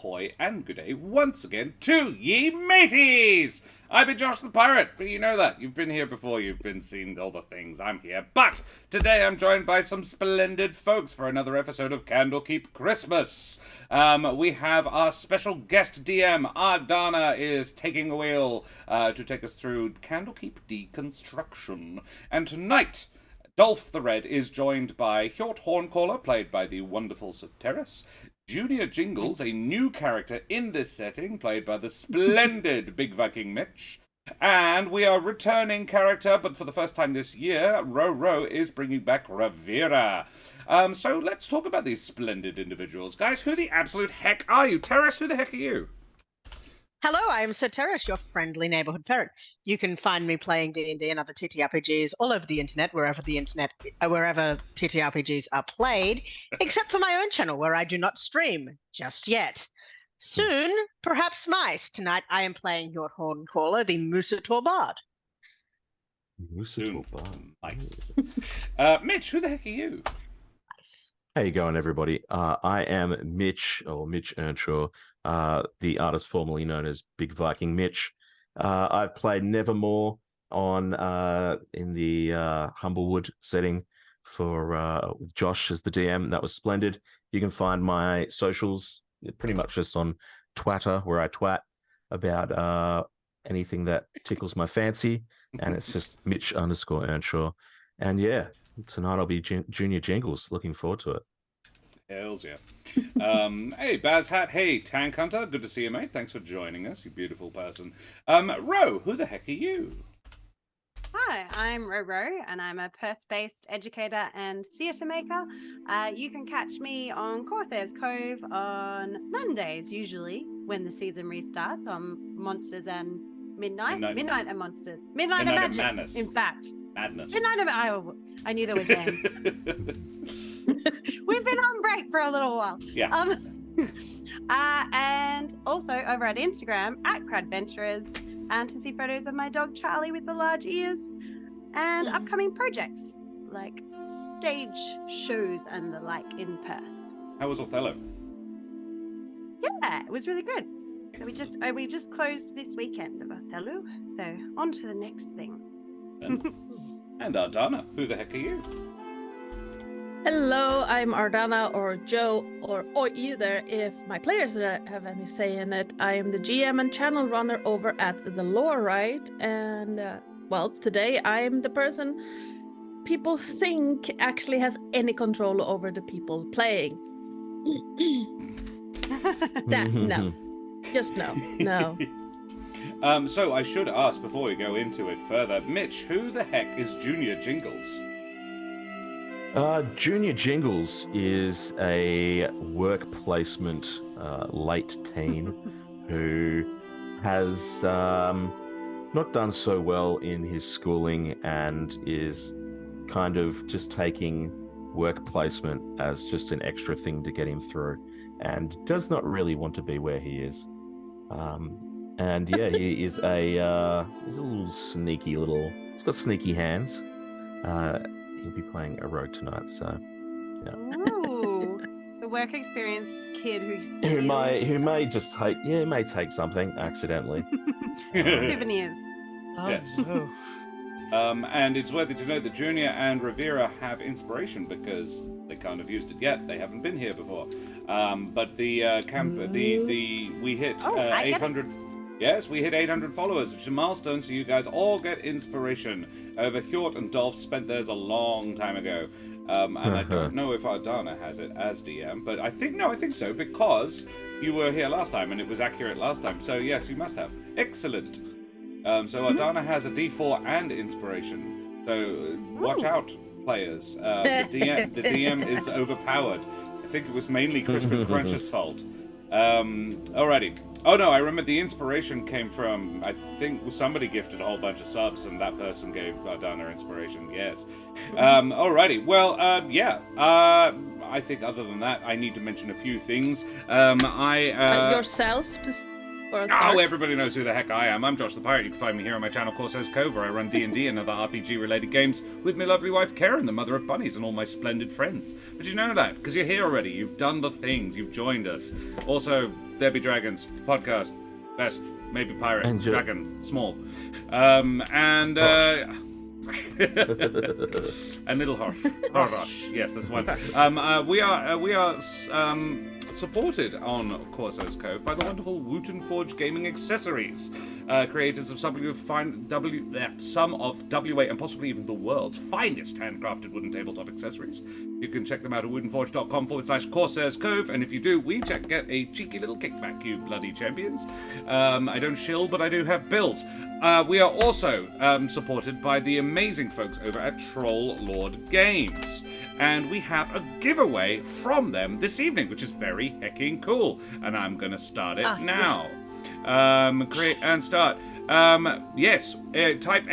ahoy and good day once again to ye mateys! I've been Josh the Pirate, but you know that. You've been here before, you've been seeing all the things. I'm here. But today I'm joined by some splendid folks for another episode of Candlekeep Christmas. We have our special guest DM, Ardanna, is taking the wheel to take us through Candlekeep deconstruction. And tonight, Dolph the Red is joined by Hjort Horncaller, played by the wonderful Terris, Junior Jingles, a new character in this setting, played by the splendid Big Viking Mitch, and we are returning character, but for the first time this year, Roe Rowe is bringing back Rivera. So let's talk about these splendid individuals. Guys, who the absolute heck are you? Terris, who the heck are you? Hello, I am Sir Terris, your friendly neighborhood ferret. You can find me playing D&D and other TTRPGs all over the internet, wherever TTRPGs are played, except for my own channel, where I do not stream just yet. Soon, perhaps mice. Tonight, I am playing Hjort Horncaller, the Moosator Bard. Moosator Bard, nice. Mitch, who the heck are you? Nice. How you going, everybody? I am Mitch, or Mitch Earnshaw, the artist formerly known as Big Viking Mitch. I've played Nevermore on in the Humblewood setting for with Josh as the DM. That was splendid. You can find my socials pretty much just on Twitter, where I twat about anything that tickles my fancy, and it's just Mitch_Earnshaw. And yeah, tonight I'll be Junior Jingles. Looking forward to it. Hells yeah. Hey, Baz Hat. Hey, Tank Hunter. Good to see you, mate. Thanks for joining us, you beautiful person. Roe, who the heck are you? Hi, I'm Roe Rowe, and I'm a Perth-based educator and theatre maker. You can catch me on Corsair's Cove on Mondays, usually, when the season restarts, on Monsters and Midnight and Monsters. Midnight and Magic, Madness. In fact. Madness. Midnight and I knew there was names. We've been on break for a little while. Yeah. And also over at Instagram, at Cradventurers, and to see photos of my dog Charlie with the large ears, and upcoming projects like stage shows and the like in Perth. How was Othello? Yeah, it was really good. So we just closed this weekend of Othello, so on to the next thing. And Ardanna, who the heck are you? Hello, I'm Ardanna, or Joe, or either if my players have any say in it. I am the GM and channel runner over at The Lore Right, and well, today I am the person people think actually has any control over the people playing. No. Just no. So I should ask before we go into it further, Mitch, who the heck is Junior Jingles? Junior Jingles is a work placement late teen who has not done so well in his schooling and is kind of just taking work placement as just an extra thing to get him through, and does not really want to be where he is. And yeah, he is he's a little sneaky he's got sneaky hands. He'll be playing a rogue tonight, so yeah. Ooh, the work experience kid who may just take something accidentally. souvenirs. Yes. And it's worthy to note that Junior and Rivera have inspiration because they can't have used it yet. They haven't been here before. But the we hit 800. Yes, we hit 800 followers, which is a milestone, so you guys all get inspiration. Hjort and Dolph spent theirs a long time ago. And I don't know if Ardanna has it as DM, but I think so, because you were here last time and it was accurate last time. So yes, you must have. Excellent. So Ardanna has a D4 and inspiration. So watch out, players. The DM is overpowered. I think it was mainly Crispin Crunch's fault. Alrighty. Oh no, I remember the inspiration came from, I think somebody gifted a whole bunch of subs and that person gave Ardanna inspiration, yes. Alrighty, well, I think other than that, I need to mention a few things. Yourself? for a Oh, start. everybody knows who the heck I am. I'm Josh the Pirate. You can find me here on my channel, Corsair's Cove, where I run D&D and other RPG-related games with my lovely wife, Karen, the mother of bunnies, and all my splendid friends. But you know that, because you're here already. You've done the things. You've joined us. Also, There Be Dragons, podcast, best, maybe pirate, And dragon, small. And little horse. Yes, that's one. We are supported on Corsair's Cove by the wonderful Wooten Forge Gaming Accessories, creators of some of WA and possibly even the world's finest handcrafted wooden tabletop accessories. You can check them out at woodenforge.com/Corsair's Cove, and if you do, we get a cheeky little kickback, you bloody champions. I don't shill, but I do have bills. We are also supported by the amazing folks over at Troll Lord Games, and we have a giveaway from them this evening, which is very hecking cool, and I'm gonna start it now. Create and start. Yes, type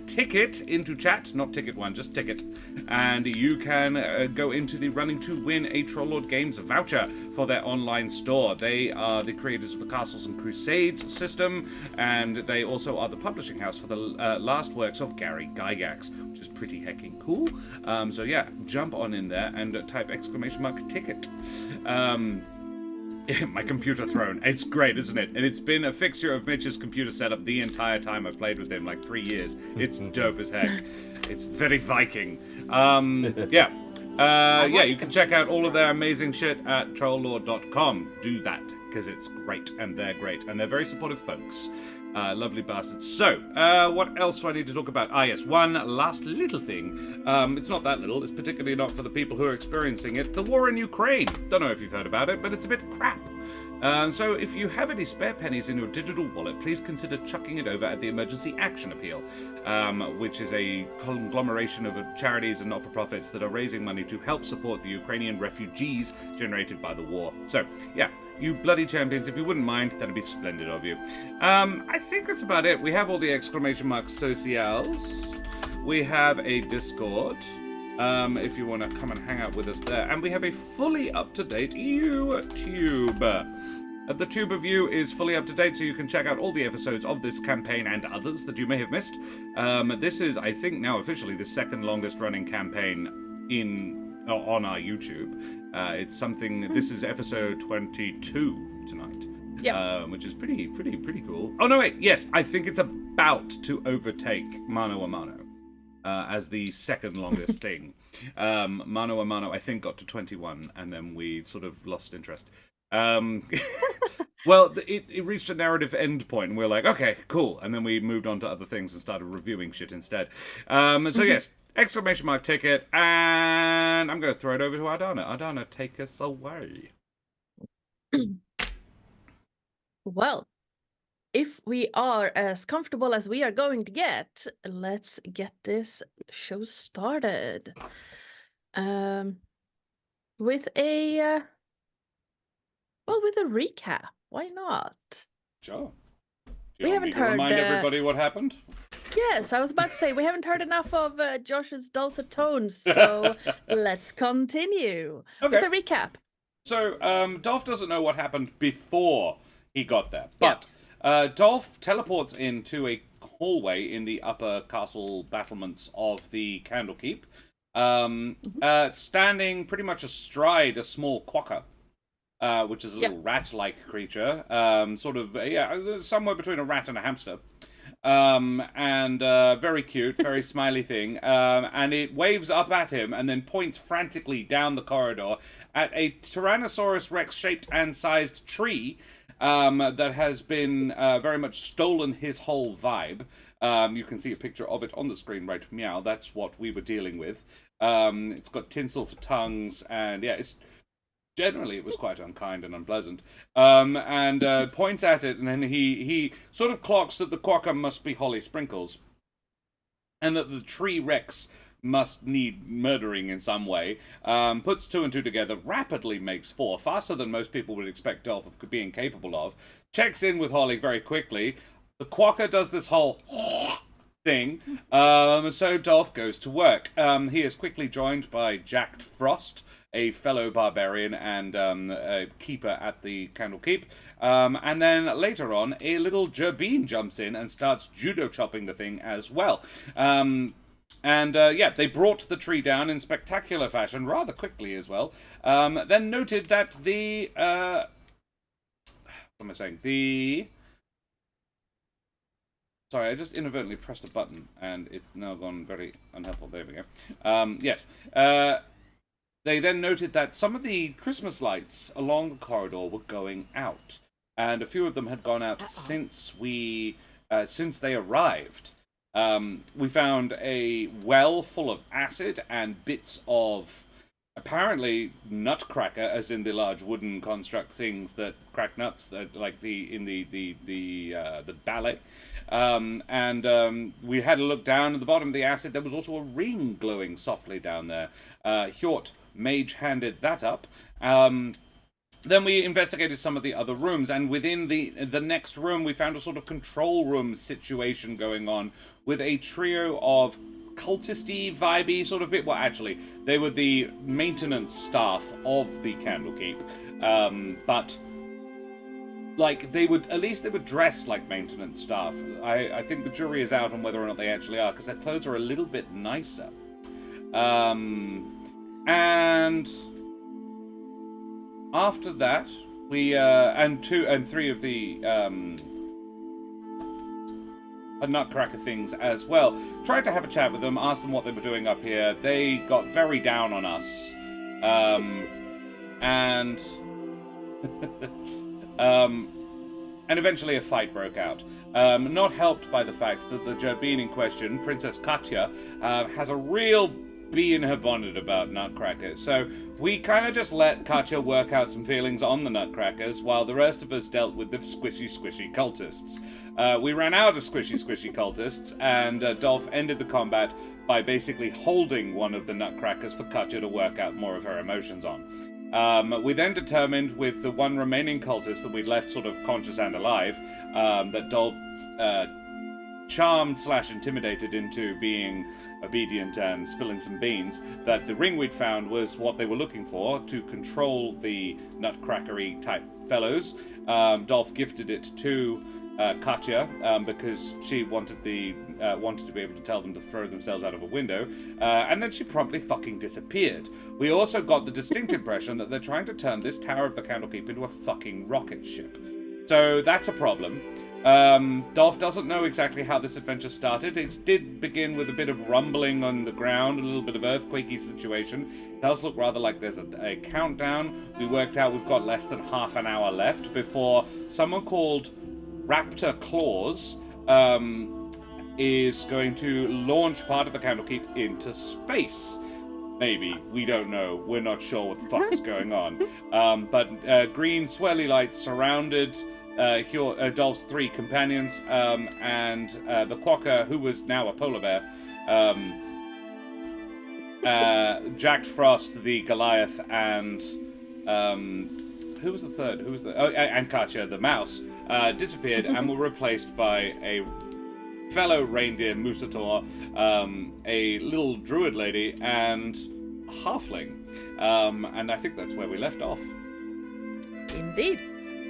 !ticket into chat, not ticket one, just ticket, and you can go into the running to win a Troll Lord Games voucher for their online store. They are the creators of the Castles and Crusades system, and they also are the publishing house for the last works of Gary Gygax, which is pretty hecking cool. So yeah, jump on in there and type !ticket. My computer throne. It's great, isn't it? And it's been a fixture of Mitch's computer setup the entire time I've played with him, like 3 years. It's dope as heck. It's very Viking. Yeah, you can check out all of their amazing shit at trolllord.com. Do that, because it's great, and they're great, and they're very supportive folks. Lovely bastards. So, what else do I need to talk about? Yes, one last little thing. It's not that little. It's particularly not for the people who are experiencing it. The war in Ukraine. Don't know if you've heard about it, but it's a bit crap. So if you have any spare pennies in your digital wallet, please consider chucking it over at the Emergency Action Appeal, which is a conglomeration of charities and not-for-profits that are raising money to help support the Ukrainian refugees generated by the war. So, yeah. You bloody champions, if you wouldn't mind, that'd be splendid of you. I think that's about it. We have all the exclamation mark socials. We have a Discord, if you want to come and hang out with us there. And we have a fully up-to-date YouTube. The Tube of You is fully up-to-date, so you can check out all the episodes of this campaign and others that you may have missed. This is, I think, now officially the second longest-running campaign on our YouTube. It's something. This is episode 22 tonight. Yeah. Which is pretty cool. Oh no, wait. Yes, I think it's about to overtake Mano a Mano as the second longest thing. Mano a Mano, I think, got to 21, and then we sort of lost interest. Well, it reached a narrative end point, and we're like, okay, cool, and then we moved on to other things and started reviewing shit instead. So yes. Exclamation mark ticket, and I'm going to throw it over to Ardanna. Ardanna, take us away. Well, if we are as comfortable as we are going to get, let's get this show started. With a recap. Why not? Sure. We haven't heard. Remind everybody what happened. Yes, I was about to say, we haven't heard enough of Josh's dulcet tones, so let's continue with a recap. So, Dolph doesn't know what happened before he got there, but Dolph teleports into a hallway in the upper castle battlements of the Candlekeep, standing pretty much astride a small quokka. Which is a little rat-like creature, somewhere between a rat and a hamster. And very cute, very smiley thing. And it waves up at him and then points frantically down the corridor at a Tyrannosaurus Rex-shaped and sized tree that has been very much stolen his whole vibe. You can see a picture of it on the screen right meow. That's what we were dealing with. It's got tinsel for tongues, and generally, it was quite unkind and unpleasant. And points at it, and then he sort of clocks that the quokka must be Holly Sprinkles, and that the tree Rex must need murdering in some way. Puts 2 and 2 together, rapidly makes 4, faster than most people would expect Dolph of being capable of. Checks in with Holly very quickly. The quokka does this whole thing. So Dolph goes to work. He is quickly joined by Jacked Frost, a fellow barbarian and a keeper at the Candlekeep. And then later on, a little Gerbine jumps in and starts judo chopping the thing as well. They brought the tree down in spectacular fashion, rather quickly as well. Then noted that the... what am I saying? Sorry, I just inadvertently pressed a button, and it's now gone very unhelpful. There we go. Yes. They then noted that some of the Christmas lights along the corridor were going out, and a few of them had gone out since they arrived. We found a well full of acid and bits of apparently nutcracker, as in the large wooden construct things that crack nuts, like the ballet. We had a look down at the bottom of the acid. There was also a ring glowing softly down there. Hjort mage-handed that up. Then we investigated some of the other rooms, and within the next room, we found a sort of control room situation going on with a trio of cultisty, vibey sort of bit. Well, actually, they were the maintenance staff of the Candlekeep, but like they would dress like maintenance staff. I think the jury is out on whether or not they actually are, because their clothes are a little bit nicer. And after that, we and three of the nutcracker things as well. Tried to have a chat with them, asked them what they were doing up here. They got very down on us, and eventually a fight broke out. Not helped by the fact that the Gerbine in question, Princess Katya, has a real bee in her bonnet about nutcrackers. So we kind of just let Katya work out some feelings on the nutcrackers while the rest of us dealt with the squishy cultists. We ran out of squishy cultists, and Dolph ended the combat by basically holding one of the nutcrackers for Katya to work out more of her emotions on. We then determined with the one remaining cultist that we'd left sort of conscious and alive, that Dolph charmed/intimidated into being obedient and spilling some beans, that the ring we'd found was what they were looking for to control the nutcrackery type fellows. Dolph gifted it to Katya because she wanted to be able to tell them to throw themselves out of a window, and then she promptly fucking disappeared. We also got the distinct impression that they're trying to turn this Tower of the Candlekeep into a fucking rocket ship. So that's a problem. Dolph doesn't know exactly how this adventure started. It did begin with a bit of rumbling on the ground, a little bit of earthquakey situation. It does look rather like there's a countdown. We worked out we've got less than half an hour left before someone called Raptor Claws is going to launch part of the Candlekeep into space. Maybe. We don't know. We're not sure what the fuck is going on. But green swirly lights surrounded Dolph's three companions, and the quokka, who was now a polar bear, Jacked Frost, the Goliath, and who was the third? And Katya, the mouse, disappeared and were replaced by a fellow reindeer Musator, a little druid lady, and a halfling. And I think that's where we left off. Indeed.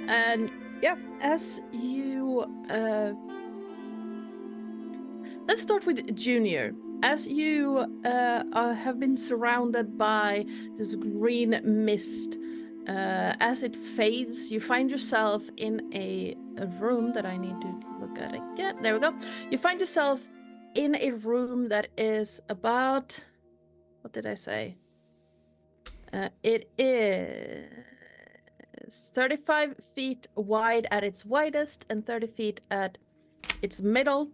And yeah, as you... let's start with Junior. As you have been surrounded by this green mist, as it fades, you find yourself in a room that I need to look at again. There we go. You find yourself in a room that is about... What did I say? It is 35 feet wide at its widest and 30 feet at its middle.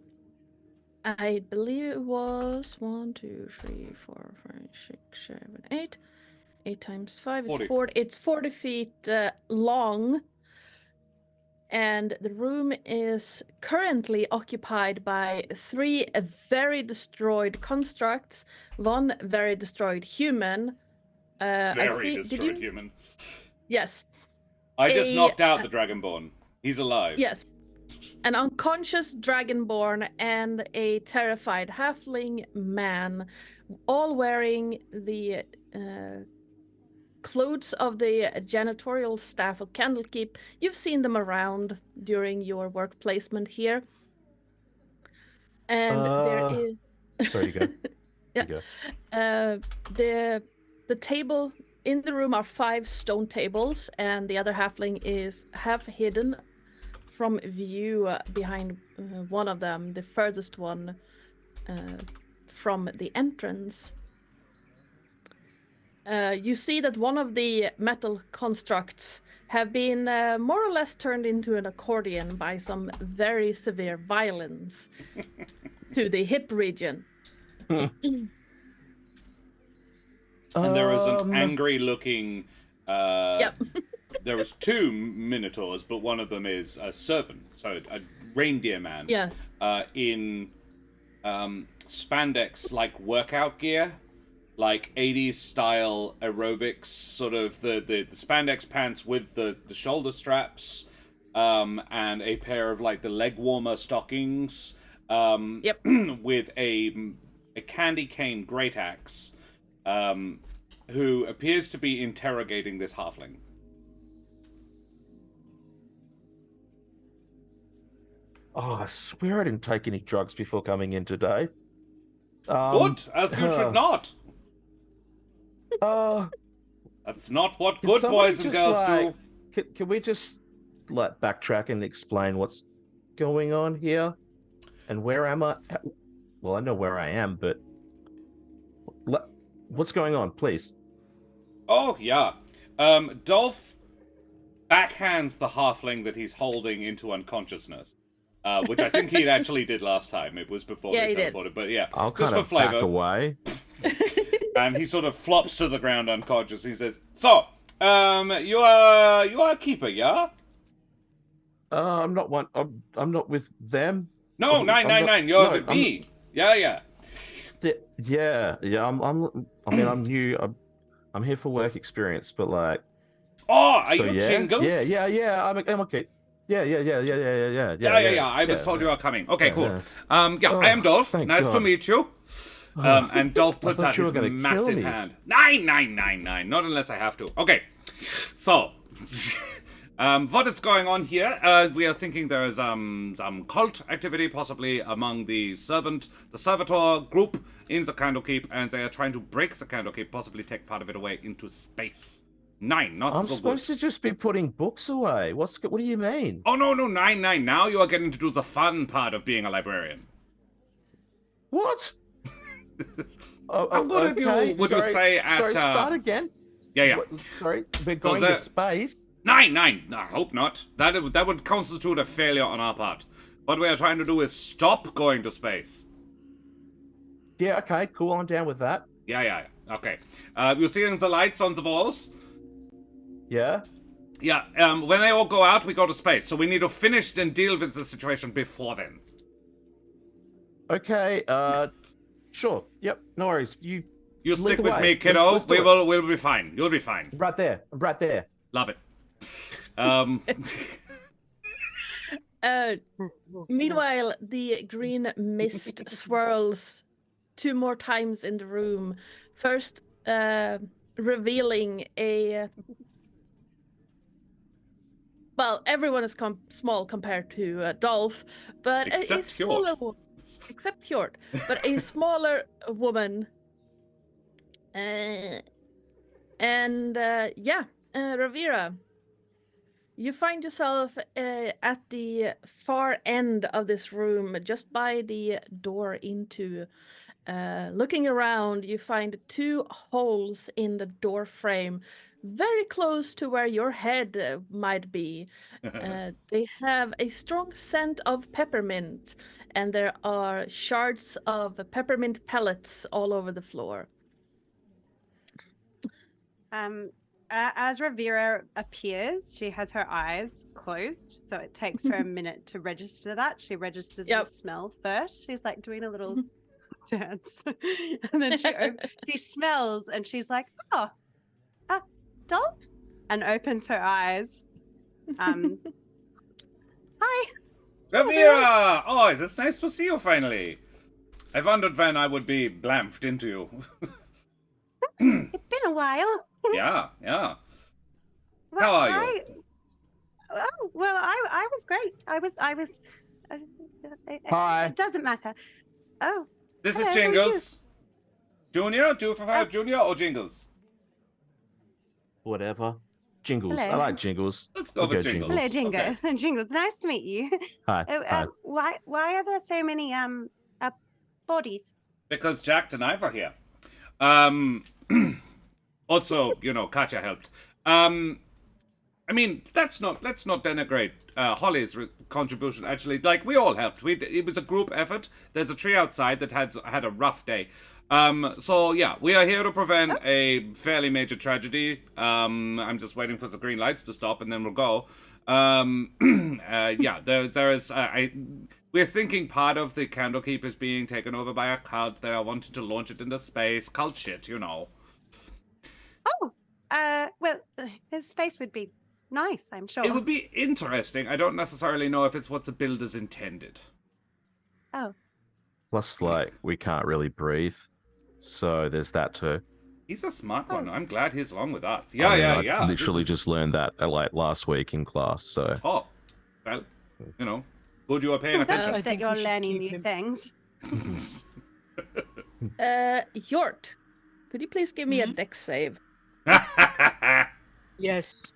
I believe it was 1, 2, 3, 4, 5, 6, 7, 8. 8 times 5 is 40. It's 40 feet long. And the room is currently occupied by 3 very destroyed constructs, 1 very destroyed human. Destroyed human. Yes. I just knocked out the Dragonborn. He's alive. Yes. an unconscious dragonborn and a terrified halfling man, all wearing the clothes of the janitorial staff of Candlekeep. You've seen them around during your work placement here. And there is... Sorry, you go. Yeah. You go. The table in the room are 5 stone tables, and the other halfling is half hidden from view behind one of them, the furthest one from the entrance. You see that one of the metal constructs have been more or less turned into an accordion by some very severe violence to the hip region. And there is an angry-looking... Yep. There was 2 minotaurs, but one of them is a servant, so a reindeer man. Yeah. In spandex, like, workout gear. Like 80s style aerobics, sort of the spandex pants with the shoulder straps, and a pair of, like, the leg warmer stockings. Yep. With a candy cane great axe. Who appears to be interrogating this halfling. Oh, I swear I didn't take any drugs before coming in today. Good, as you should not. That's not what good boys and girls do. Can we just backtrack and explain what's going on here? And where am I? Well, I know where I am, but what's going on, please? Oh, yeah. Dolph backhands the halfling that he's holding into unconsciousness. Which I think he actually did last time. It was before they teleported, but yeah. I'll just kind for of flavor. back away. And he sort of flops to the ground unconscious. He says, "So, you are a keeper, yeah?" I'm not one. I'm not with them. No, 999. You're with me. Yeah. Yeah. I'm new. I'm here for work experience, but like. Oh, are you Jingles? Yeah. I'm okay. Yeah. I was told you are coming. Okay, cool. I am Dolph. Nice to meet you. And Dolph puts out his massive hand. 999. Not unless I have to. Okay. So, what is going on here? We are thinking there is some cult activity, possibly among the servitor group in the Candlekeep, and they are trying to break the Candlekeep, possibly take part of it away into space. 9, not I'm so supposed good. to just be putting books away. What do you mean? Oh, no, 9. Now you are getting to do the fun part of being a librarian. What? I'm good at you. Would you say at... Sorry, start again. Yeah. Sorry, we're going to space. 9. I hope not. That would constitute a failure on our part. What we are trying to do is stop going to space. Yeah, okay, cool. I'm down with that. Yeah. Okay. You seeing the lights on the walls? Yeah? Yeah, when they all go out, we go to space. So we need to finish and deal with the situation before then. Okay, sure. Yep, no worries. You stick with me, kiddo. We'll be fine. You'll be fine. Right there. Love it. Meanwhile, the green mist swirls 2 more times in the room. First, revealing a... Well, everyone is small compared to Dolph, but except a smaller except Hjort, but a smaller woman. Ravira, you find yourself at the far end of this room, just by the door into. Looking around, you find 2 holes in the door frame, very close to where your head might be. They have a strong scent of peppermint, and there are shards of peppermint pellets all over the floor. As Ravira appears, she has her eyes closed, so it takes her a minute to register that. She registers the smell first. She's like doing a little dance, and then she smells, and she's like, "Oh, Dolph," and opens her eyes. Hi. Ravira! Oh, it's nice to see you finally. I wondered when I would be blamped into you. It's been a while. Yeah. Well, How are you? Oh, well, I was great. I was. Hi. It doesn't matter. Oh. This Hello, is who are you? Jingles. Junior? Do you prefer Junior or Jingles? Whatever. Jingles. Hello. I like jingles. Let's go We'll with go Jingles. Hello, Jingles. Okay. Jingles, nice to meet you. Hi. Hi. Why are there so many bodies? Because Jack and I are here. Also, Katya helped. I mean, let's not denigrate Holly's contribution. Actually, like, we all helped. It was a group effort. There's a tree outside that had a rough day. So yeah, we are here to prevent a fairly major tragedy. I'm just waiting for the green lights to stop, and then we'll go. Yeah, there is. We're thinking part of the Candlekeep is being taken over by a cult. They are wanting to launch it into space. Cult shit, Oh, well, space would be nice, I'm sure. It would be interesting. I don't necessarily know if it's what the builders intended. Oh. Plus, like, we can't really breathe. So there's that too. He's a smart one. I'm glad he's along with us. I Yeah. literally just learned that like last week in class. So. Oh, well, good you are paying That's attention. good that you're learning new things. Yort, could you please give me a dex save? Yes.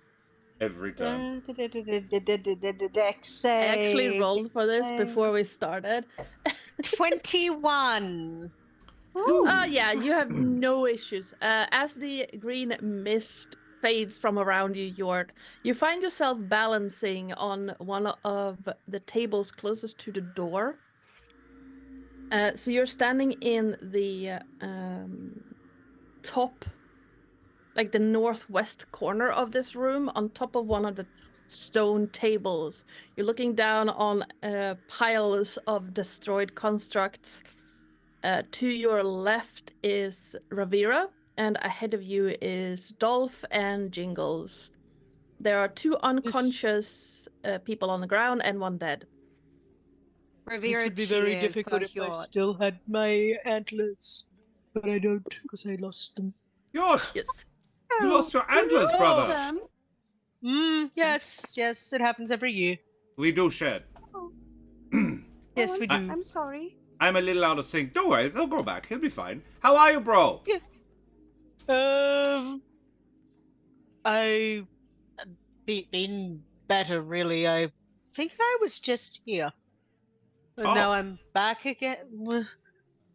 Every time. Dex save. I actually rolled for this before we started. 21. Yeah, you have no issues. As the green mist fades from around you, Yort, you find yourself balancing on one of the tables closest to the door. So you're standing in the top, like the northwest corner of this room, on top of one of the stone tables. You're looking down on piles of destroyed constructs. To your left is Ravira, and ahead of you is Dolph and Jingles. There are 2 unconscious people on the ground and 1 dead. This would be very difficult if I still had my antlers, but I don't because I lost them. Yours. Yes. You lost your antlers, brother. Yes, it happens every year. We do shed. Yes, we do. I'm sorry. I'm a little out of sync. Don't worry, I'll go back. He'll be fine. How are you, bro? I've been better, really. I think I was just here. But now I'm back again.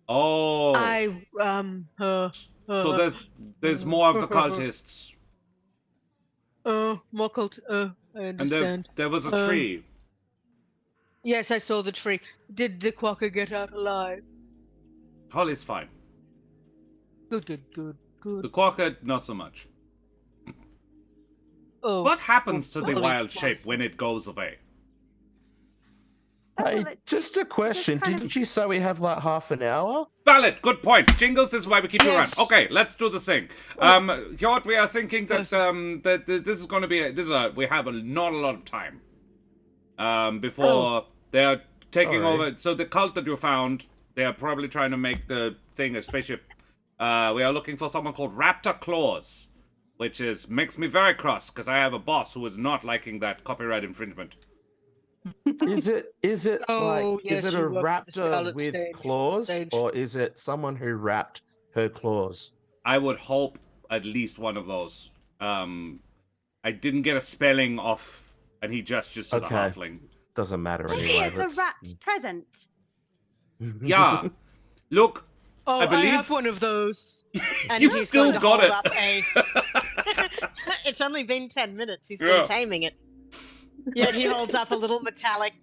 Oh. So there's more of the cultists. More cult. I understand. And there was a tree. Yes, I saw the tree. Did the quacker get out alive? Holly's fine. Good. The quacker, not so much. Oh. What happens to the wild shape when it goes away? Hey, just a question. Didn't you say we have like half an hour? Valid. Good point. Jingles, this is why we keep you around. Okay, let's do the thing. Hjort, we are thinking that that this is going to be we have not a lot of time. Before they are taking over. So the cult that you found, they are probably trying to make the thing a spaceship. We are looking for someone called Raptor Claws, which makes me very cross because I have a boss who is not liking that copyright infringement. Is it is it a raptor with claws, stage. or is it someone who wrapped her claws? I would hope at least one of those. I didn't get a spelling off, and he gestures to the halfling. Doesn't matter Maybe anyway. it's a wrapped present. Yeah. Look, Oh, I believe have one of those. And You've he's still going to got hold it. up It's only been 10 minutes. He's been taming it. Yet he holds up a little metallic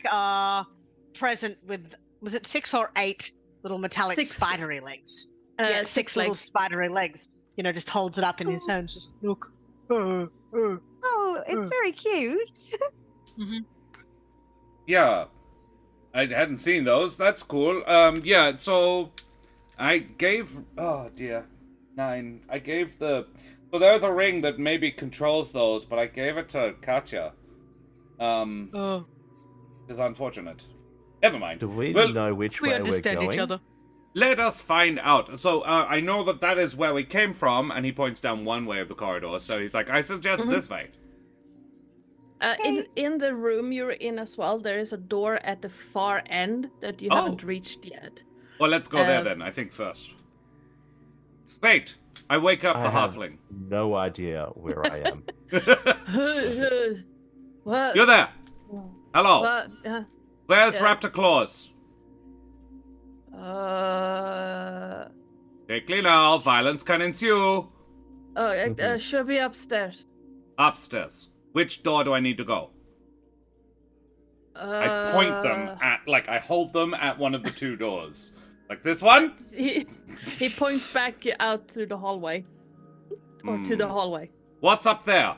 present with, was it 6 or 8 little metallic 6. spidery legs? 6 little legs. spidery legs. Just holds it up in his hands. Just look. Oh, it's very cute. Yeah. I hadn't seen those. That's cool. Yeah, so I gave 9. I gave so there's a ring that maybe controls those, but I gave it to Katya. This is unfortunate. Never mind. Do we Well, know which We way understand we're going? each other. Let us find out. So, I know that is where we came from, and he points down one way of the corridor. So he's like, I suggest this way. In the room you're in as well, there is a door at the far end that you haven't reached yet. Well, let's go there then, I think, first. Wait, I wake up the have halfling. no idea where I am. What? You're there. Hello. What? Where's yeah. Raptor Claws? Uh. Quickly now, violence can ensue. Oh, should be upstairs. Upstairs. Which door do I need to go? I point them at, I hold them at one of the two doors. Like this one? He points back out through the hallway. Or to the hallway. What's up there?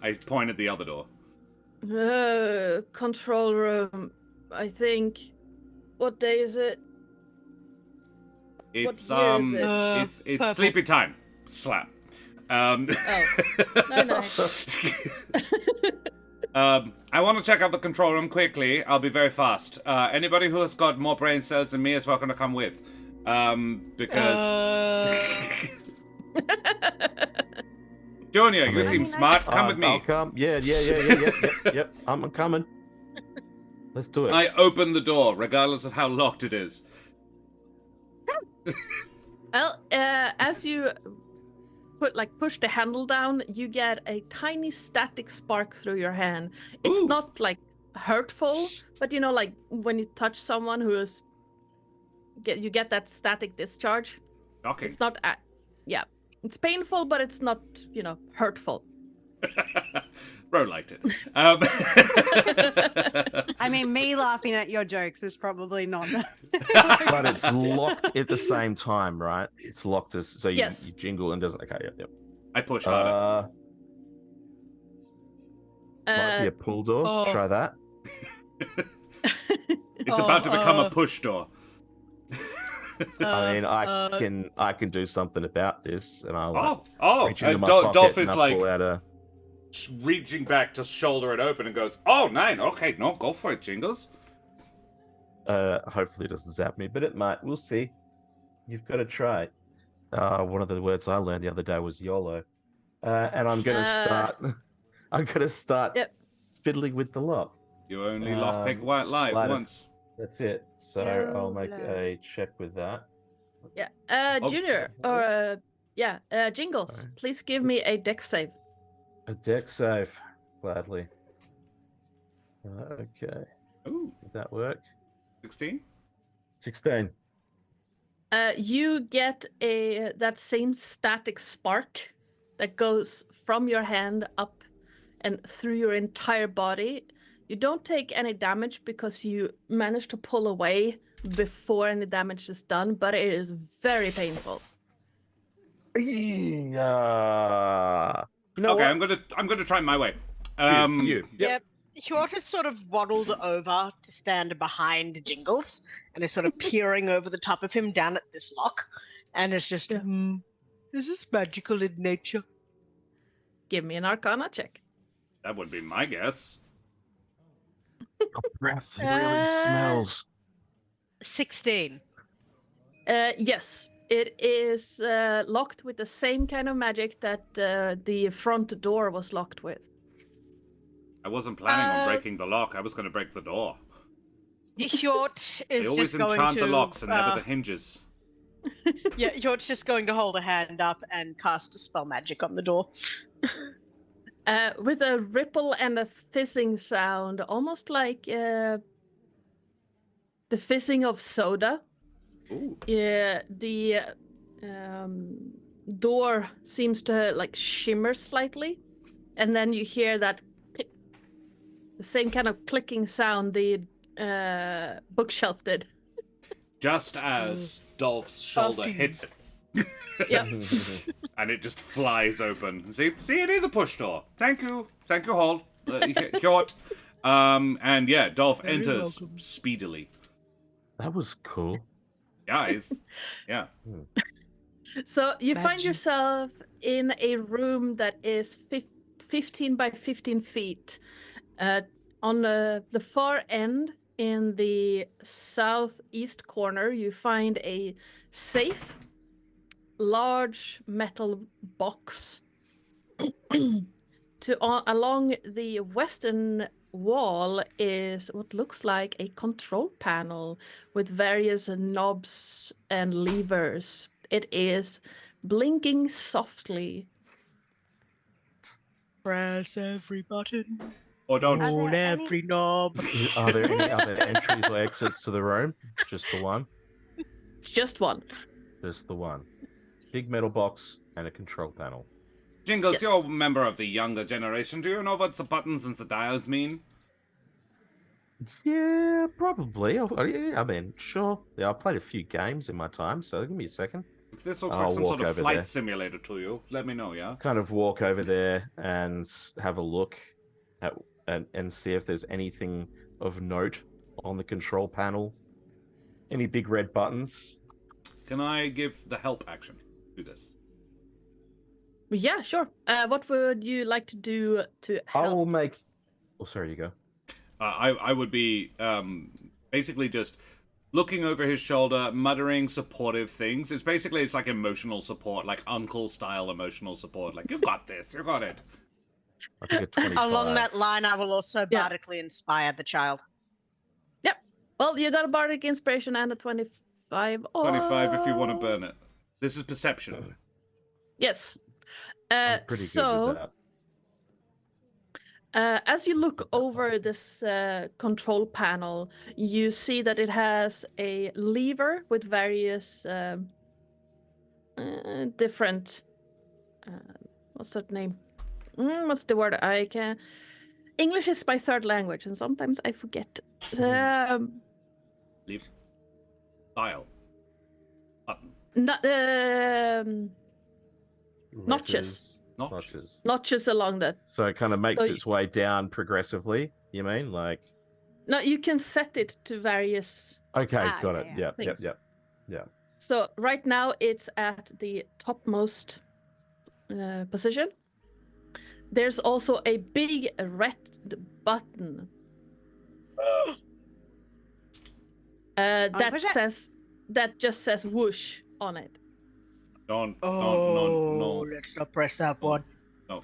I point at the other door. Control room, I think. What day is it? It's year is it? it's purple. sleepy time. Slap. Oh. No. I want to check out the control room quickly. I'll be very fast. Anybody who has got more brain cells than me is welcome to come with. Because Junior, you seem smart. Come with me. I'll come. Yeah. Yep. I'm coming. Let's do it. I open the door, regardless of how locked it is. Well, as you push the handle down, you get a tiny static spark through your hand. It's Ooh. not hurtful, but when you touch someone who is you get that static discharge. Shocking. It's not it's painful, but it's not hurtful. Bro liked it. I mean, me laughing at your jokes is probably not. But it's locked at the same time, right? It's locked so you jingle and doesn't. Okay, yep. I push harder. Might be a pull door. Try that. It's about to become a push door. I mean, I can do something about this, and I'll reach into my Dolph pocket is and I'll pull out a. Reaching back to shoulder it open and goes, "Oh, 9. Okay, no, go for it, Jingles." Hopefully it doesn't zap me, but it might. We'll see. You've got to try. One of the words I learned the other day was YOLO, and I'm gonna start. I'm gonna start fiddling with the lock. You only lockpick white light once. That's it. So I'll make a check with that. Yeah. Junior or Jingles, Sorry. please give me a dex save. A deck save, gladly. Okay. Ooh, Did that work? 16. 16. You get that same static spark that goes from your hand up and through your entire body. You don't take any damage because you manage to pull away before any damage is done, but it is very painful. Okay, I'm gonna try my way. You. Yep. Hjort has sort of waddled over to stand behind Jingles and is sort of peering over the top of him down at this lock. And it's just, is this magical in nature? Give me an Arcana check. That would be my guess. Breath really smells. 16. Yes, it is locked with the same kind of magic that the front door was locked with. I wasn't planning on breaking the lock. I was going to break the door. Hjort is They always just going enchant to... the locks and never the hinges. Yeah, Hjort's just going to hold a hand up and cast a spell magic on the door. With a ripple and a fizzing sound, almost like the fizzing of soda. Ooh. Yeah, the door seems to shimmer slightly, and then you hear that click, the same kind of clicking sound the bookshelf did. Just as Dolph's shoulder hits it. Yep. And it just flies open. See, it is a push door. Thank you, Hold. Hjort. And yeah, Dolph enters speedily. That was cool. Yeah, yeah. So you find Magic. yourself in a room that is 15 by 15 feet. on the far end in the southeast corner, you find a safe, large metal box. Along the western wall is what looks like a control panel with various knobs and levers. It is blinking softly. Press every button. Or don't. Are Pull there any- every knob. Are there any other entries or exits to the room? Just the one? Just one. Just the one. Big metal box and a control panel. Jingles, Yes. you're a member of the younger generation. Do you know what the buttons and the dials mean? Yeah, probably. Yeah, I mean, sure. Yeah, I played a few games in my time, so give me a second. If this looks I'll like some walk sort of over flight there. simulator to you, let me know, yeah? Kind of walk over there and have a look at and see if there's anything of note on the control panel. Any big red buttons? Can I give the help action? Do this. Yeah, sure. What would you like to do to I will help? make. Oh, sorry, you go. I would be basically just looking over his shoulder, muttering supportive things. It's like emotional support, like uncle-style emotional support. Like, you got this, you got it. I think a 25. Along that line, I will also Yeah. bardically inspire the child. Yep. Well, you got a bardic inspiration and a 25. 25 if you want to burn it. This is perception. Yes. I'm pretty so, good with that. As you look over this control panel, you see that it has a lever with various different. What's that name? What's the word? I can. English is my third language, and sometimes I forget. Leave. Dial. Button. Notches. Notches. Notches along that. So it kind of makes So its way down progressively. You mean like? No, you can set it to various. Okay, got yeah, it. yeah. Yep. Things. So right now it's at the topmost position. There's also a big red button push it. that just says whoosh on it. No. Let's not press that one. No.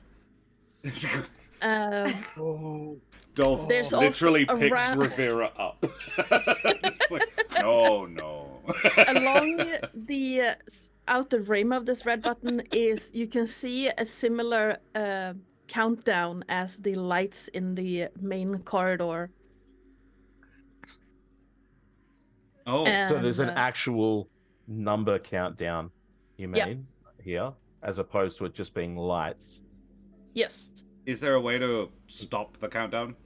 Oh. Dolph There's literally also picks around- Rivera up. It's like, no. Along the outer rim of this red button is you can see a similar countdown as the lights in the main corridor. Oh, So there's an And, actual number countdown. You mean Yeah. here, as opposed to it just being lights. Yes. is there a way to stop the countdown?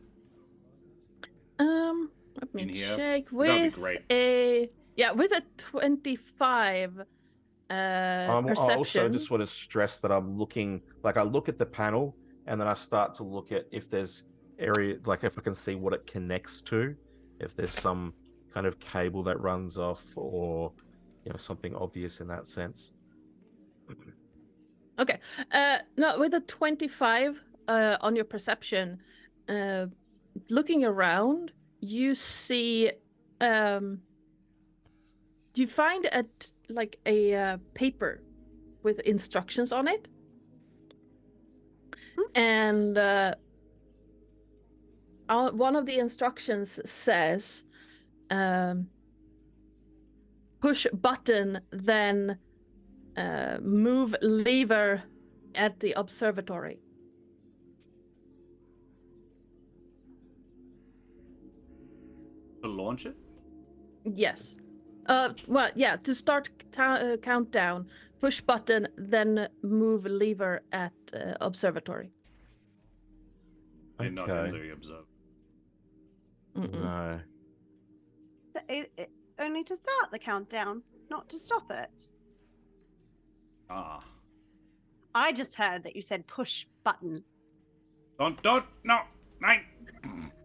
Let In me here? check That'd be with great. with a 25 I also perception. just want to stress that I'm looking, like I look at the panel and then I start to look at if there's area, like if I can see what it connects to, if there's some kind of cable that runs off or, something obvious in that sense. Okay. No, with a 25 on your perception, looking around, you see, you find a paper with instructions on it, and one of the instructions says, push button, then move lever at the observatory. To launch it? Yes. Well, yeah, to start countdown, push button, then move lever at observatory. Did not Okay. really observe. Mm-mm. No. So only to start the countdown, not to stop it. Ah. I just heard that you said push button. No.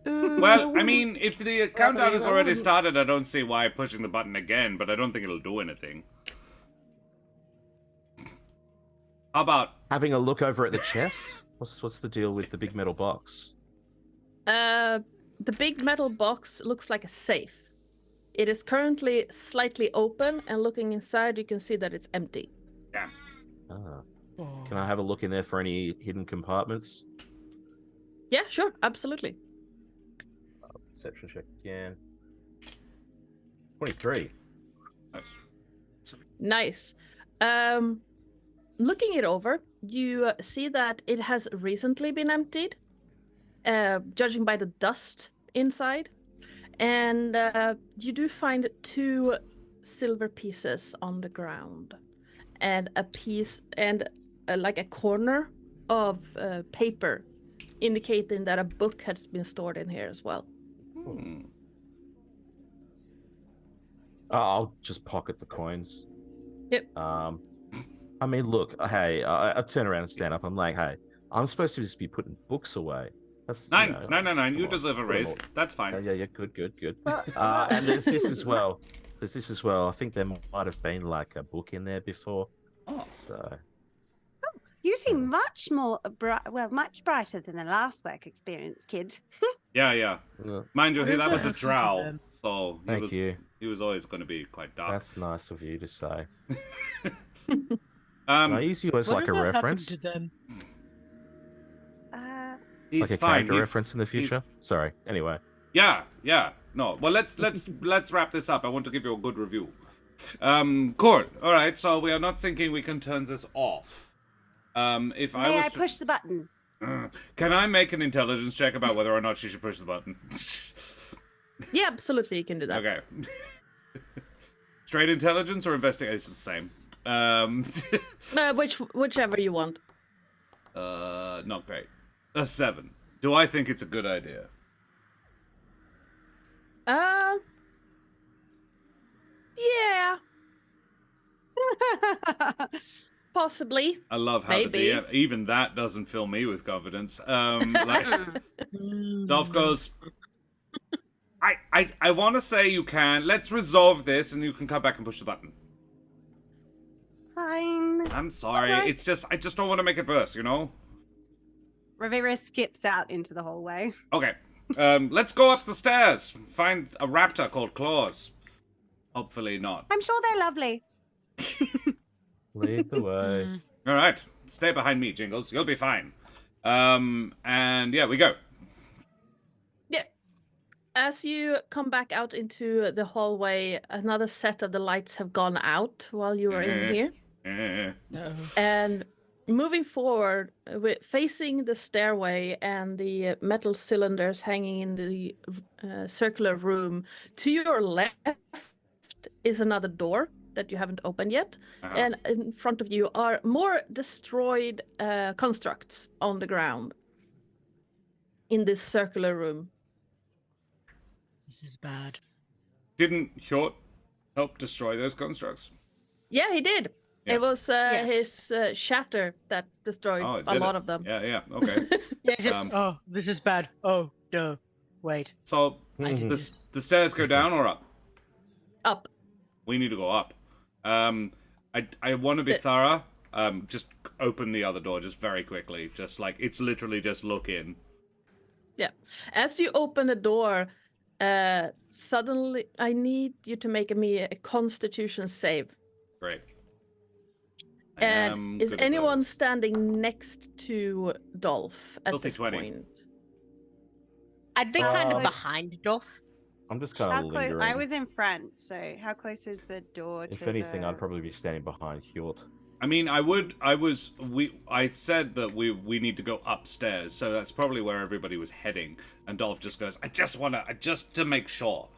Well, I mean, if the countdown has already started, I don't see why pushing the button again, but I don't think it'll do anything. How about... Having a look over at the chest? What's the deal with the big metal box? the big metal box looks like a safe. It is currently slightly open, and looking inside, you can see that it's empty. Damn. Ah. Can I have a look in there for any hidden compartments? Yeah, sure, absolutely. Perception check again. 23. Nice. Nice. Looking it over, you see that it has recently been emptied, judging by the dust inside. And you do find 2 silver pieces on the ground, and a piece and like a corner of paper, indicating that a book has been stored in here as well. Hmm. I'll just pocket the coins. Yep. I mean, look, hey, I turn around and stand up. I'm like, hey, I'm supposed to just be putting books away. That's 9. you know, 9. You come on, deserve a put 'em raise. all- That's fine. Yeah, good. And there's this as well. I think there might have been like a book in there before. Oh. So You seem much more much brighter than the last work experience, kid. Yeah. yeah, Mind you, that was a Yes. drow, so thank you. he was always going to be quite dark. That's nice of you to say. Um, Can I use you as like a Whatever happened reference, to them? he's like a fine. character He's- reference in the future? Sorry. Anyway, Yeah. No. Well, let's wrap this up. I want to give you a good review. Cool. All right. So we are not thinking we can turn this off. If I May was I to- push the button? Can I make an intelligence check about whether or not she should push the button? Yeah, absolutely, you can do that. Okay. Straight intelligence or investigation? It's the same. Whichever you want. Not great. A 7. Do I think it's a good idea? Yeah, possibly. I love how Maybe. the DM, even that doesn't fill me with confidence. Dolph goes, I want to say you can. Let's resolve this, and you can come back and push the button. Fine. I'm sorry. Alright. It's just I just don't want to make it worse, you know. Rivera skips out into the hallway. Okay. Let's go up the stairs. Find a raptor called Claws. Hopefully not. I'm sure they're lovely. lead the way. All right. Stay behind me, Jingles. You'll be fine. And yeah, we go. Yeah. As you come back out into the hallway, another set of the lights have gone out while you were in here. And moving forward, facing the stairway and the metal cylinders hanging in the circular room, to your left is another door that you haven't opened yet. And in front of you are more destroyed constructs on the ground in this circular room. This is bad. Didn't Hjort help destroy those constructs? Yeah, he did. Yeah. It was Yes. his shatter that destroyed Oh, it a did lot it. of them. Yeah. Okay. Yeah, it's just, Um, oh, this is bad. Oh, no. Wait. So I did Mhm. this. the stairs go down or up? Up. We need to go up. I want to be thorough. Just open the other door just very quickly. Just like it's literally just look in. Yeah. As you open the door, suddenly I need you to make me a Constitution save. Great. And is Good at anyone those. standing next to Dolph at Filthy this 20. point? I'd be kind Uh, of behind Dolph. I'm just kind How of close? lingering. I was in front, so how close is the door to If anything, the... I'd probably be standing behind Hjort. I mean, I said that we need to go upstairs, so that's probably where everybody was heading. And Dolph just goes, just to make sure.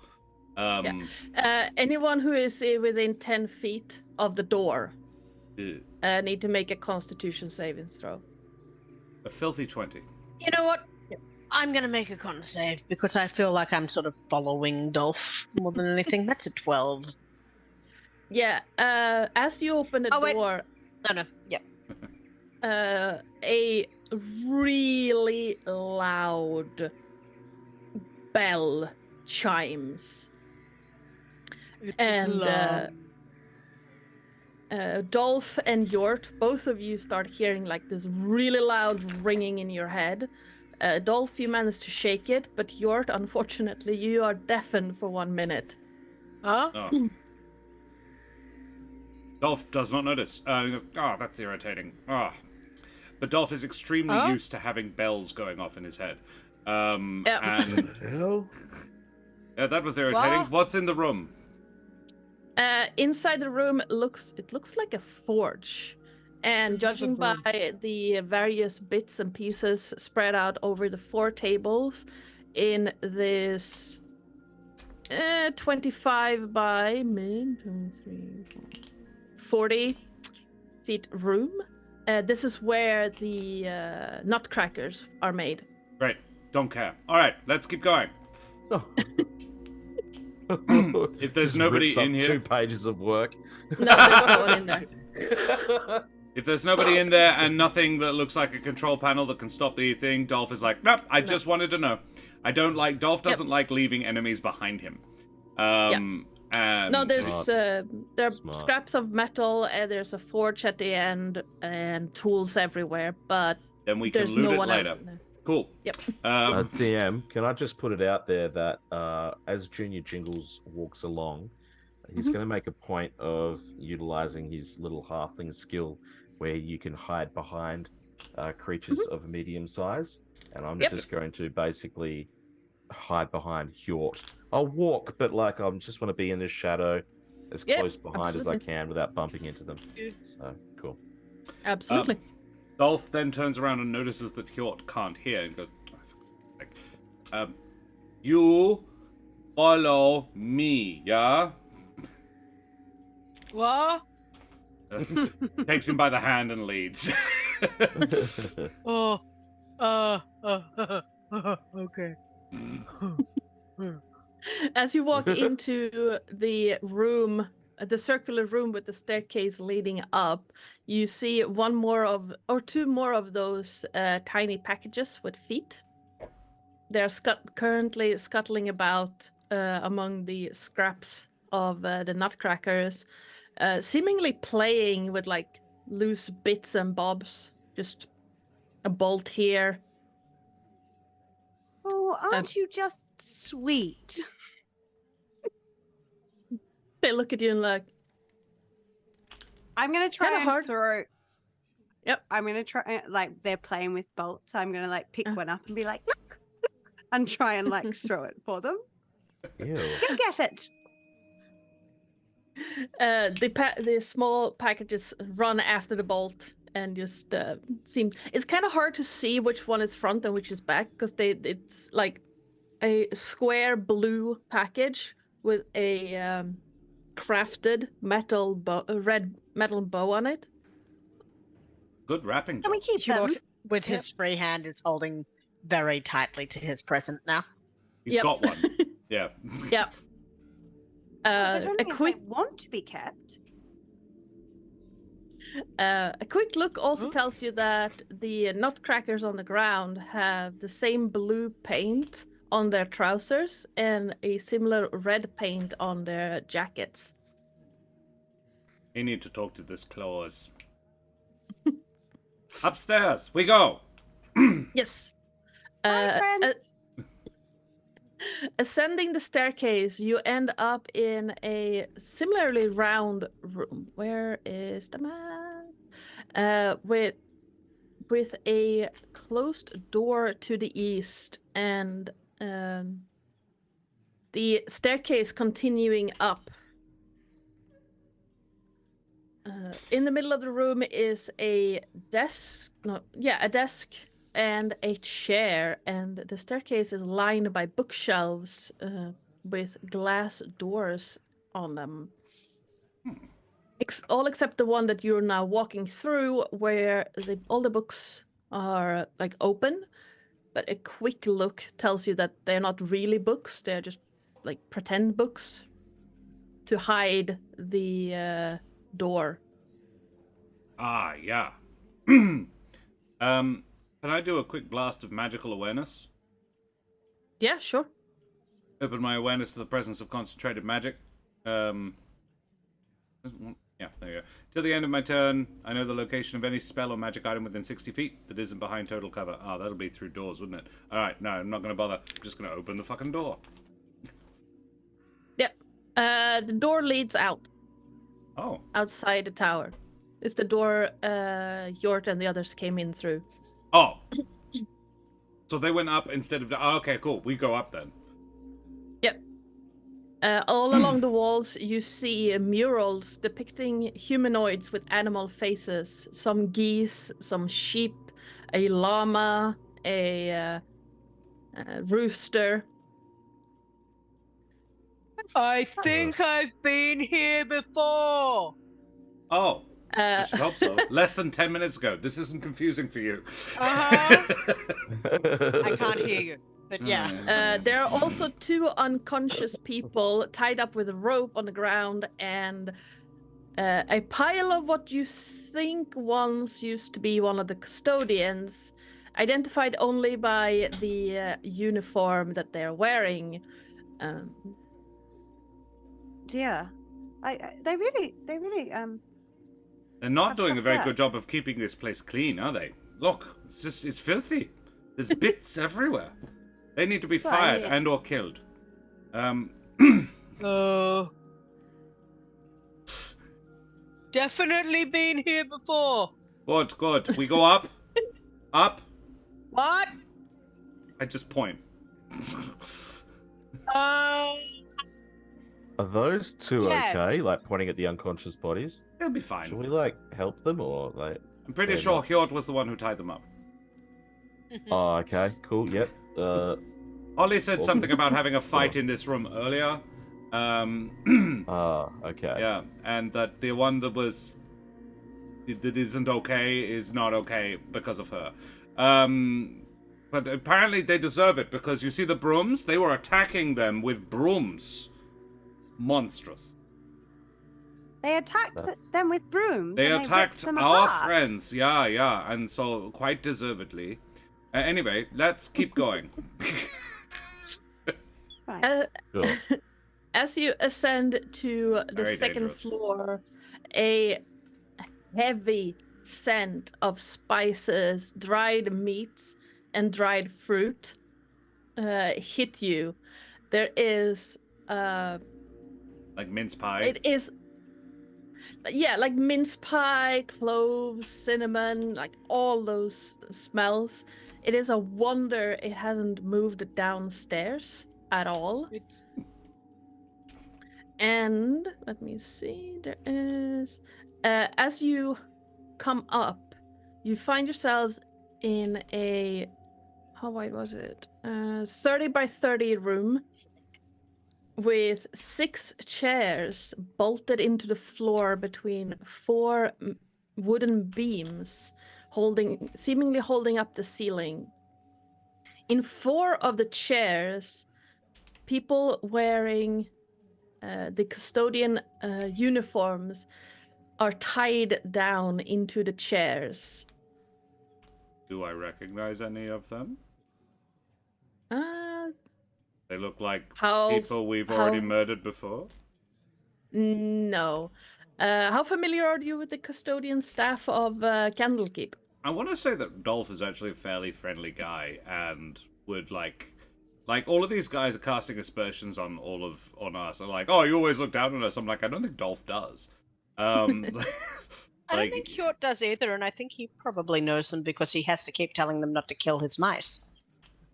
Anyone who is within 10 feet of the door A need to make a Constitution saving throw. filthy 20. You know what? I'm gonna make a con save because I feel like I'm sort of following Dolph more than anything. That's a 12. Yeah, as you open the Oh, wait. door, No. Yep. a really loud bell chimes. It's And long. Dolph and Hjort, both of you start hearing like this really loud ringing in your head. Dolph, you managed to shake it, but Jort, unfortunately, you are deafened for 1 minute. Huh? Oh. Dolph does not notice. He goes, that's irritating. But Dolph is extremely used to having bells going off in his head. And Hell? that was irritating. What? What's in the room? Inside the room, it looks like a forge. And judging by the various bits and pieces spread out over the 4 tables in this 25 by 40 feet room, this is where the nutcrackers are made. Great. Don't care. All right, let's keep going. Oh. If there's Just nobody rips up in here... 2 pages of work. No, there's no one in there. If there's nobody in there and nothing that looks like a control panel that can stop the thing, Dolph is like, nope, I just wanted to know. Dolph doesn't like leaving enemies behind him. And, no, there's there are Smart. scraps of metal, and there's a forge at the end, and tools everywhere, but then we can there's loot no it one later. else in there. Cool. Yep. DM, can I just put it out there that as Junior Jingles walks along, he's going to make a point of utilizing his little halfling skill where you can hide behind creatures of medium size. And I'm just going to basically hide behind Hjort. I'll walk, but like I just want to be in the shadow as close behind as I can without bumping into them. So, cool. Absolutely. Dolph then turns around and notices that Hjort can't hear and goes, you follow me, yeah? What? Takes him by the hand and leads. Okay. As you walk into the room, the circular room with the staircase leading up, you see 2 more of those tiny packages with feet. They're currently scuttling about among the scraps of the nutcrackers, seemingly playing with like loose bits and bobs. Just a bolt here. Oh, aren't you just sweet? They look at you and like, I'm gonna try Kinda and hard. throw. Yep. I'm gonna try, like, they're playing with bolts. I'm gonna like pick one up and be like, look, and try and like throw it for them. Ew. You get it. The small packages run after the bolt and just seem. It's kind of hard to see which one is front and which is back because it's like a square blue package with a crafted red metal bow on it. Good wrapping Can job. we keep them? Hjort, with his free hand, is holding very tightly to his present now. He's got one. Yeah. Yeah. I don't A think quick they want to be kept. A quick look also tells you that the nutcrackers on the ground have the same blue paint on their trousers and a similar red paint on their jackets. We need to talk to this claws. Upstairs, we go. Yes. Hi, friends. Ascending the staircase, you end up in a similarly round room. Where is the map? With a closed door to the east and the staircase continuing up. In the middle of the room is a desk. A desk and a chair, and the staircase is lined by bookshelves with glass doors on them. All except the one that you're now walking through, where all the books are like open, but a quick look tells you that they're not really books, they're just like pretend books to hide the door. Ah, yeah. Can I do a quick blast of magical awareness? Yeah, sure. Open my awareness to the presence of concentrated magic. Yeah, Yeah, there you go. Till the end of my turn, I know the location of any spell or magic item within 60 feet that isn't behind total cover. Oh, that'll be through doors, wouldn't it? Alright, no, I'm not going to bother. I'm just going to open the fucking door. Yep. The door leads out. Oh. Outside the tower. It's the door Yort and the others came in through. Oh. So they went up instead of... Oh, okay, cool. We go up then. Yep. All along the walls, you see murals depicting humanoids with animal faces. Some geese, some sheep, a llama, a rooster. I think I've been here before. Oh. I should hope so. Less than 10 minutes ago. This isn't confusing for you. I can't hear you, but yeah. There are also 2 unconscious people tied up with a rope on the ground and a pile of what you think once used to be one of the custodians, identified only by the uniform that they're wearing. Dear, they really. They're not doing a very tough good job of keeping this place clean, are they? Look, it's filthy. There's bits everywhere. They need to be fired and or killed. Definitely been here before. Good. We go up. Up. What? I just point. Are those 2 Yes. okay? Like pointing at the unconscious bodies? They'll be fine. Should we like help them or like? I'm pretty they're sure not- Hjort was the one who tied them up. Oh, okay, cool. Yep. Ollie said something about having a fight in this room earlier. Okay. Yeah, and that the one that isn't okay is not okay because of her. But apparently they deserve it because you see the brooms? They were attacking them with brooms. Monstrous. They attacked them with brooms. They and attacked they ripped them our apart. friends. Yeah, and so quite deservedly. Anyway, let's keep going. Right. Sure. As you ascend to the Very second dangerous. floor, a heavy scent of spices, dried meats, and dried fruit hit you. There is Like mince pie. it is like mince pie, cloves, cinnamon, like all those smells. It is a wonder it hasn't moved downstairs at all. And let me see, there is as you come up, you find yourselves in a, how wide was it? 30 by 30 room with 6 chairs bolted into the floor between 4 wooden beams, seemingly holding up the ceiling. In 4 of the chairs, people wearing the custodian uniforms are tied down into the chairs. Do I recognize any of them? Uh, They look like how people we've already murdered before. No. How familiar are you with the custodian staff of Candlekeep? I want to say that Dolph is actually a fairly friendly guy and would like all of these guys are casting aspersions on us. They're like, oh, you always look down on us. I'm like, I don't think Dolph does. I don't think Hjort does either, and I think he probably knows them because he has to keep telling them not to kill his mice.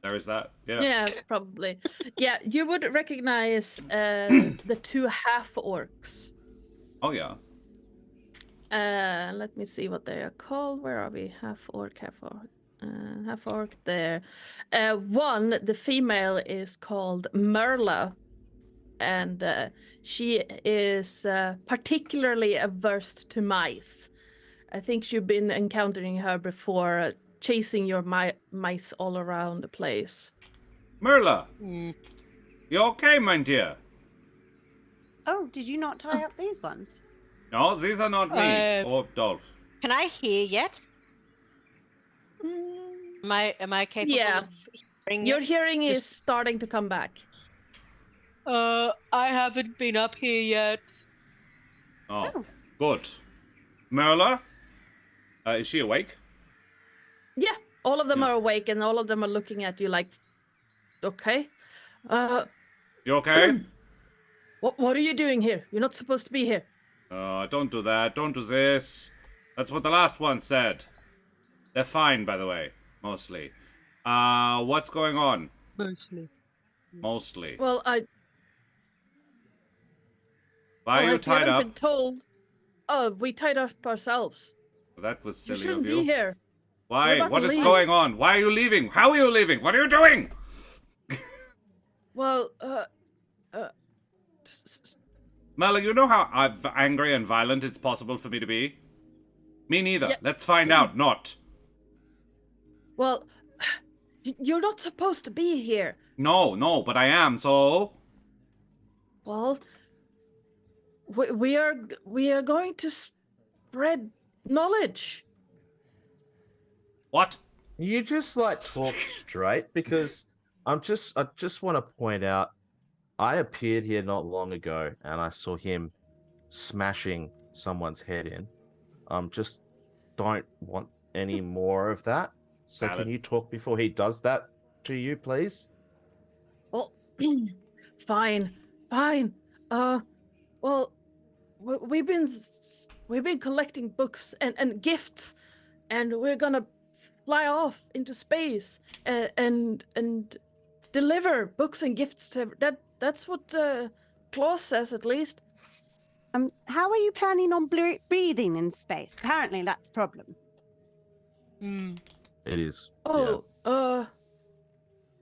There is that. Yeah. Yeah, probably. Yeah, you would recognize the 2 half-orcs. Oh yeah. Let me see what they are called. Where are we? Half-orc. Half-orc there. One, the female, is called Merla, and she is particularly averse to mice. I think you've been encountering her before, chasing your mice all around the place. Merla, you okay, my dear? Oh, did you not tie up these ones? No, these are not me or Dolph. Can I hear yet? Am I capable of hearing Your yet? hearing is starting to come back. I haven't been up here yet. Oh. Good. Merla? Is she awake? Yeah, all of them are awake, and all of them are looking at you like, okay. You okay? What are you doing here? You're not supposed to be here. Don't do that. Don't do this. That's what the last one said. They're fine, by the way. Mostly. What's going on? Mostly. Well, Why are you if you tied haven't up? been told, we tied up ourselves. That was You silly shouldn't of you. be here. We're Why? about What to is leave. going on? Why are you leaving? How are you leaving? What are you doing? Well, Merla, you know how angry and violent it's possible for me to be? Me neither. Yeah. Let's find out. Not. well, you're not supposed to be here. No, but I am, so... Well, we are going to spread knowledge. What? You just like talk straight because I just want to point out I appeared here not long ago and I saw him smashing someone's head in. Just don't want any more of that. So Valid. can you talk before he does that to you, please? Well, fine. Well, we've been collecting books and gifts, and we're gonna fly off into space and deliver books and gifts to that's what Claus says, at least. How are you planning on breathing in space? Apparently that's a problem. It is. Oh,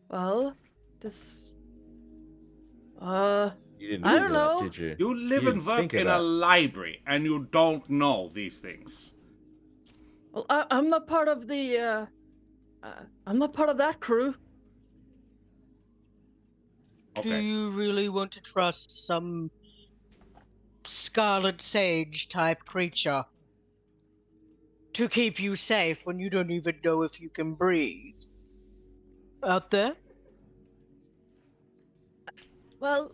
well, this You didn't I do don't that, know. did you? You live You and didn't work think of in a that. library, and you don't know these things. well, I'm not part of the I'm not part of that crew. Do Okay. you really want to trust some scarlet sage type creature to keep you safe when you don't even know if you can breathe? Out there? Well,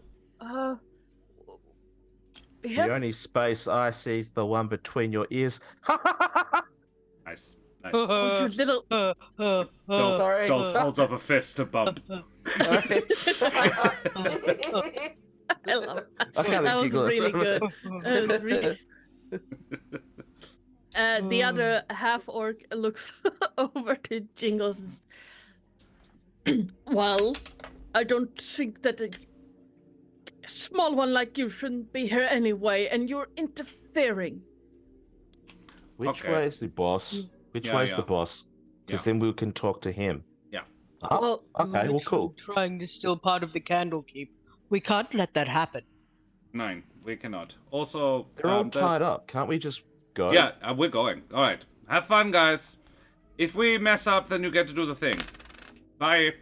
we The have only space I see is the one between your ears. Nice. oh, you little. Dolph, Sorry. Dolph holds up a fist to bump. I love I can't that was giggle. really good. That was really... the other half orc looks over to Jingles. Well, I don't think that a small one like you shouldn't be here anyway, and you're interfering. Which Okay. way is the boss? Which Yeah, way is yeah. the boss? Because Yeah. then we can talk to him. Yeah. Oh, Well, okay, well, cool. Trying to steal part of the Candlekeep. We can't let that happen. Nine. We cannot. Also, They're all tied up. Can't we just go? Yeah, we're going. All right. Have fun, guys. If we mess up, then you get to do the thing. Bye.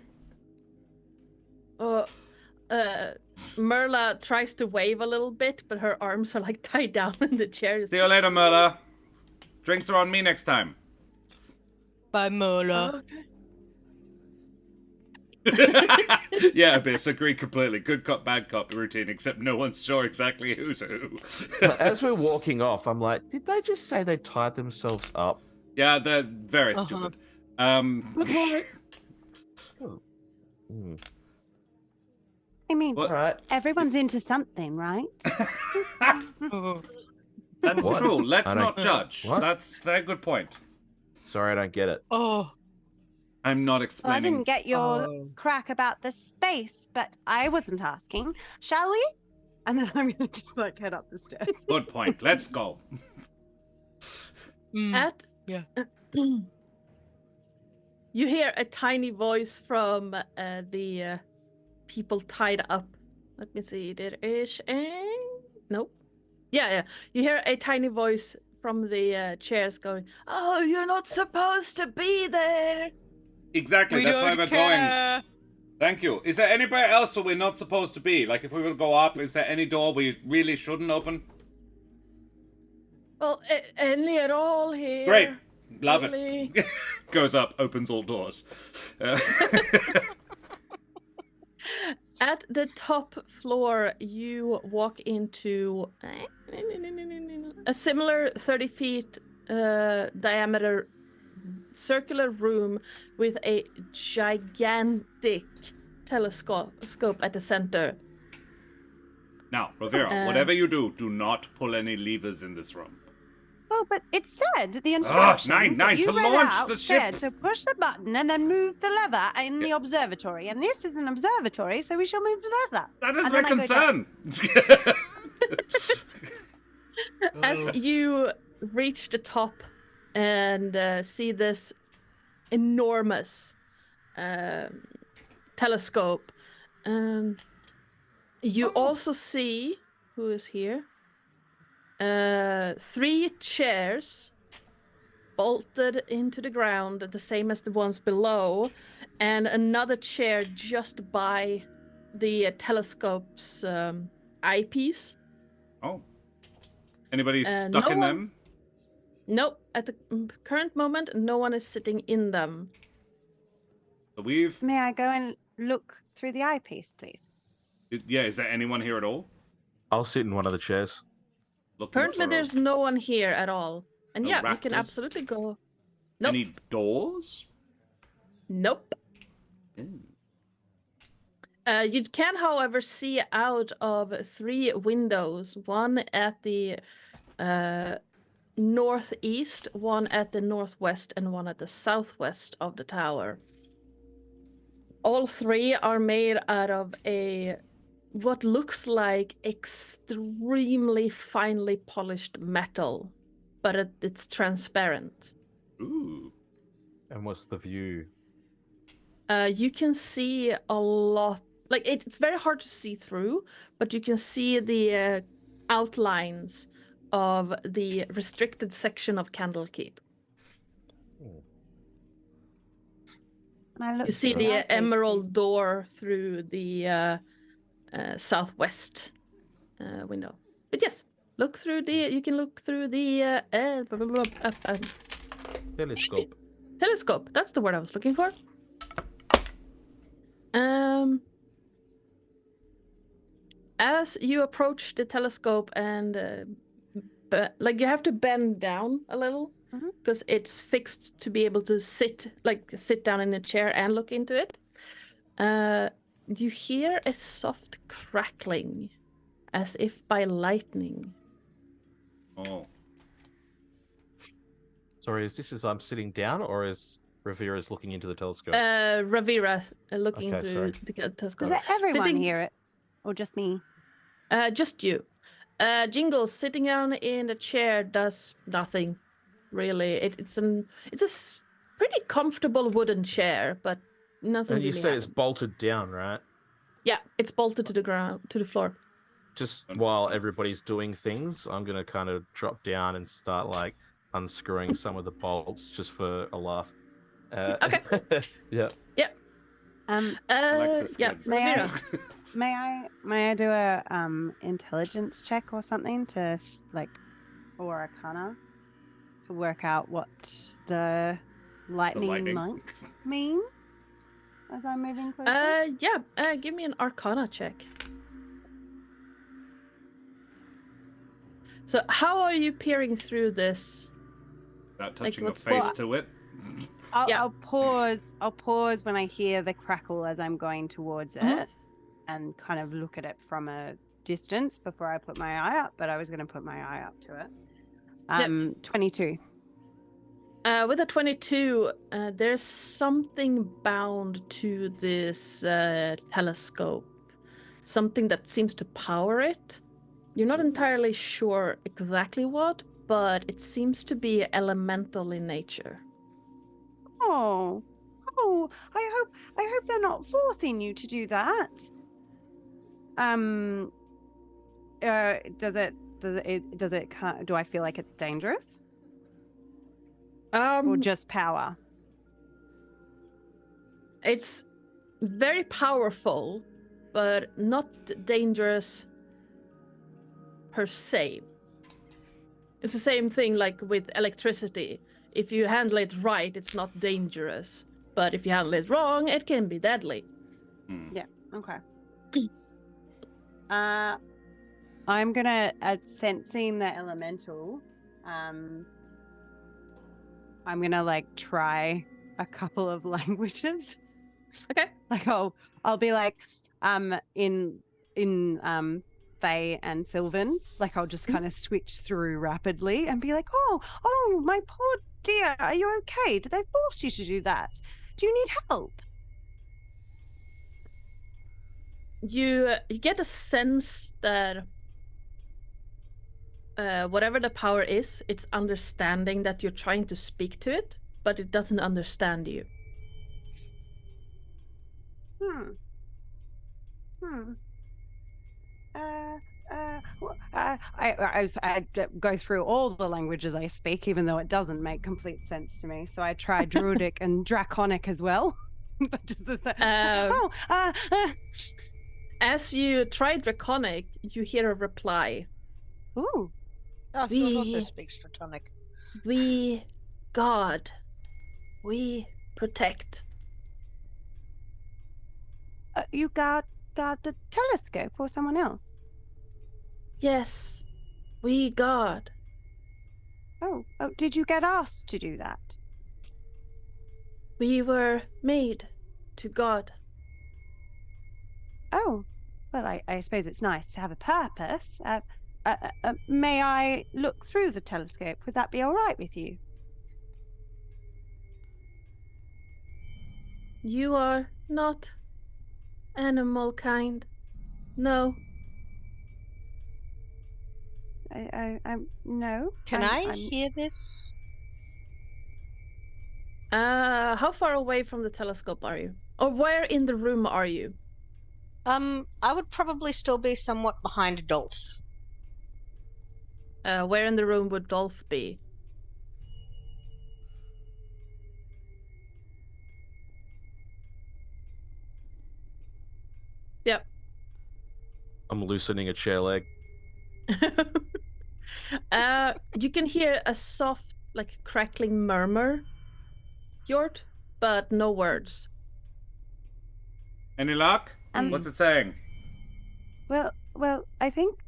Merla tries to wave a little bit, but her arms are like tied down in the chair. See you later, Merla. Drinks are on me next time. Bye, Mola. Okay. Yeah, Abyss, agree completely. Good cop, bad cop routine, except no one's sure exactly who's who. As we're walking off, I'm like, did they just say they tied themselves up? Yeah, they're very stupid. Hmm. I mean, What? All right. everyone's into something, right? That's What? true. Let's I don't- not judge. What? That's a very good point. Sorry, I don't get it. Oh, I'm not Well, I explaining. didn't get your Oh. crack about the space, but I wasn't asking. Shall we? And then I'm gonna just like head up the stairs. Good point. Let's go. At Yeah. you hear a tiny voice from the people tied up. Let me see. There is a nope. Yeah. You hear a tiny voice from the chairs going, "Oh, you're not supposed to be there." Exactly. We That's why don't we're going. care. Thank you. Is there anywhere else where we're not supposed to be? Like, if we were to go up, is there any door we really shouldn't open? Well, any at all here. Great. Love really. it. Goes up, opens all doors. At the top floor, you walk into a similar 30 feet diameter circular room with a gigantic telescope at the center. Now, Rivera, whatever you do, do not pull any levers in this room. Oh, but it said the instructions nine, that you to read launch out the ship. said to push the button and then move the lever in the observatory. And this is an observatory, so we shall move the lever. That is And my then I go concern. As you reach the top and see this enormous telescope, you also see who is here. 3 chairs bolted into the ground, the same as the ones below, and another chair just by the telescope's eyepiece. Oh. Anybody stuck in them? Nope. At the current moment, no one is sitting in them. So May I go and look through the eyepiece, please? Yeah, is there anyone here at all? I'll sit in one of the chairs. Currently, there's no one here at all. And No yeah, you raptors? can absolutely go. Nope. Any doors? Nope. You can, however, see out of 3 windows. One at the northeast, one at the northwest, and one at the southwest of the tower. All 3 are made out of what looks like extremely finely polished metal, but it's transparent. Ooh. And what's the view? You can see a lot. Like, it's very hard to see through, but you can see the outlines of the restricted section of Candlekeep. You see the emerald door through the southwest window. But yes, you can look through the Telescope. Telescope. That's the word I was looking for. As you approach the telescope and you have to bend down a little because it's fixed to be able to sit down in a chair and look into it. You hear a soft crackling as if by lightning. Oh. Sorry, is this as I'm sitting down or is Rivera's looking into the telescope? Ravira looking Okay, through sorry. the telescope. Does everyone hear it? Or just me? Just you. Jingles sitting down in the chair does nothing, really. It's a pretty comfortable wooden chair, but nothing. And you really say happens. it's bolted down, right? Yeah, it's bolted to the ground, to the floor. Just while everybody's doing things, I'm gonna kind of drop down and start unscrewing some of the bolts just for a laugh. Okay. Yeah. Yep. Yeah. May I do a intelligence check or something to or Arcana to work out what the lightning might mean as I'm moving closer? Yeah. Give me an Arcana check. So how are you peering through this? Without touching your what's face to it. I'll pause. I'll pause when I hear the crackle as I'm going towards it, and kind of look at it from a distance before I put my eye up. But I was going to put my eye up to it. 22. With a 22, there's something bound to this telescope. Something that seems to power it. You're not entirely sure exactly what, but it seems to be elemental in nature. Oh, I hope they're not forcing you to do that. Do I feel like it's dangerous? Or just power? It's very powerful, but not dangerous per se. It's the same thing like with electricity. If you handle it right, it's not dangerous. But if you handle it wrong, it can be deadly. Yeah, okay. I'm gonna sensing the elemental. I'm gonna like try a couple of languages. Okay. Like I'll be like in Fae and Sylvan. Like I'll just kind of switch through rapidly and be like, oh, my poor dear, are you okay? Did they force you to do that? Do you need help? You get a sense that whatever the power is, it's understanding that you're trying to speak to it, but it doesn't understand you. I go through all the languages I speak, even though it doesn't make complete sense to me. So I try Druidic and Draconic as well. But just as you try Draconic, you hear a reply. Ooh. Oh, he also speaks Draconic. We guard. We protect. You guard the telescope or someone else? Yes, we guard. Oh, did you get asked to do that? We were made to guard. Oh, well, I suppose it's nice to have a purpose. May I look through the telescope? Would that be all right with you? You are not animal kind. No. No. Can I hear this? How far away from the telescope are you? Or where in the room are you? I would probably still be somewhat behind Dolph. Where in the room would Dolph be? Yep. I'm loosening a chair leg. You can hear a soft, like, crackling murmur, Gjord, but no words. Any luck? What's it saying? Well, I think.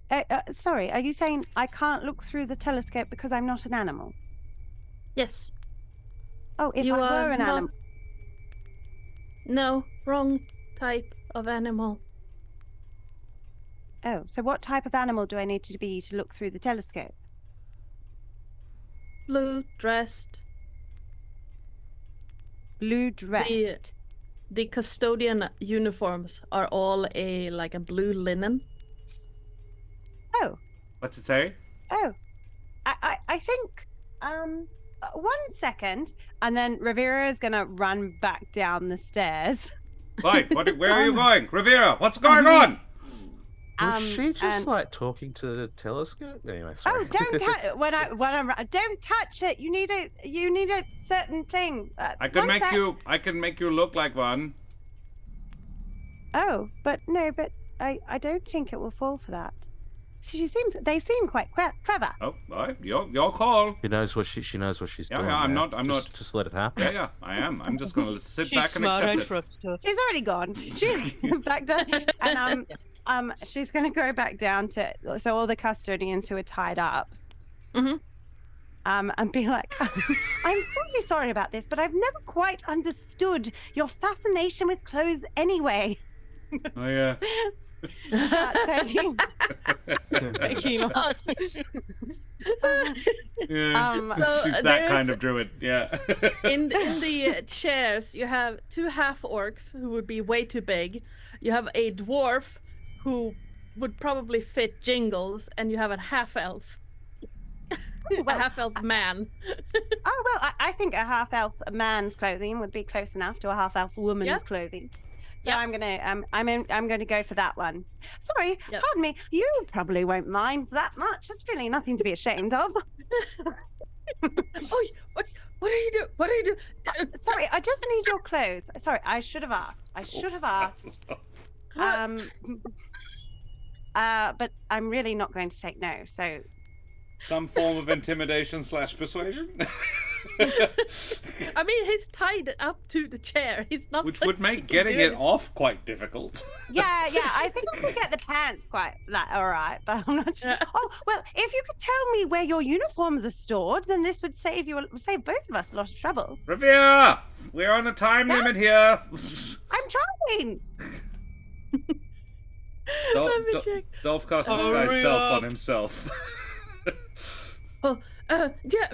Sorry, are you saying I can't look through the telescope because I'm not an animal? Yes. Oh, if You I are were an not... animal. No, wrong type of animal. Oh, so what type of animal do I need to be to look through the telescope? Blue dressed. Blue dressed. The custodian uniforms are all a blue linen. Oh. What's it say? Oh. I think 1 second, and then Rivera is gonna run back down the stairs. Right, where are you going? Rivera, what's going on? Was she just like talking to the telescope? Anyway, sorry. Oh, don't touch don't touch it. You need a certain thing. I can make you look like one. Oh, but I don't think it will fall for that. They seem quite clever. Oh, all right, your call. She knows what she knows what she's doing. Yeah, I'm not. Just let it happen. Yeah, I am. I'm just gonna sit back and smart, accept I it. trust her. She's already gone. She's back down, and she's gonna go back down to all the custodians who are tied up. Mm-hmm. And be like, I'm really sorry about this, but I've never quite understood your fascination with clothes anyway. Oh yeah. Taking off. Yeah. So she's that kind of druid. Yeah. in the chairs, you have 2 half orcs who would be way too big. You have a dwarf who would probably fit Jingles, and you have a half elf. A half elf man. Oh well, I think a half elf man's clothing would be close enough to a half elf woman's clothing. So I'm gonna go for that one. Sorry, pardon me. You probably won't mind that much. That's really nothing to be ashamed of. Oh, what are you doing? What are you doing? Sorry, I just need your clothes. Sorry, I should have asked. But I'm really not going to take no. So some form of intimidation / persuasion. I mean, he's tied up to the chair. He's not. Which would make getting it off quite difficult. Yeah, I think I can get the pants quite all right, but I'm not sure. Oh, well, if you could tell me where your uniforms are stored, then this would save both of us a lot of trouble. Revere, we're on a time limit here. I'm trying. Dolph cast disguise self on himself. Well, yeah.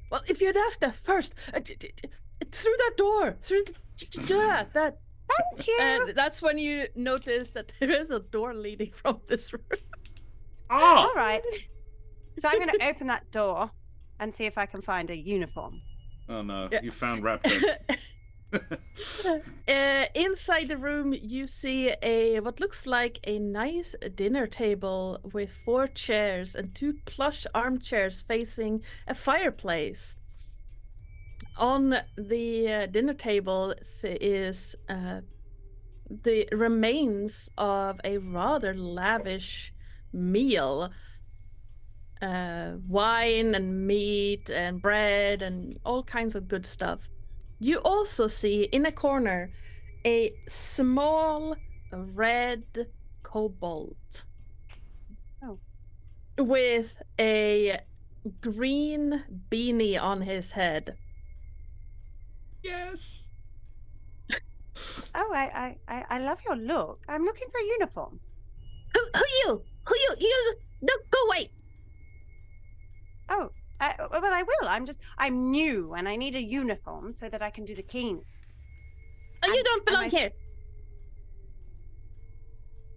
Well, if you'd asked us first, through that door, that. Thank you. And that's when you notice that there is a door leading from this room. Oh! All right. So I'm going to open that door and see if I can find a uniform. Oh no, you found Raptor. Inside the room, you see what looks like a nice dinner table with 4 chairs and 2 plush armchairs facing a fireplace. On the dinner table is the remains of a rather lavish meal. Wine and meat and bread and all kinds of good stuff. You also see in a corner a small red kobold. Oh. With a green beanie on his head. Yes. Oh, I love your look. I'm looking for a uniform. Who you? No, go away. Oh, well, I will. I'm new and I need a uniform so that I can do the cleaning. Oh, you don't belong here.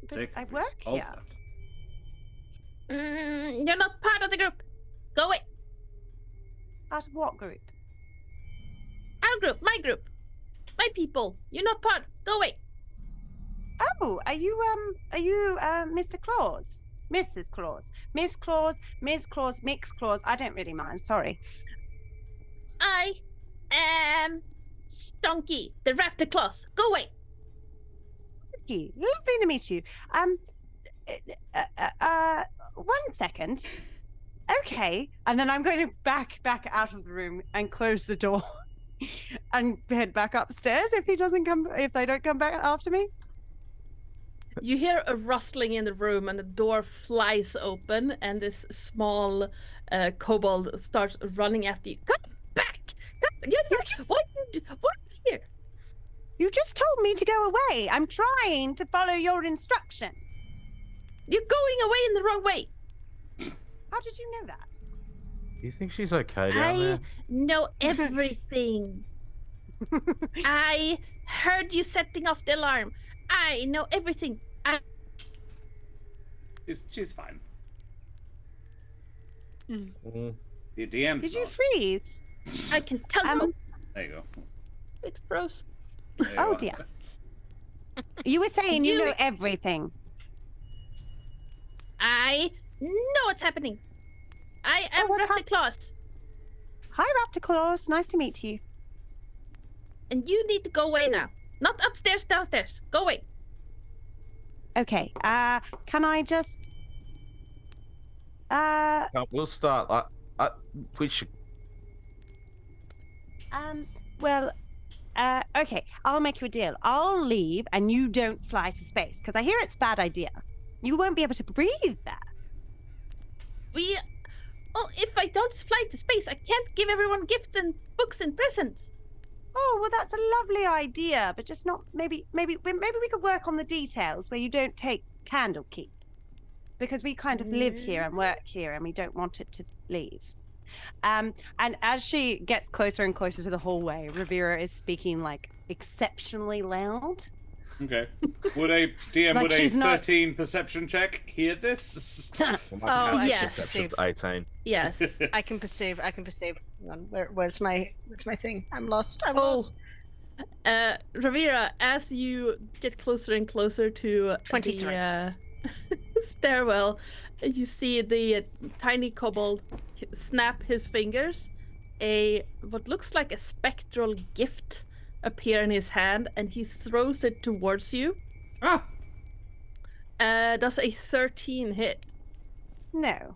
But I work here. You're not part of the group. Go away. Part of what group? Our group, my people. You're not part. Go away. Oh, are you Mr. Claus? Mrs. Claus, Miss Claus, Ms. Claus, Mix Claus. I don't really mind. Sorry. I am Stonky, the Raptor Claus. Go away. Thank you. Lovely to meet you. 1 second. Okay, and then I'm going to back out of the room and close the door, and head back upstairs if they don't come back after me. You hear a rustling in the room and the door flies open and this small kobold starts running after you. Come back! What here? You just told me to go away. I'm trying to follow your instructions. You're going away in the wrong way. How did you know that? Do you think she's okay down there? I know everything. I heard you setting off the alarm. I know everything. She's fine. Mm. The DM's Did you not. freeze? I can tell you. There you go. It froze. There you Oh are. dear. You were saying you You know ex- everything. I know what's happening. I am what's Raptor Claus. Hi, Raptor Claus. Nice to meet you. And you need to go away now. Not upstairs, downstairs. Go away. Okay. Can I just? We'll start. We should. Well. Okay. I'll make you a deal. I'll leave, and you don't fly to space because I hear it's a bad idea. You won't be able to breathe there. If I don't fly to space, I can't give everyone gifts and books and presents. Oh, well, that's a lovely idea, but just not. Maybe we could work on the details where you don't take Candlekeep, because we kind of live here and work here, and we don't want it to leave. And as she gets closer and closer to the hallway, Rivera is speaking like exceptionally loud. Okay. Would a DM Like with a she's not- 13 perception check hear this? Oh, yes. Perception's 18. Yes. I can perceive. Hang on, where's my thing? I'm lost. I'm Oh. lost. Ravira, as you get closer and closer to 23. the stairwell, you see the tiny kobold snap his fingers. What looks like a spectral gift appear in his hand, and he throws it towards you. Ah! Does a 13 hit? No.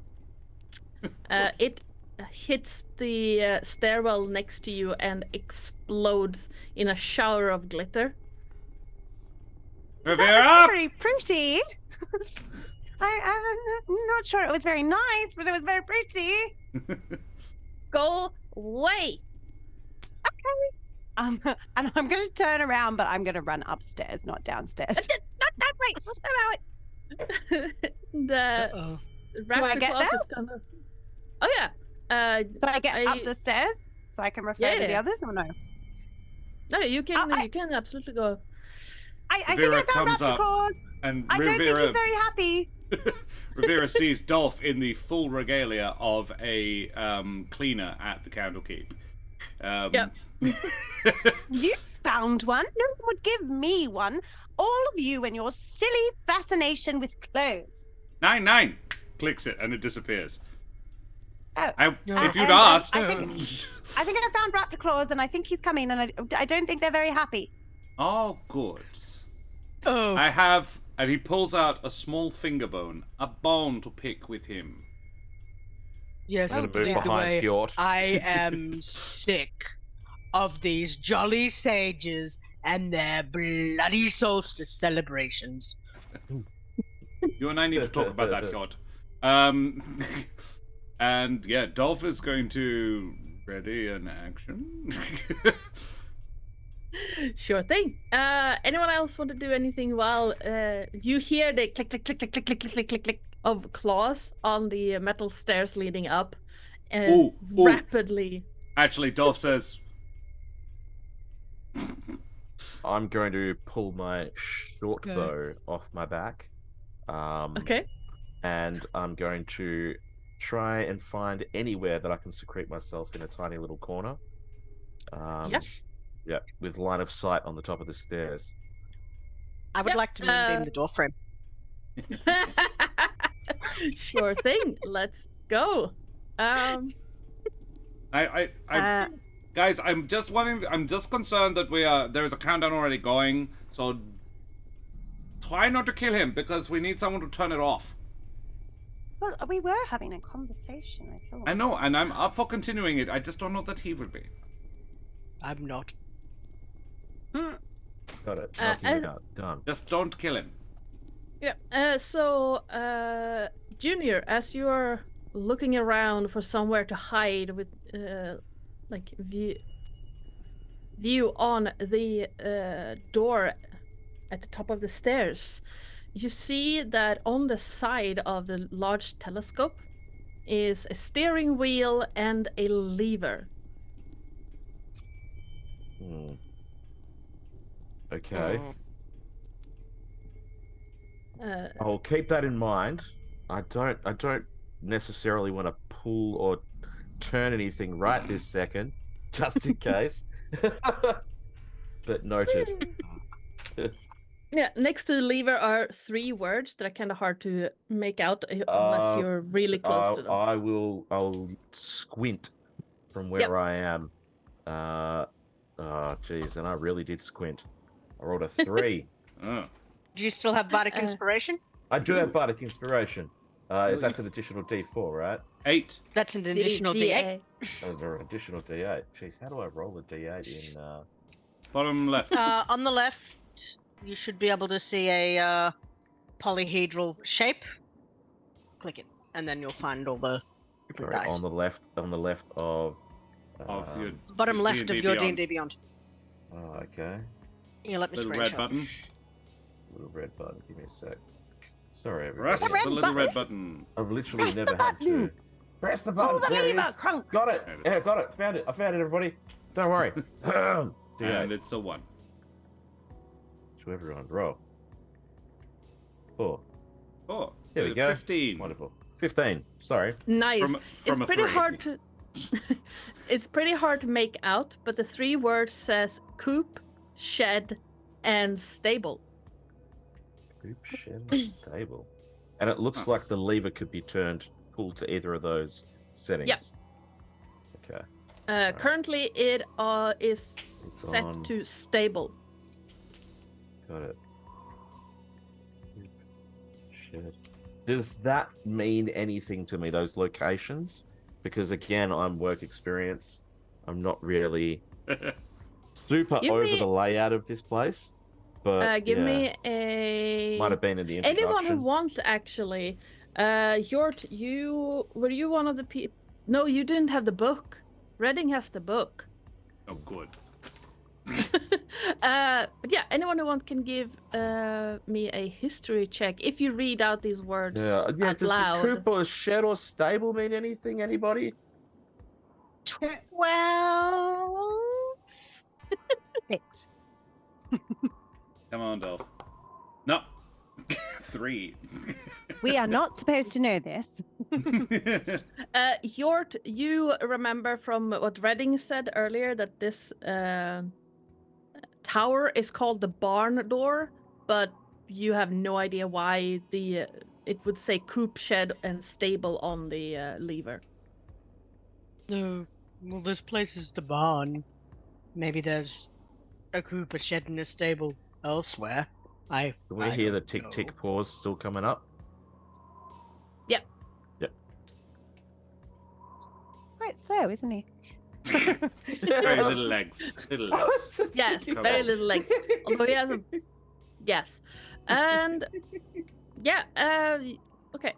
It hits the stairwell next to you and explodes in a shower of glitter. That was Rivera! very pretty. I'm not sure it was very nice, but it was very pretty. Go away! And I'm going to turn around, but I'm going to run upstairs, not downstairs. Not that way! The Uh-oh. raptor get class there? is gonna. Oh yeah. Do I get up the stairs so I can refer to the Yeah. others, or no? No, you can. I- You can absolutely go. I think Rivera I found comes Raptor up. Claws. And I don't think Rivera, he's very happy. Rivera sees Dolph in the full regalia of a cleaner at the Candlekeep. Yep. You found one. No one would give me one. All of you and your silly fascination with clothes. 9. Clicks it and it disappears. Oh, If you'd and, asked. I think I found Raptor Claws, and I think he's coming, and I don't think they're very happy. Oh, good. Oh. I have, and he pulls out a small finger bone, a bone to pick with him. Yes, I'm gonna by move the behind way, Fjord. I am sick of these jolly sages and their bloody solstice celebrations. You and I need to talk about that, Fjord. And yeah, Dolph is going to ready an action. Sure thing. Anyone else want to do anything while you hear the click, click, click, click, click, click, click, click, click of claws on the metal stairs leading up, and Ooh. rapidly. Actually, Dolph says, I'm going to pull my short bow off my back. Okay. And I'm going to try and find anywhere that I can secrete myself in a tiny little corner. Yep. Yeah, with line of sight on the top of the stairs. I would Yep, like to moonbeam the door frame. Sure thing. Let's go. Guys, I'm just concerned that there is a countdown already going, so try not to kill him because we need someone to turn it off. Well, we were having a conversation, I feel like. I know, and I'm up for continuing it. I just don't know that he would be. I'm not. Got it. Nothing done. Just don't kill him. Yeah. Junior, as you are looking around for somewhere to hide with, like view on the door at the top of the stairs, you see that on the side of the large telescope is a steering wheel and a lever. Okay. Oh. I'll keep that in mind. I don't necessarily want to pull or turn anything right this second, just in case. But noted. Yeah, next to the lever are 3 words that are kind of hard to make out unless you're really close to them. I'll squint from where I am. Oh, jeez, and I really did squint. I rolled a 3. Oh. Do you still have Bardic Inspiration? I do have Bardic Inspiration. That's an additional D4, right? 8. That's an additional D8. Oh, there are additional D8. Jeez, how do I roll a D8 in... Bottom left. On the left, you should be able to see a polyhedral shape. Click it, and then you'll find all the different Sorry, dice. on the left of... Of your Bottom left of your Beyond. D&D Beyond. Oh, okay. Yeah, let me Little screenshot. red button. Little red button. Give me a sec. Sorry, Press everybody. the little red button. I've literally Press the never had to... button. Press the button! Pull the There it lever, is. crunk. Got it! Yeah, got it! Found it! I found it, everybody! Don't worry. And D8. it's a 1. To everyone. Roll. 4. 4. There we go. 15. Wonderful. 15. Sorry. Nice. From It's a pretty 3. hard to. It's pretty hard to make out, but the 3 words says coop, shed, and stable. Group shed stable. And it looks like the lever could be pulled to either of those settings. Yep. Okay. Currently, it is It's set on. to stable. Got it. Shed. Does that mean anything to me, those locations? because again, I'm work experience. I'm not really super Give over me- the layout of this place. But Give yeah, me a. might have been in the introduction. Anyone who wants, actually. Hjort, were you one of the people? No, you didn't have the book. Redding has the book. Oh, good. But yeah, anyone who wants can give me a history check if you read out these words Yeah, out does loud. the coop or shed or stable mean anything? Anybody? 12. 6. Come on, Dolph. No. 3. We are not supposed to know this. Hjort, you remember from what Redding said earlier that this tower is called the barn door, but you have no idea why it would say coop, shed, and stable on the lever. No, well, this place is the barn. Maybe there's a coop, a shed, and a stable elsewhere. Do we I hear the don't tick know. tick pause still coming up? Quite slow, isn't he? Very little legs. Little legs. Yes, Come very on. little legs. Although he has a. Yes. And. Yeah, okay.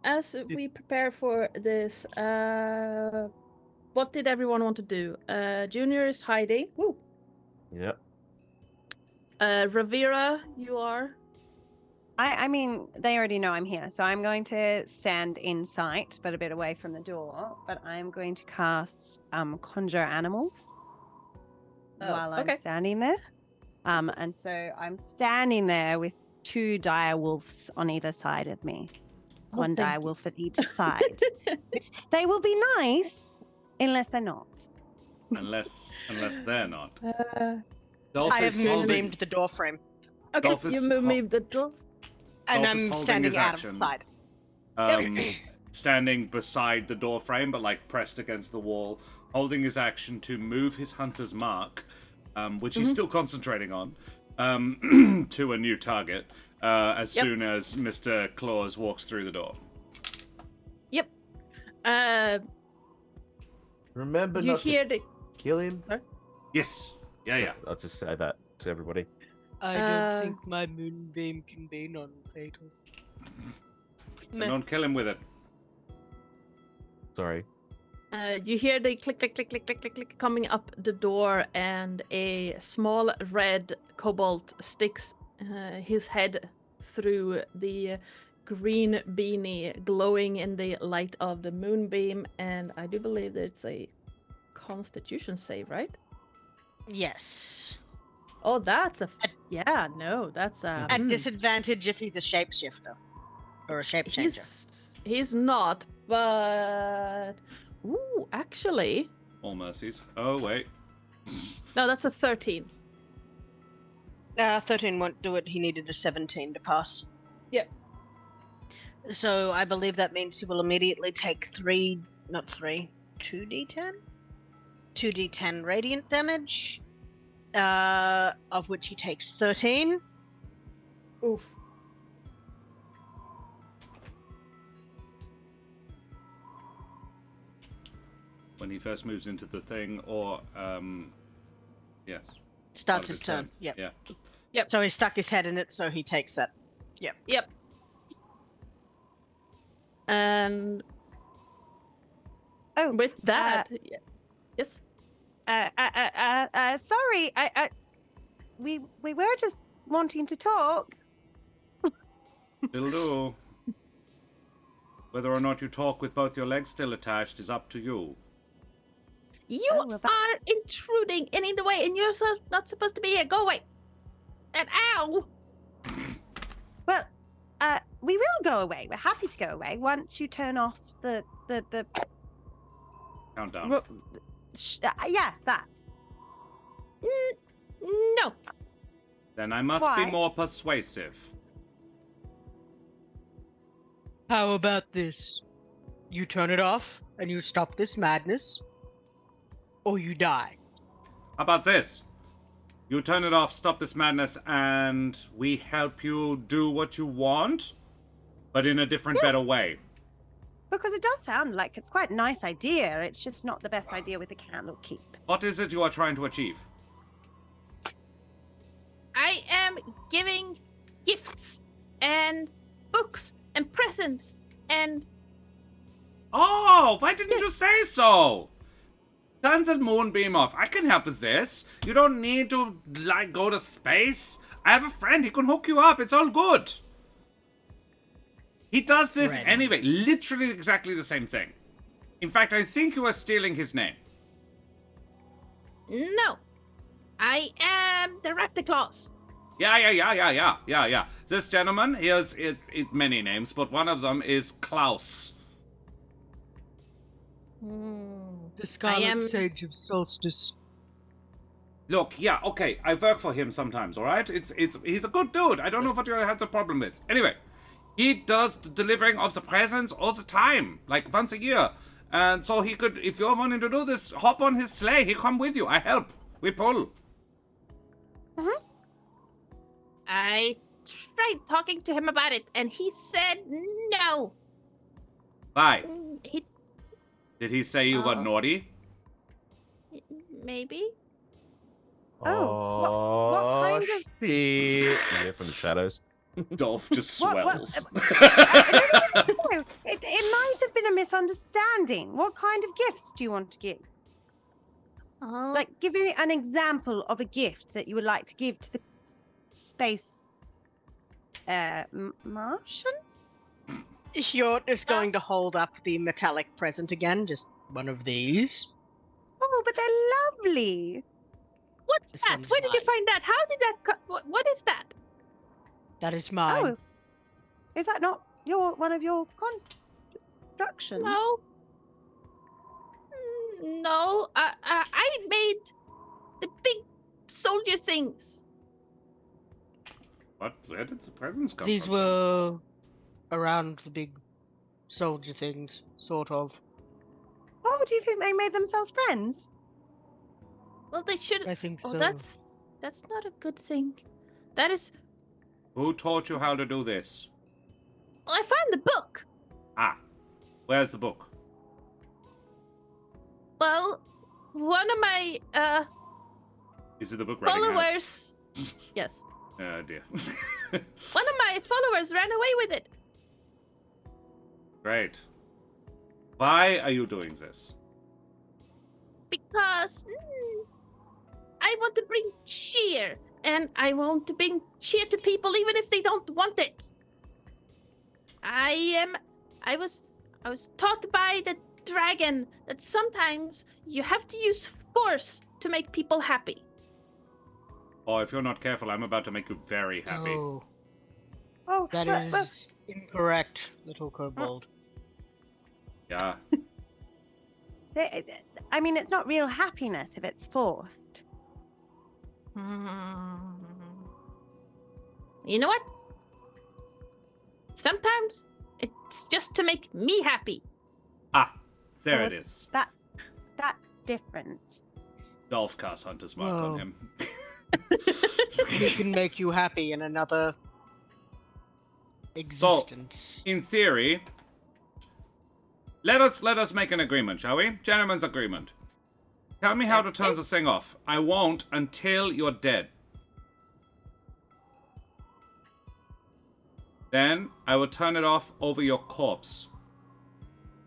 As we prepare for this, what did everyone want to do? Junior is hiding. Woo! Yep. Rivera, you are. I mean, they already know I'm here, so I'm going to stand in sight, but a bit away from the door. But I'm going to cast Conjure Animals while I'm okay. standing there. And so I'm standing there with 2 dire wolves on either side of me. Oh, One thank dire you. wolf at each side. Which they will be nice unless they're not. Unless they're not. I have holding- moonbeamed the door frame, Okay, Dolph is you move me the door. and Dolph is I'm holding standing his out action. of sight. Standing beside the door frame, but like pressed against the wall, holding his action to move his hunter's mark, which he's still concentrating on, to a new target as soon as Mr. Claus walks through the door. Yep. Remember You not hear to the. kill him. Yes. Yeah. I'll just say that to everybody. I don't think my moonbeam can be non-fatal. Don't kill him with it. Sorry. You hear the click, click, click, click, click, click, click coming up the door, and a small red kobold sticks his head through the green beanie, glowing in the light of the moonbeam. And I do believe that it's a Constitution save, right? Yes. Oh, that's a. That's a. At disadvantage if he's a shapeshifter. Or a shape changer. He's not, but. Ooh, actually. All mercies. Oh, wait. No, that's a 13. 13 won't do it. He needed a 17 to pass. Yep. So I believe that means he will immediately take 2d10? 2d10 radiant damage, of which he takes 13. Oof. When he first moves into the thing, or, yes. Starts Part of his turn. Yep. Yeah. Yep. So he stuck his head in it, so he takes that. Yep. And Oh, with that, yes. Sorry. We were just wanting to talk. Still do. Whether or not you talk with both your legs still attached is up to you. You Oh, well, that- are intruding and in the way, and you're not supposed to be here. Go away. And ow! Well, we will go away. We're happy to go away once you turn off the Countdown. yes, that. No. Then I must Why? be more persuasive. How about this? You turn it off, and you stop this madness, or you die. How about this? You turn it off, stop this madness, and we help you do what you want, but in a different, better way. Because it does sound like it's quite a nice idea. It's just not the best idea with the Candlekeep. What is it you are trying to achieve? I am giving gifts and books and presents and Oh, why didn't you say so? Turns and Moonbeam off. I can help with this. You don't need to, like, go to space. I have a friend. He can hook you up. It's all good. He does this Friend. anyway. Literally exactly the same thing. In fact, I think you are stealing his name. no. I am the Raptor Claus. Yeah. This gentleman, he has many names, but one of them is Klaus. The Scarlet am- Sage of Solstice. Look, yeah, okay, I work for him sometimes, alright? He's a good dude. I don't know what you have the problem with. Anyway, he does the delivering of the presents all the time, like once a year. And so he could, if you're wanting to do this, hop on his sleigh. He come with you. I help. We pull. I tried talking to him about it, and he said no. Why? He Did he say you got naughty? maybe. Oh, what kind of... shit. Yeah, from the shadows. Dolph just What- swells. No, it might have been a misunderstanding. What kind of gifts do you want to give? Like, give me an example of a gift that you would like to give to the space Martians? Hjort is going to hold up the metallic present again, just one of these. Oh, but they're lovely. What's This that? one's Where did you mine. find that? How did that? What is that? That is mine. Oh, is that not one of your constructions? No. No. I made the big soldier things. What? Where did the presents come These from? were around the big soldier things, sort of. Oh, do you think they made themselves friends? Well, they should. I think Oh, so. that's not a good thing. That is. Who taught you how to do this? Well, I found the book. Ah, where's the book? Well, one of my Is it the book Reading House? followers. Yes. Oh dear. One of my followers ran away with it. Great. Why are you doing this? Because I want to bring cheer, and I want to bring cheer to people even if they don't want it. I was taught by the dragon that sometimes you have to use force to make people happy. Oh, if you're not careful, I'm about to make you very happy. Oh, Oh, that but- is incorrect, little kobold. Yeah. I mean, it's not real happiness if it's forced. You know what? Sometimes it's just to make me happy. Ah, there Oh, it is. That's different. Dolph casts Hunter's Mark on Whoa. him. He can make you happy in another existence. In theory, let us make an agreement, shall we? Gentleman's agreement. Tell me how to turn this thing off. I won't until you're dead. Then I will turn it off over your corpse.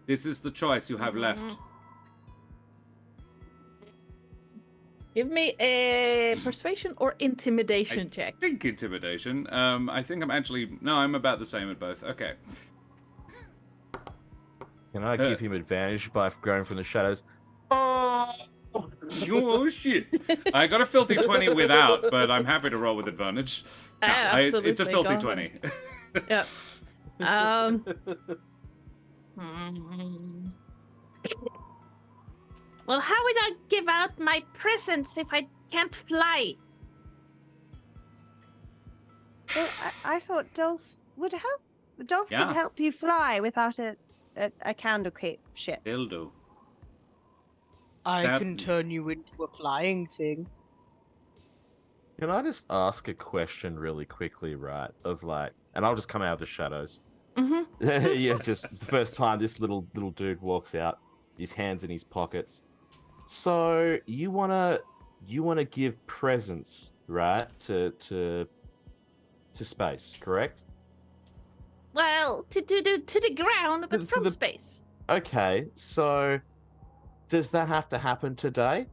This is the choice you have left. Give me a persuasion or intimidation check. I think intimidation. I think I'm about the same at both. Okay. Can I give him advantage by going from the shadows? Oh shit! I got a filthy 20 without, but I'm happy to roll with advantage. No, Absolutely. it's a filthy go 20. ahead. Yep. Well, how would I give out my presents if I can't fly? Well, I thought Dolph would help. Dolph Yeah. could help you fly without a Candlekeep ship. They'll do. I that- can turn you into a flying thing. Can I just ask a question really quickly, right? Of like, and I'll just come out of the shadows. Mm-hmm. Yeah, just the first time this little dude walks out, his hands in his pockets. So you wanna give presents, right? To space, correct? Well, to the ground, but To from the- space. Okay, so does that have to happen today?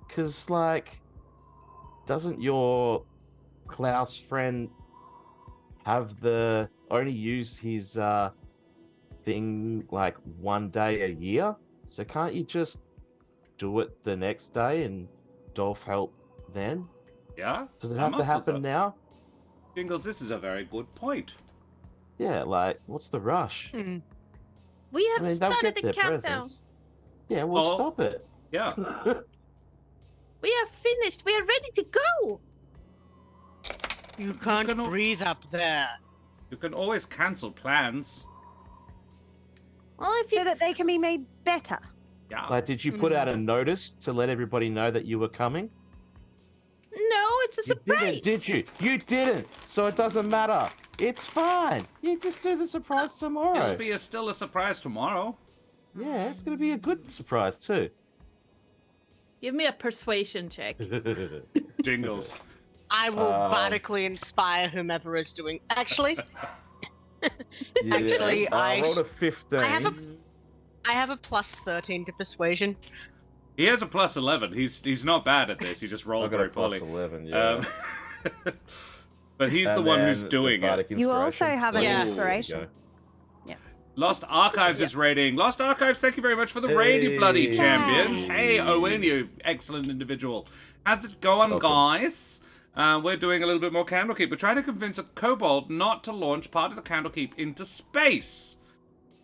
Because, like, doesn't your Klaus friend have only use his thing like one day a year? So can't you just do it the next day and Dolph help then? Yeah? Does it I'm have to up for happen that. now? Jingles, this is a very good point. Yeah, like, what's the rush? We have they'll started get the their countdown. presents. Yeah, we'll Oh. stop it. Yeah. We are finished. We are ready to go. You can't can al- breathe up there. You can always cancel plans. Well, if you So that they can be made better. Yeah. Like, did you put out a notice to let everybody know that you were coming? no, it's a You surprise. didn't, did you? You didn't. So it doesn't matter. It's fine. You just do the surprise tomorrow. It'll be still a surprise tomorrow. Yeah, it's going to be a good surprise too. Give me a persuasion check. Jingles. I will Um, radically inspire whomever is doing. Actually, Yeah, Actually, I rolled a 15. I have a plus 13 to persuasion. He has a plus 11. He's not bad at this. He just I rolled got very a plus poorly. 11. Yeah. But he's the And one who's then doing the it. Bardic You also Inspiration. have an Yeah. There you inspiration. go. Lost Archives is raiding. Lost Archives, thank you very much for the raid, you bloody Hey. champions. Hey, Owen, you excellent individual. How's it going, Welcome. guys? We're doing a little bit more Candlekeep. We're trying to convince a kobold not to launch part of the Candlekeep into space.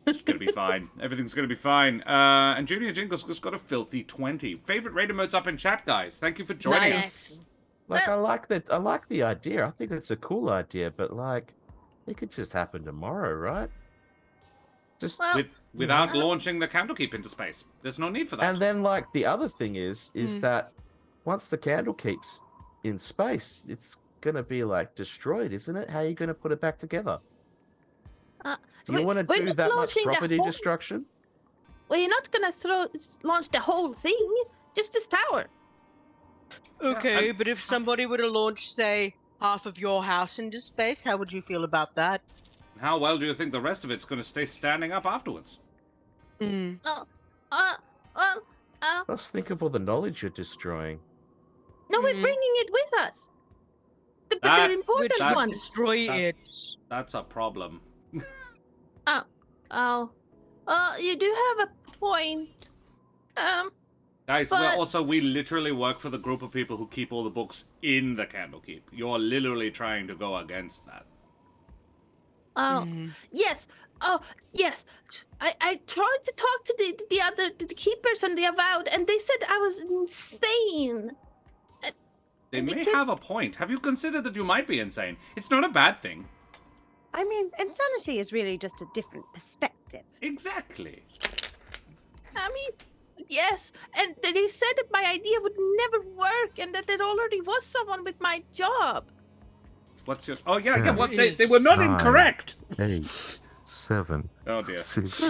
It's gonna be fine. Everything's gonna be fine. And Junior Jingles just got a filthy 20. Favorite raid emotes up in chat, guys. Thank you for joining Nice. us. Like, I like that. I like the idea. I think it's a cool idea, but like, it could just happen tomorrow, right? Just Well, Without launching the Candlekeep into space. There's no need for that. and then like the other thing is that once the Candlekeep's in space, it's gonna be like destroyed, isn't it? How are you gonna put it back together? Do you want to we're do not that much launching the property whole- destruction? well, you're not gonna launch the whole thing, just this tower. Okay, and- but if somebody were to launch, say, half of your house into space, how would you feel about that? How well do you think the rest of it's going to stay standing up afterwards? Hmm. Just think of all the knowledge you're destroying. No, we're Mhm. bringing it with us. But That- the important Which that- would ones. destroy that- it. That's a problem. Oh, you do have a point. Guys, But- we literally work for the group of people who keep all the books in the Candlekeep. You're literally trying to go against that. Hmm. Yes. Oh, yes. I tried to talk to the keepers and the avowed, and they said I was insane. They And may it could- have a point. Have you considered that you might be insane? It's not a bad thing. I mean, insanity is really just a different perspective. Exactly. I mean, yes, and they said that my idea would never work, and that there already was someone with my job. What's your... Oh, yeah. Yeah. Well, they were not Nine. incorrect. 8, 7, Oh, dear. 6.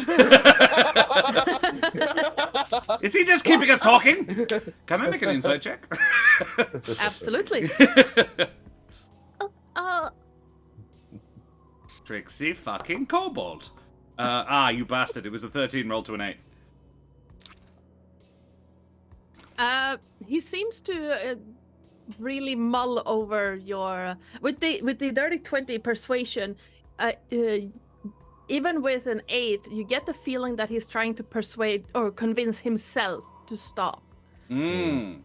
Is he just keeping us talking? Can I make an insight check? Absolutely. Trixie fucking Kobold. You bastard. It was a 13 roll to an 8. He seems to really mull over your with the dirty 20 persuasion. Even with an 8, you get the feeling that he's trying to persuade or convince himself to stop. Mm.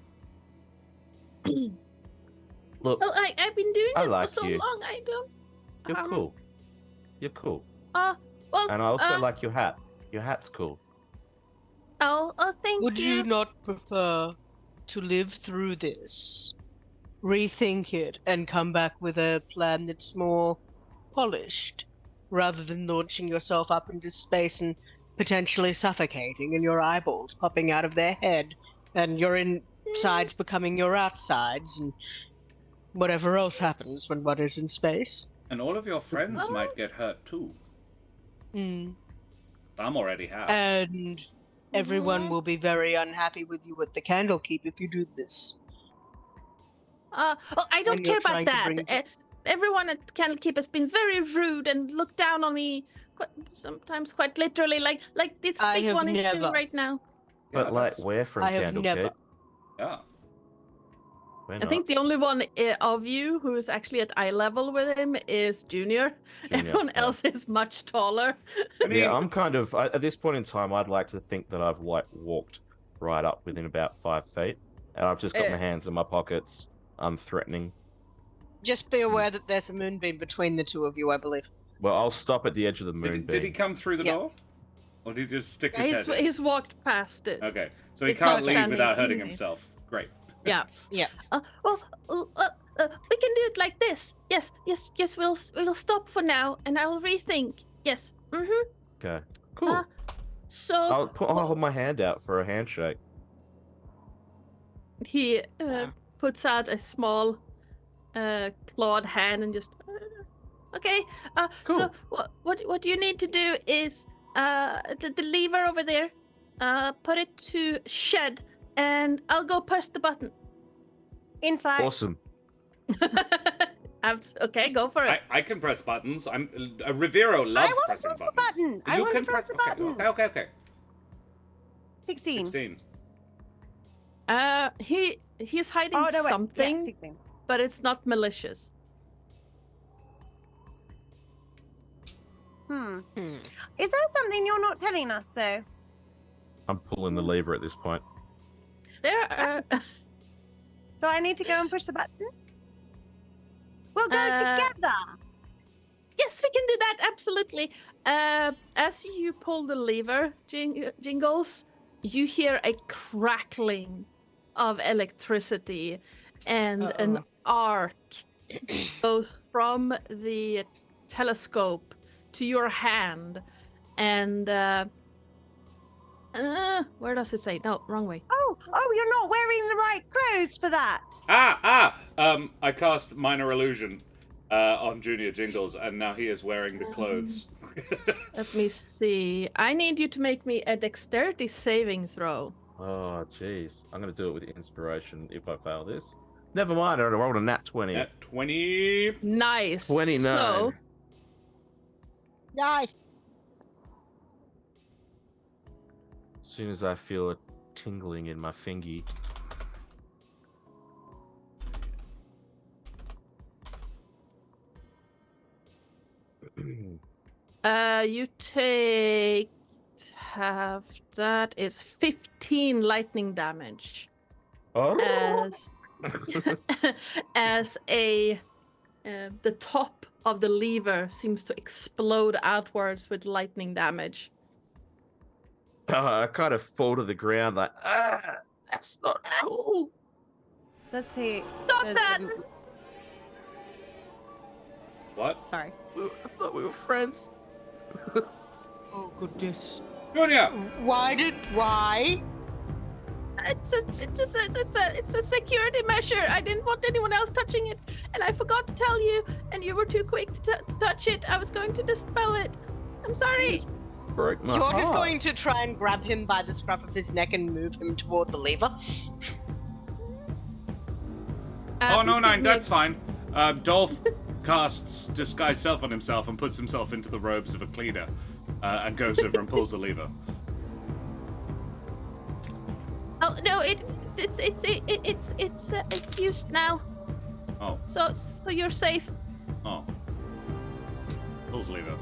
Look, Well, I've been doing I this like for so you. long. I don't. you're cool. You're cool. Well. And I also like your hat. Your hat's cool. Oh, thank Would you. you not prefer to live through this, rethink it, and come back with a plan that's more polished, rather than launching yourself up into space and potentially suffocating and your eyeballs popping out of their head and your insides becoming your outsides and whatever else happens when one is in space? And all of your friends might get hurt too. Mm. I'm already half. And everyone will be very unhappy with you at the Candlekeep if you do this. I don't When you're care about trying to that. bring to- Everyone at Candlekeep has been very rude and looked down on me, sometimes quite literally, like this I big have one is doing never. right now. But Yeah, like, that's- we're from I have Candlekeep. never. Yeah. We're I not. think the only one of you who is actually at eye level with him is Junior. Everyone yeah. else is much taller. I mean, Yeah, I'm kind of at this point in time. I'd like to think that I've like walked right up within about 5 feet, and I've just got my hands in my pockets. I'm threatening. Just be aware that there's a moonbeam between the two of you, I believe. Well, I'll stop at the edge of the moonbeam. did he come through the Yeah. door? Or did he just stick his head in? He's walked past it. Okay, so he He's not can't leave standing without hurting underneath. himself. Great. Yeah. Yeah. We can do it like this. Yes. We'll stop for now, and I'll rethink. Yes. Mm-hmm. Okay, cool. So I'll hold my hand out for a handshake. he puts out a small clawed hand and just okay. Cool. So what you need to do is the lever over there. Put it to shed, and I'll go press the button. Inside. Awesome. Okay, go for it. I can press buttons. Rivero loves I want to pressing press the buttons. button. I You want can to press the okay, button. Okay. 16. 16. He's hiding Oh, no, wait. something, Yeah, 16. but it's not malicious. Hmm. Is there something you're not telling us, though? I'm pulling the lever at this point. There are So I need to go and push the button? We'll go together. yes, we can do that absolutely. As you pull the lever, Jingles, you hear a crackling of electricity, and an arc goes from the telescope to your hand, and where does it say? No, wrong way. Oh, you're not wearing the right clothes for that. I cast Minor Illusion on Junior Jingles, and now he is wearing the clothes. Let me see. I need you to make me a dexterity saving throw. Oh, jeez. I'm going to do it with inspiration if I fail this. Never mind, I rolled a nat 20. At 20. Nice. 29. So, Die. As soon as I feel a tingling in my fingy. you take half. That is 15 lightning damage. Oh. As the top of the lever seems to explode outwards with lightning damage. I kind of fall to the ground like, that's not cool. Let's see. Stop that! What? Sorry. I thought we were friends. Oh goodness. Junior! Why? It's a security measure. I didn't want anyone else touching it, and I forgot to tell you, and you were too quick to touch it. I was going to dispel it. I'm sorry. Broke my You're heart. just going to try and grab him by the scruff of his neck and move him toward the lever? Oh, no, please give nine, me a- that's fine. Dolph casts Disguise Self on himself and puts himself into the robes of a cleaner and goes over and pulls the lever. Oh no! It's used now. Oh, So you're safe. oh. Pulls the lever.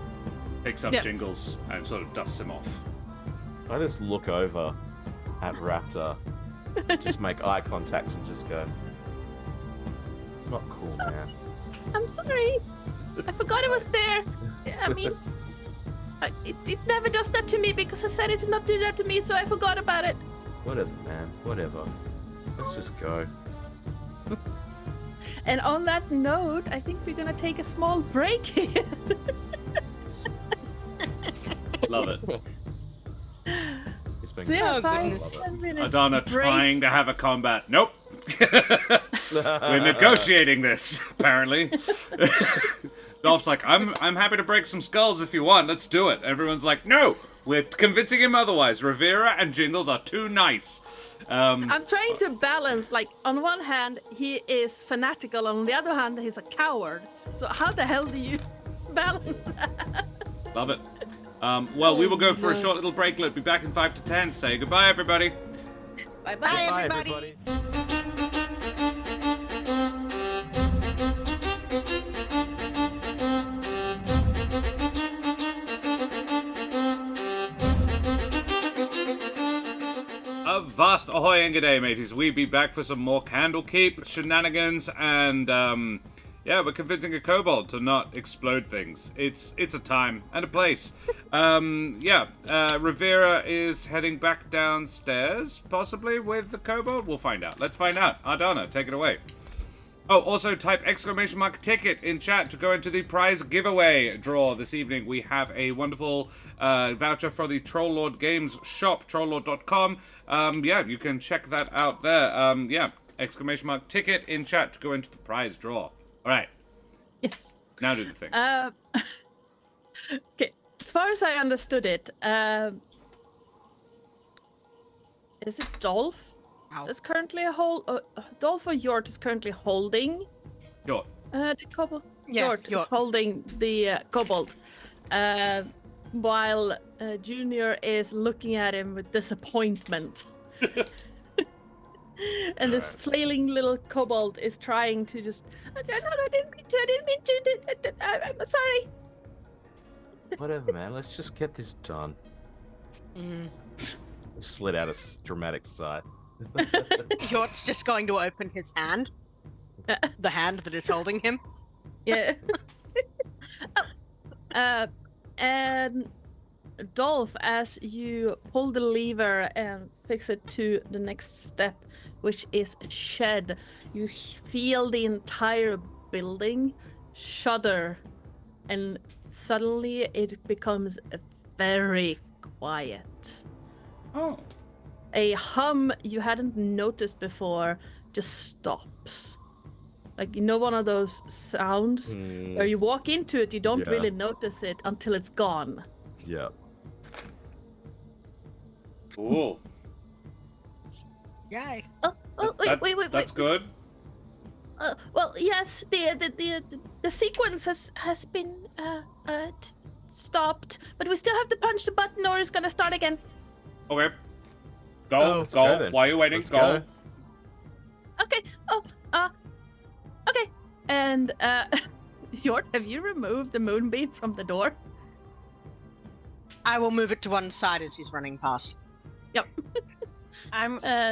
Picks up Yeah. Jingles and sort of dusts him off. I just look over at Raptor, just make eye contact and just go, not cool, So- man. I'm sorry. I forgot it was there. I mean, it never does that to me because I said it did not do that to me, so I forgot about it. Whatever, man. Whatever. Let's just go. And on that note, I think we're gonna take a small break here. Love it. It's been So yeah, Oh, 5 goodness. 10 minutes. Ardanna break. trying to have a combat. Nope. We're negotiating this, apparently. Dolph's like, I'm happy to break some skulls if you want. Let's do it. Everyone's like, no, we're convincing him otherwise. Rivera and Jingles are too nice. I'm trying to balance, like, on one hand, he is fanatical, on the other hand, he's a coward. So how the hell do you balance that? Love it. Well, we will go for a short little break. Let's be back in 5 to 10. Say goodbye, everybody. Bye-bye, everybody. Avast ahoy and g'day, mateys. We be back for some more Candlekeep shenanigans, and yeah, we're convincing a kobold to not explode things. It's a time and a place. Rivera is heading back downstairs, possibly with the kobold. We'll find out. Let's find out. Ardanna, take it away. Oh, also type !ticket in chat to go into the prize giveaway draw this evening. We have a wonderful voucher for the Troll Lord Games shop, trolllord.com. You can check that out there. !ticket in chat to go into the prize draw. All right. Yes. Now do the thing. Okay. As far as I understood it, is it Dolph? Is currently Dolph or Yort is currently holding Yort. The kobold. Yeah, Yort is Yort. holding the kobold, while Junior is looking at him with disappointment. And this flailing little kobold is trying to just. I didn't mean to. I'm sorry. Whatever, man. Let's just get this done. Slid out a dramatic sigh. Yort's just going to open his hand. The hand that is holding him. Yeah. And Dolph, as you pull the lever and fix it to the next step, which is shed, you feel the entire building shudder, and suddenly it becomes very quiet. Oh. A hum you hadn't noticed before just stops. Like, you know, one of those sounds where you walk into it, you don't really notice it until it's gone. Yeah. Cool. Yay. Wait. That's good. Well, yes, the sequence has been stopped, but we still have to punch the button or it's gonna start again. Okay. Go. Let's go then. Why are you waiting? Let's go. Okay. Okay. And Yort, have you removed the moonbeam from the door? I will move it to one side as he's running past. Yep.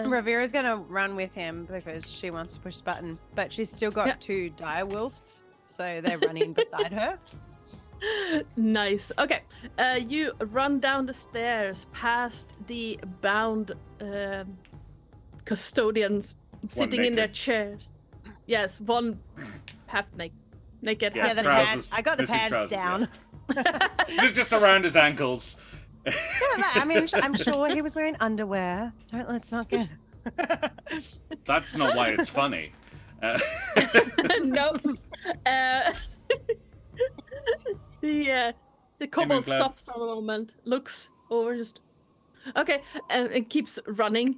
Rivera's gonna run with him because she wants to push the button, but she's still got two dire wolves, so they're running beside her. Nice. Okay. You run down the stairs past the bound custodians sitting in their chairs. Yes, one half naked. Yeah, Yeah, the trousers, pants. I got the missing pants trousers, down. just around his ankles. I mean, I'm sure he was wearing underwear. Let's not get. That's not why it's funny. Nope. The kobold Glad. stops for a moment, looks over, just okay, and keeps running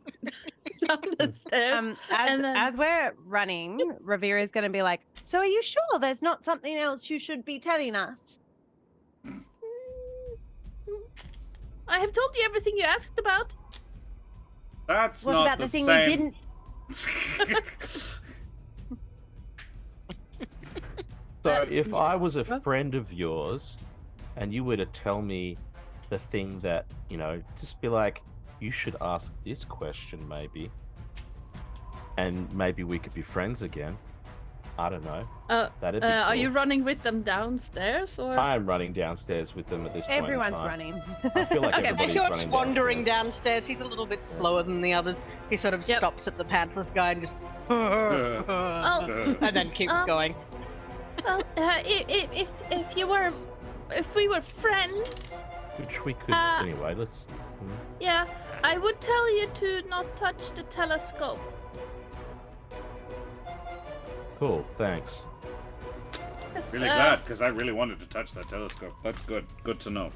down the stairs. As we're running, Rivera's going to be like, "So, are you sure there's not something else you should be telling us?" I have told you everything you asked about. That's What not about the thing we same. didn't? So if I was a friend of yours and you were to tell me the thing that, just be like, you should ask this question maybe, and maybe we could be friends again. I don't know. That'd be cool. Are you running with them downstairs, or? I'm running downstairs with them at this point in Everyone's time. running. I feel like everybody's Yort's running wandering downstairs. downstairs. He's a little bit slower than the others. He sort of stops at the pantsless guy and just and then keeps going. Well, if we were friends, Which we could, anyway, let's... yeah, I would tell you to not touch the telescope. Cool, thanks. Yes, Really glad, because I really wanted to touch that telescope. That's good. Good to know.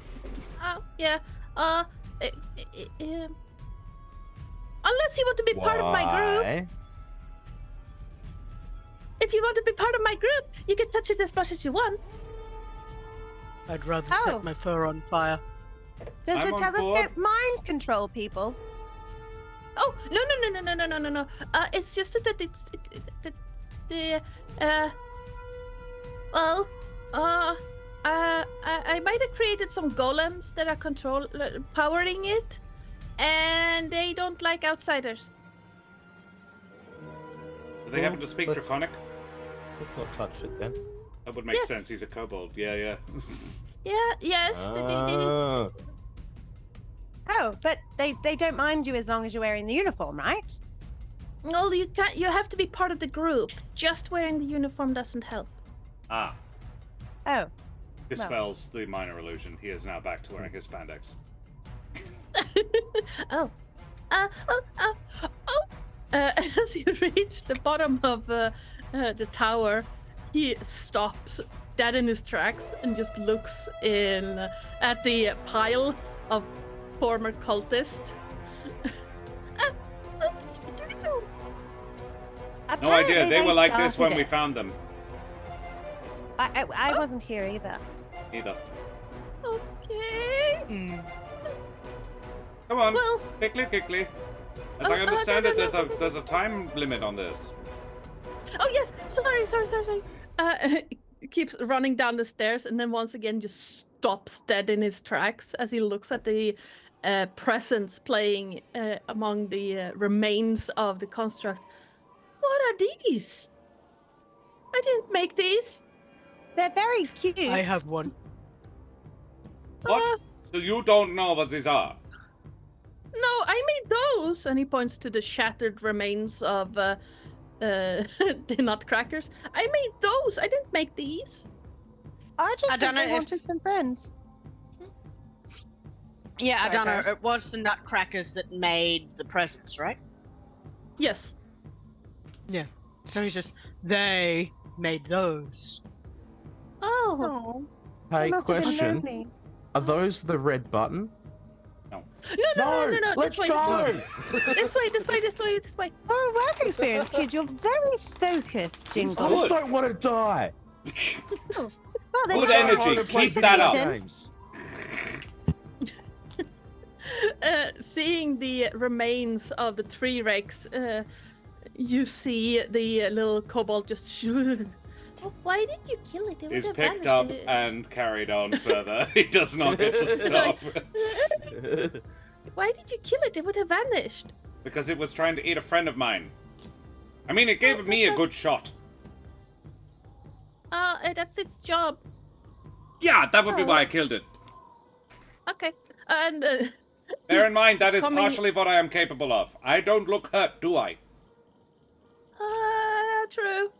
Yeah. Unless you want to be part of my group. Why? If you want to be part of my group, you can touch it as much as you want. I'd rather Oh. set my fur on fire. Does I'm the on telescope board. mind control people? Oh no. It's just that I might have created some golems that are powering it, and they don't like outsiders. Do they happen to speak let's- Draconic? Let's not touch it then. That would make Yes. sense. He's a kobold. Yeah. Yes. Ah. Oh, but they don't mind you as long as you're wearing the uniform, right? Well, you can't. You have to be part of the group. Just wearing the uniform doesn't help. Ah, Oh, dispels the minor illusion. He is now back to wearing his spandex. As you reach the bottom of the tower, he stops dead in his tracks and just looks in at the pile of former cultists. No idea. Apparently They were like this when started we it. found them. I wasn't here either. Either. Okay. Hmm. Come on. Well- Quickly. As Oh, I understand no, it, no, there's a time limit on this. Oh yes. Sorry. Keeps running down the stairs and then once again just stops dead in his tracks as he looks at the presents playing among the remains of the construct. What are these? I didn't make these. They're very cute. I have one. What? So you don't know what these are? No, I made those. And he points to the shattered remains of the nutcrackers. I made those. I didn't make these. I just I don't thought they know if- wanted some friends. Yeah, Sorry, I don't know. Terris. It was the nutcrackers that made the presents, right? Yes. Yeah. So he's just, they made those. Oh. Oh, Hey, they must have been question. lonely. Are those the red button? No. Let's this go! This way. For a work experience, kid, you're very focused, I Jingle. just don't want to die. Well, Good there's energy. no I play Keep that up. video motivation. games. Seeing the remains of the tree rakes, you see the little kobold just. Why did you kill it? It would He's have picked vanished. up and carried on further. He does not get to stop. Why did you kill it? It would have vanished. Because it was trying to eat a friend of mine. I mean, it gave me a good shot. That's its job. Yeah, that would be why I killed it. Okay. And Bear in mind, that is Coming- partially what I am capable of. I don't look hurt, do I? true.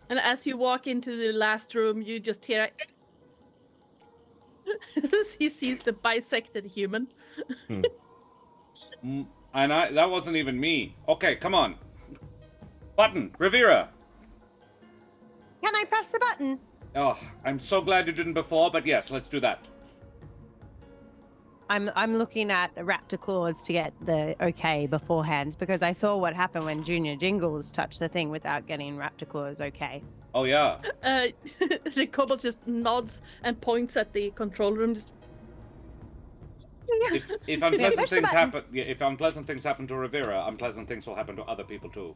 And as you walk into the last room, you just hear as he sees the bisected human. And that wasn't even me. Okay, come on. Button, Rivera. Can I press the button? Oh, I'm so glad you didn't before, but yes, let's do that. I'm looking at Raptor Claws to get the okay beforehand because I saw what happened when Junior Jingles touched the thing without getting Raptor Claws okay. Oh yeah. The kobold just nods and points at the control room. Just If unpleasant push the things button. happen, if unpleasant things happen to Rivera, unpleasant things will happen to other people too.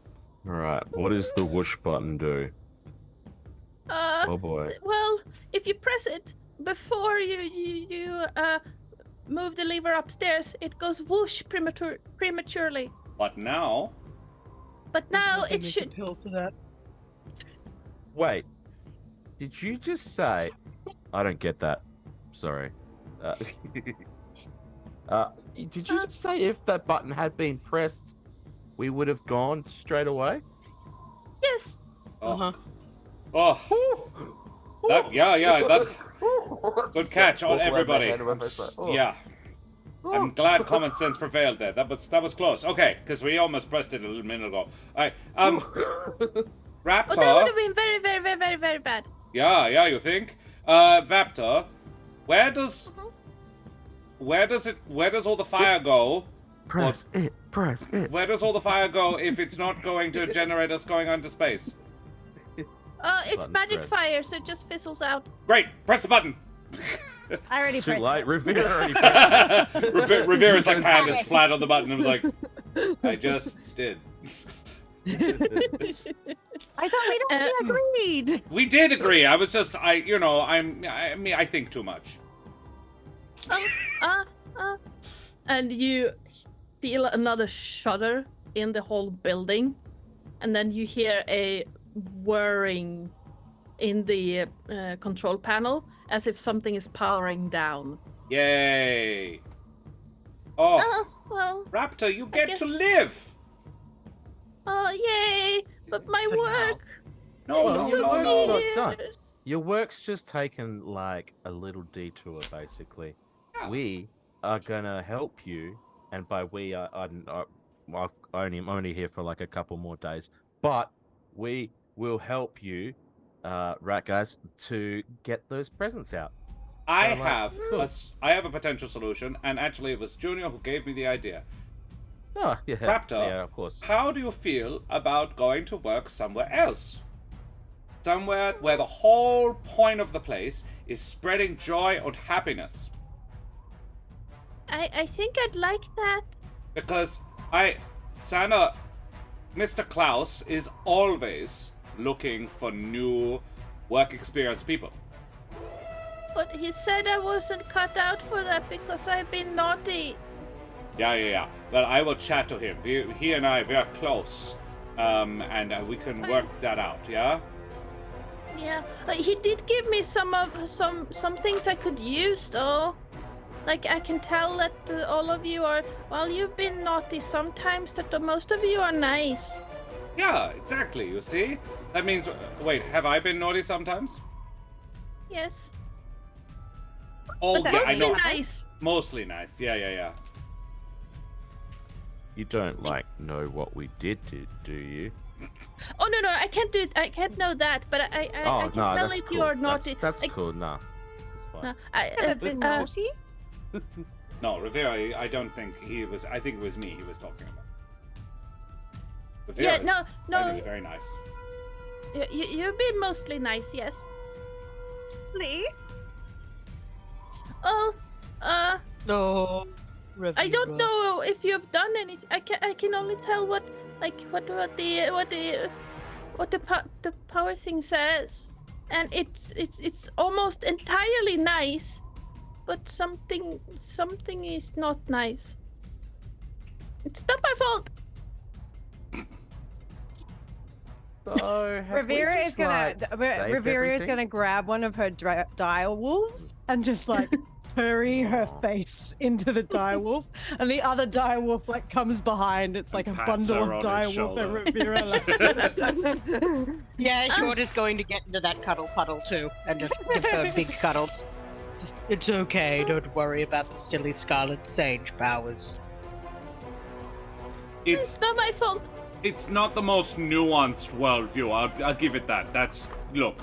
Alright, what does the whoosh button do? Oh boy. well, if you press it before you move the lever upstairs, it goes whoosh prematurely. But now, But now Nothing it we should. can pill for that. Wait. Did you just say... I don't get that. Sorry. Did you just say if that button had been pressed, we would have gone straight away? Yes. oh, that, that, good catch on everybody. Yeah. I'm glad common sense prevailed there. That was close. Okay, because we almost pressed it a little minute ago. All right, Oh, that would Raptor. have been very, very, very, very, very bad. Yeah, you think? Vaptor, where does all the fire go? Press it. Where does all the fire go if it's not going to generate us going into space? It's Button magic press. fire, so it just fizzles out. Great, press the button. I already Too pressed late. it. Rivera already pressed it. Rivera's like hand is flat on the button and was like, I just did. I thought we'd already agreed. We did agree. I was just, I think too much. And you feel another shudder in the whole building, and then you hear a whirring in the control panel as if something is powering down. Yay. Oh, Well, Raptor, you get to guess- live. oh, yay! But my Good work! Well, It your took work's me not done. years. Your work's just taken like a little detour, basically. Yeah. We are gonna help you, and by we, I'm only here for like a couple more days, but we will help you, rat guys, to get those presents out. I So, like, cool. have a potential solution, and actually it was Junior who gave me the idea. Oh, yeah, Raptor. yeah, of course. How do you feel about going to work somewhere else? Somewhere where the whole point of the place is spreading joy and happiness. I think I'd like that. Because Mr. Klaus is always looking for new work experience people. But he said I wasn't cut out for that because I've been naughty. Yeah. Well, I will chat to him. He and I, we are close. And we can work that out, yeah? Yeah, he did give me some things I could use though. Like I can tell that all of you are, well, you've been naughty sometimes, that most of you are nice. Yeah, exactly, you see? That means, wait, have I been naughty sometimes? Yes, Oh, but yeah, I mostly know. nice. Mostly nice, yeah. You don't know what we did, do you? Oh no, I can't do it. I can't know that, but I can tell that's if cool. you are naughty. That's Like, cool. Nah, it's fine. no, I've been naughty. No, Rivera, I don't think he was, I think it was me he was talking about. Rivera Yeah, is no. generally very nice. You've been mostly nice, yes. Lee? Oh, No. I don't know if you've done anything. I can only tell what the power thing says, and it's almost entirely nice, but something is not nice. It's not my fault. So, Rivera is gonna grab one of her dire wolves and just like hurry her face into the dire wolf, and the other dire wolf like comes behind. It's like a pats bundle her of on dire his wolf, and shoulder. Rivera like, Yeah, Short is going to get into that cuddle puddle too, and just give her big cuddles. It's okay, don't worry about the silly Scarlet Sage powers. It's It's not my fault. it's not the most nuanced worldview. I'll give it that. Look.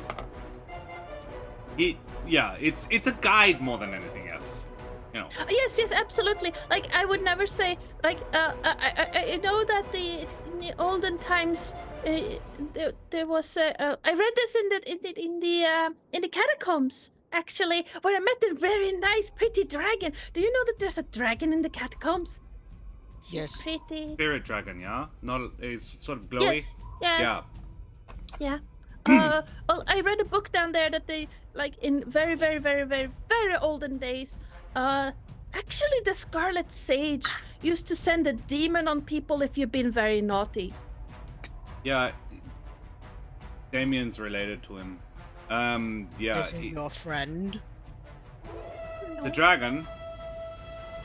It's a guide more than anything else. You know. Yes, absolutely. Like I would never say like I know that in the olden times there was I read this in the catacombs actually, where I met a very nice pretty dragon. Do you know that there's a dragon in the catacombs? She's Yes. pretty. Spirit dragon, yeah? Not it's sort of glowy. Yes. Yeah. Well, I read a book down there that they, like, in very, very, very, very, very olden days, actually the Scarlet Sage used to send a demon on people if you've been very naughty. Yeah. Damien's related to him. This is your friend? The dragon.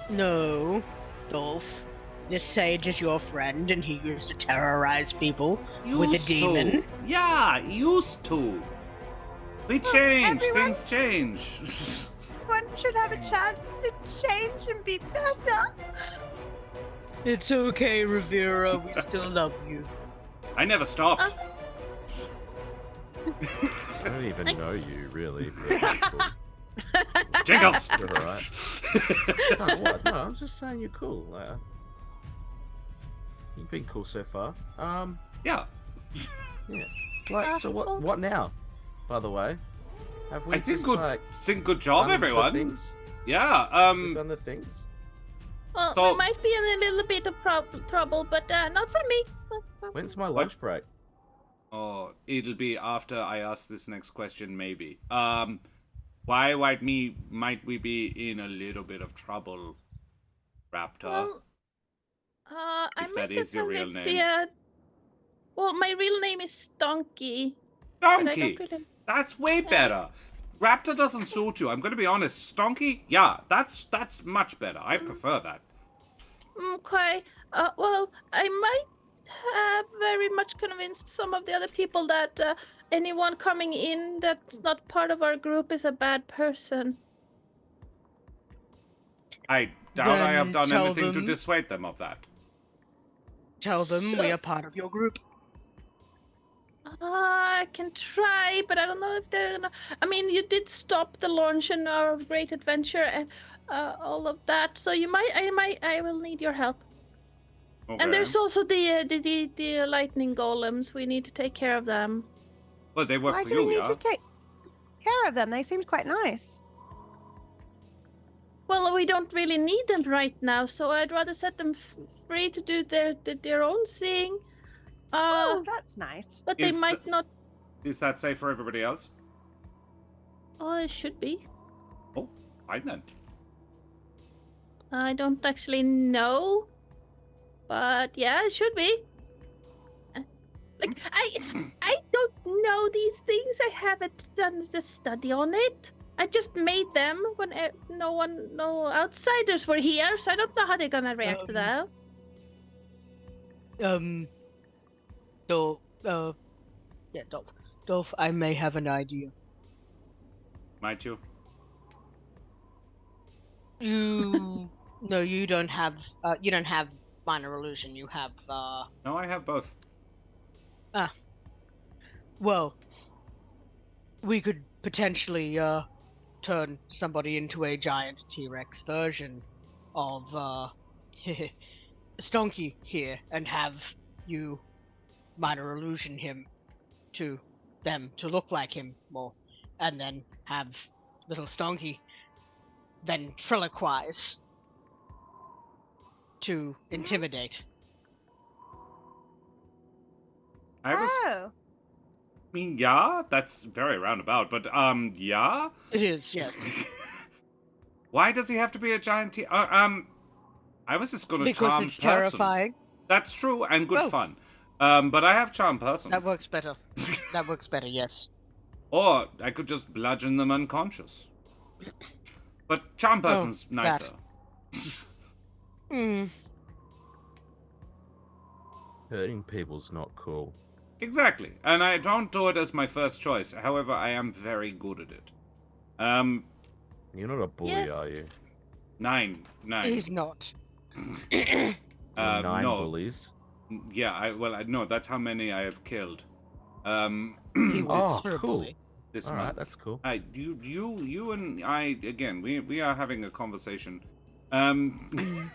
No, Dolph. This sage is your friend, and he used to terrorize people with a Used to. demon. Yeah, used to. We change. everyone- Things change. one should have a chance to change and be better. It's okay, Rivera. We still love you. I never stopped. I don't even know you, really. But cool. Jingles! You're alright. No, what? No, I'm just saying you're cool. You've been cool so far. Yeah. Yeah. Like, so what now? By the way, have we I think just, good. like, Think good job, done the everyone. things? Yeah. We've done the things? Well, So- we might be in a little bit of trouble, but not for me. When's my lunch break? Oh, it'll be after I ask this next question, maybe. Why might we be in a little bit of trouble, Raptor? Well, I If might that have is your real convinced name. well, my real name is Donkey. But I Donkey! don't really... That's way better. Raptor doesn't suit you. I'm gonna be honest. Stonky, yeah, that's much better. I prefer that. Okay. Well, I might have very much convinced some of the other people that anyone coming in that's not part of our group is a bad person. I doubt I have Then done tell anything to them- dissuade them of that. Tell them So- we are part of your group. I can try, but I don't know if they're gonna. I mean, you did stop the launch and our great adventure and all of that, so I will need your help. Okay. And there's also the lightning golems. We need to take care of them. Well, they work Why for do we you, need yeah? to take care of them? They seemed quite nice. Well, we don't really need them right now, so I'd rather set them free to do their own thing. Oh, that's nice. But they Is might not. Is that safe for everybody else? Oh, it should be. Oh, fine then. I don't actually know, but yeah, it should be. Like I don't know these things. I haven't done the study on it. I just made them when no outsiders were here, so I don't know how they're gonna react to that. Dolph, I may have an idea. Might you? No, you don't have minor illusion. You have No, I have both. well, we could potentially turn somebody into a giant T-Rex version of Stonky here and have you minor illusion him to them to look like him more, and then have little Stonky ventriloquize to intimidate. Oh, I mean, yeah, that's very roundabout, but yeah. It is, yes. Why does he have to be a giant? I was just gonna Because charm it's person. terrifying. That's true and good Oh. fun. But I have charm person. That works better. That works better, yes. Or I could just bludgeon them unconscious. But charm person's that. nicer. Hmm. Hurting people's not cool. Exactly, and I don't do it as my first choice. However, I am very good at it. You're not a bully, Yes. are you? Nine. He's not. Nine no. bullies. Yeah, no, that's how many I have killed. He was Oh, cool. bully. This All month. right, that's cool. You and I again. We are having a conversation. And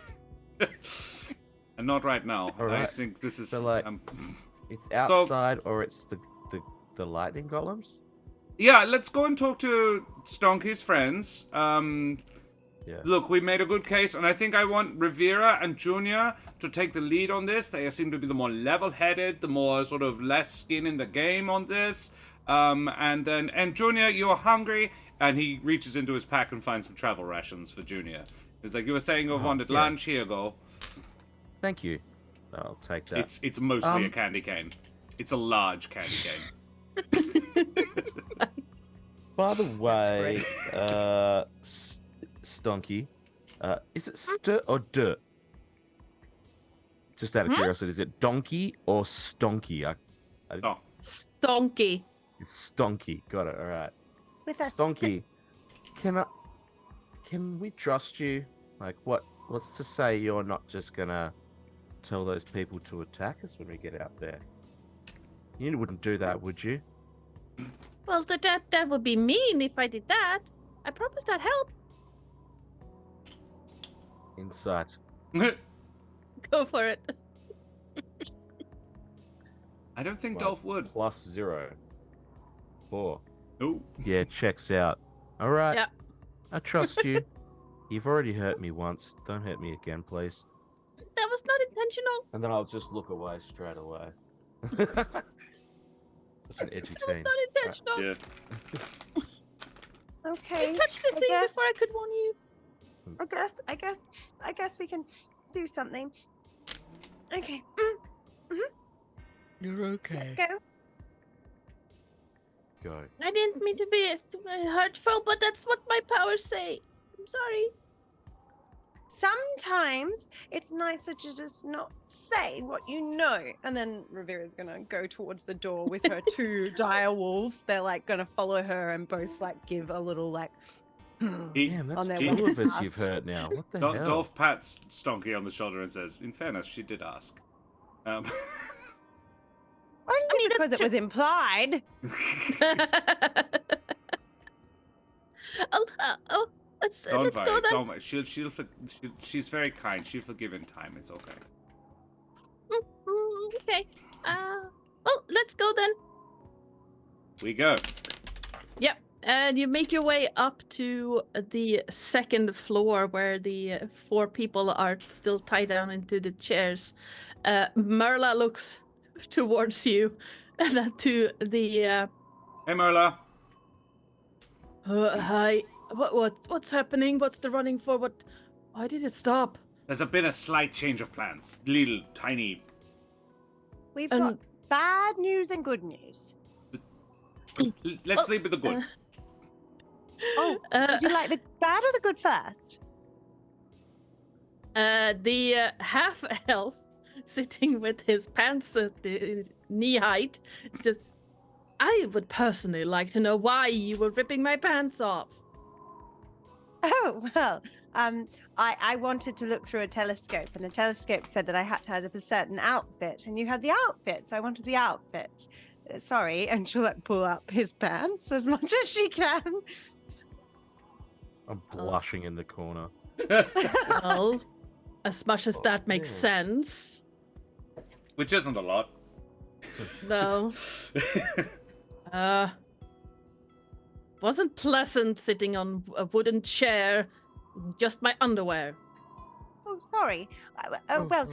not right now. All I right. think this is. So, like, It's outside or it's the lightning golems? Yeah, let's go and talk to Stonky's friends. Yeah. Look, we made a good case, and I think I want Rivera and Junior to take the lead on this. They seem to be the more level-headed, the more sort of less skin in the game on this. And Junior, you're hungry, and he reaches into his pack and finds some travel rations for Junior. He's like, you were saying you wanted yeah. lunch. Here you go. Thank you. I'll take that. It's mostly a candy cane. It's a large candy cane. By the way, Stonky, is it st or d? Just out of curiosity, is it donkey or stonky? Oh, Stonky. It's stonky. Got it. All right. with a Stonky, can we trust you? Like, what's to say you're not just gonna tell those people to attack us when we get out there? You wouldn't do that, would you? Well, that would be mean if I did that. I promise that help. Insight. Go for it. I don't think Right. Dolph would. +0. 4. Oh. Yeah, checks out. All right. Yeah. I trust you. You've already hurt me once. Don't hurt me again, please. That was not intentional. And then I'll just look away straight away. Such an edgy That was team. not intentional. Yeah. Okay. I touched the thing guess- before I could warn you. I guess we can do something. Okay. You're okay. Let's go. Go. I didn't mean to be hurtful, but that's what my powers say. I'm sorry. Sometimes it's nicer to just not say what you know. And then Rivera's gonna go towards the door with her 2 dire wolves. They're like gonna follow her and both like give a little like Damn, that's on their 2 way of us past. you've hurt now. What the Dol- hell? Dolph pats Stonky on the shoulder and says, "In fairness, she did ask." Only mean, because that's it was implied. Let's Don't go worry, then. don't worry. She's very kind. She'll forgive in time. It's okay. Okay. Well, let's go then. We go. Yep. And you make your way up to the 2nd floor where the 4 people are still tied down into the chairs. Merla looks towards you and then to the Hey, Merla. hi. What's happening? What's the running for? Why did it stop? There's been a slight change of plans. Little tiny. We've got bad news and good news. Let's sleep with the good. Would you like the bad or the good first? The half elf sitting with his pants at his knee height is just. I would personally like to know why you were ripping my pants off. Oh, well, I wanted to look through a telescope, and the telescope said that I had to have a certain outfit, and you had the outfit, so I wanted the outfit. Sorry, and she'll like pull up his pants as much as she can. I'm blushing in the corner. Well, as much as that makes yeah. sense, Which isn't a lot. though. Wasn't pleasant sitting on a wooden chair, just my underwear. Oh, sorry. Well,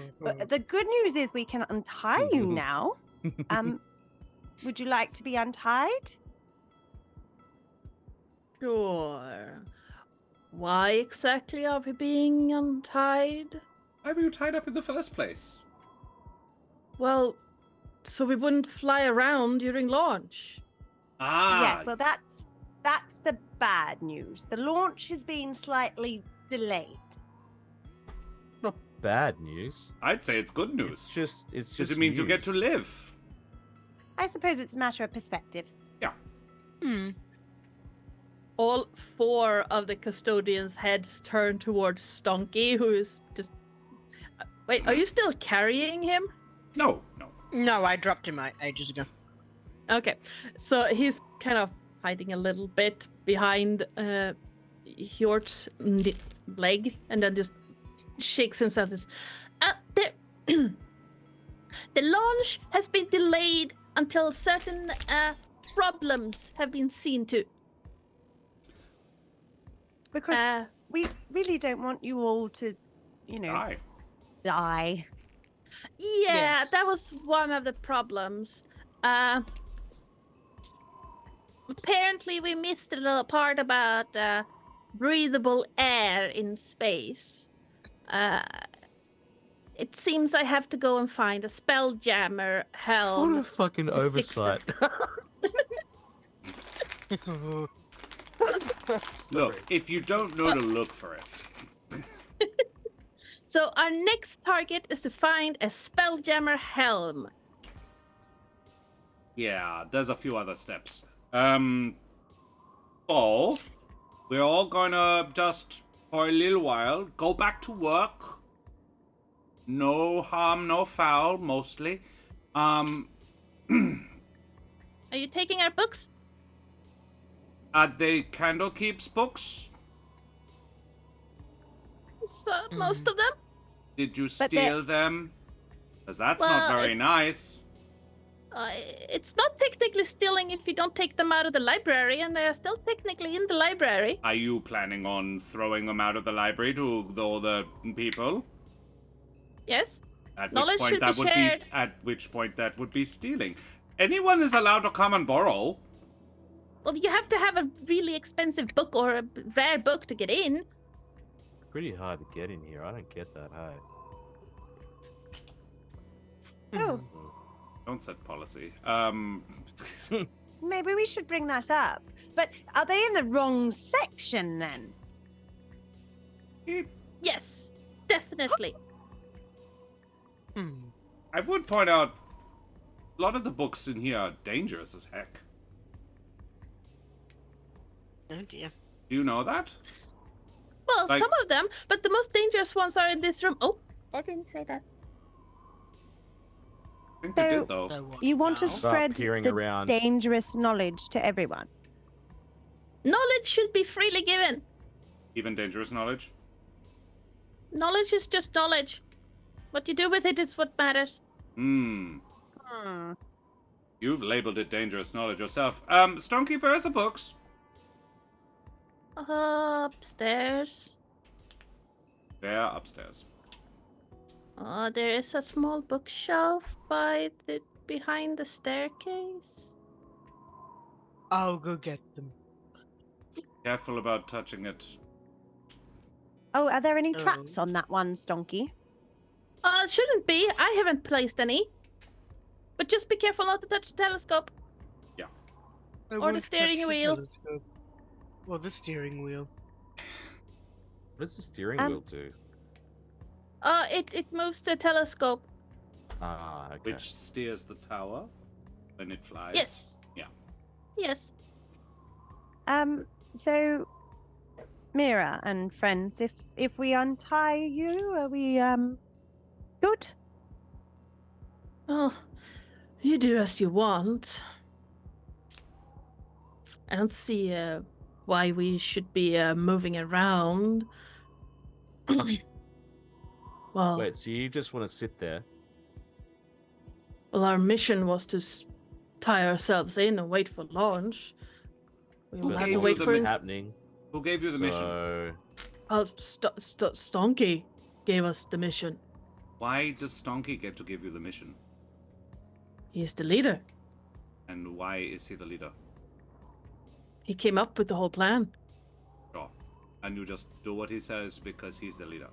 the good news is we can untie you now. Would you like to be untied? Sure. Why exactly are we being untied? Why were you tied up in the first place? Well, so we wouldn't fly around during launch. Ah. Yes, well, that's the bad news. The launch has been slightly delayed. Not bad news. I'd say it's good news. It's Because just it means you get to news. live. I suppose it's a matter of perspective. Hmm. All 4 of the custodians' heads turn towards Stonky, who is just. Wait, are you still carrying him? No. No, I dropped him ages ago. Okay, so he's kind of hiding a little bit behind Hjort's leg, and then just shakes himself. The launch has been delayed until certain problems have been seen to. Because we really don't want you all to, Aye. die. Yeah, Yes. that was one of the problems. Apparently, we missed a little part about breathable air in space. It seems I have to go and find a spelljammer What a helm. fucking to fix that. oversight. Look, if you don't know to look for it. So our next target is to find a spelljammer helm. Yeah, there's a few other steps. So, we're all gonna just, for a little while, go back to work. No harm, no foul, mostly. Are you taking our books? Are they Candlekeep's books? So, most of them. Did you But they're- steal them? Because that's Well, not very nice. It's not technically stealing if you don't take them out of the library, and they are still technically in the library. Are you planning on throwing them out of the library to all the people? Yes. At Knowledge should be shared. At which point that would be stealing. Anyone is allowed to come and borrow. Well, you have to have a really expensive book or a rare book to get in. Pretty hard to get in here. I don't get that, hey. Oh, Don't set policy. maybe we should bring that up. But are they in the wrong section then? Yes, definitely. I would point out, a lot of the books in here are dangerous as heck. Oh dear. Do you know that? Well, Like- some of them, but the most dangerous ones are in this room. Oh, I didn't say that. I think they So- did, though. So what You want to now? Start spread peering the around. dangerous knowledge to everyone. Knowledge should be freely given. Even dangerous knowledge? Knowledge is just knowledge. What you do with it is what matters. Hmm. You've labeled it dangerous knowledge yourself. Stonky, where's the books? Upstairs. They're upstairs. There is a small bookshelf behind the staircase. I'll go get them. Careful about touching it. Oh, are there any Oh. traps on that one, Stonky? It shouldn't be. I haven't placed any. But just be careful not to touch the telescope. I Or the won't steering touch wheel. telescope. Or the steering wheel. What does the steering Um, wheel do? It moves the telescope. Ah, okay. Which steers the tower when it flies. Yes. Yeah. Yes. So, Mira and friends, if we untie you, are we, good? Oh, you do as you want. I don't see why we should be moving around. Well, Wait, so you just want to sit there? well, our mission was to tie ourselves in and wait for launch. We will Who have gave to you wait the for happening. Who gave you the mission? So, Stonky gave us the mission. Why does Stonky get to give you the mission? He's the leader. And why is he the leader? He came up with the whole plan. Sure. And you just do what he says because he's the leader.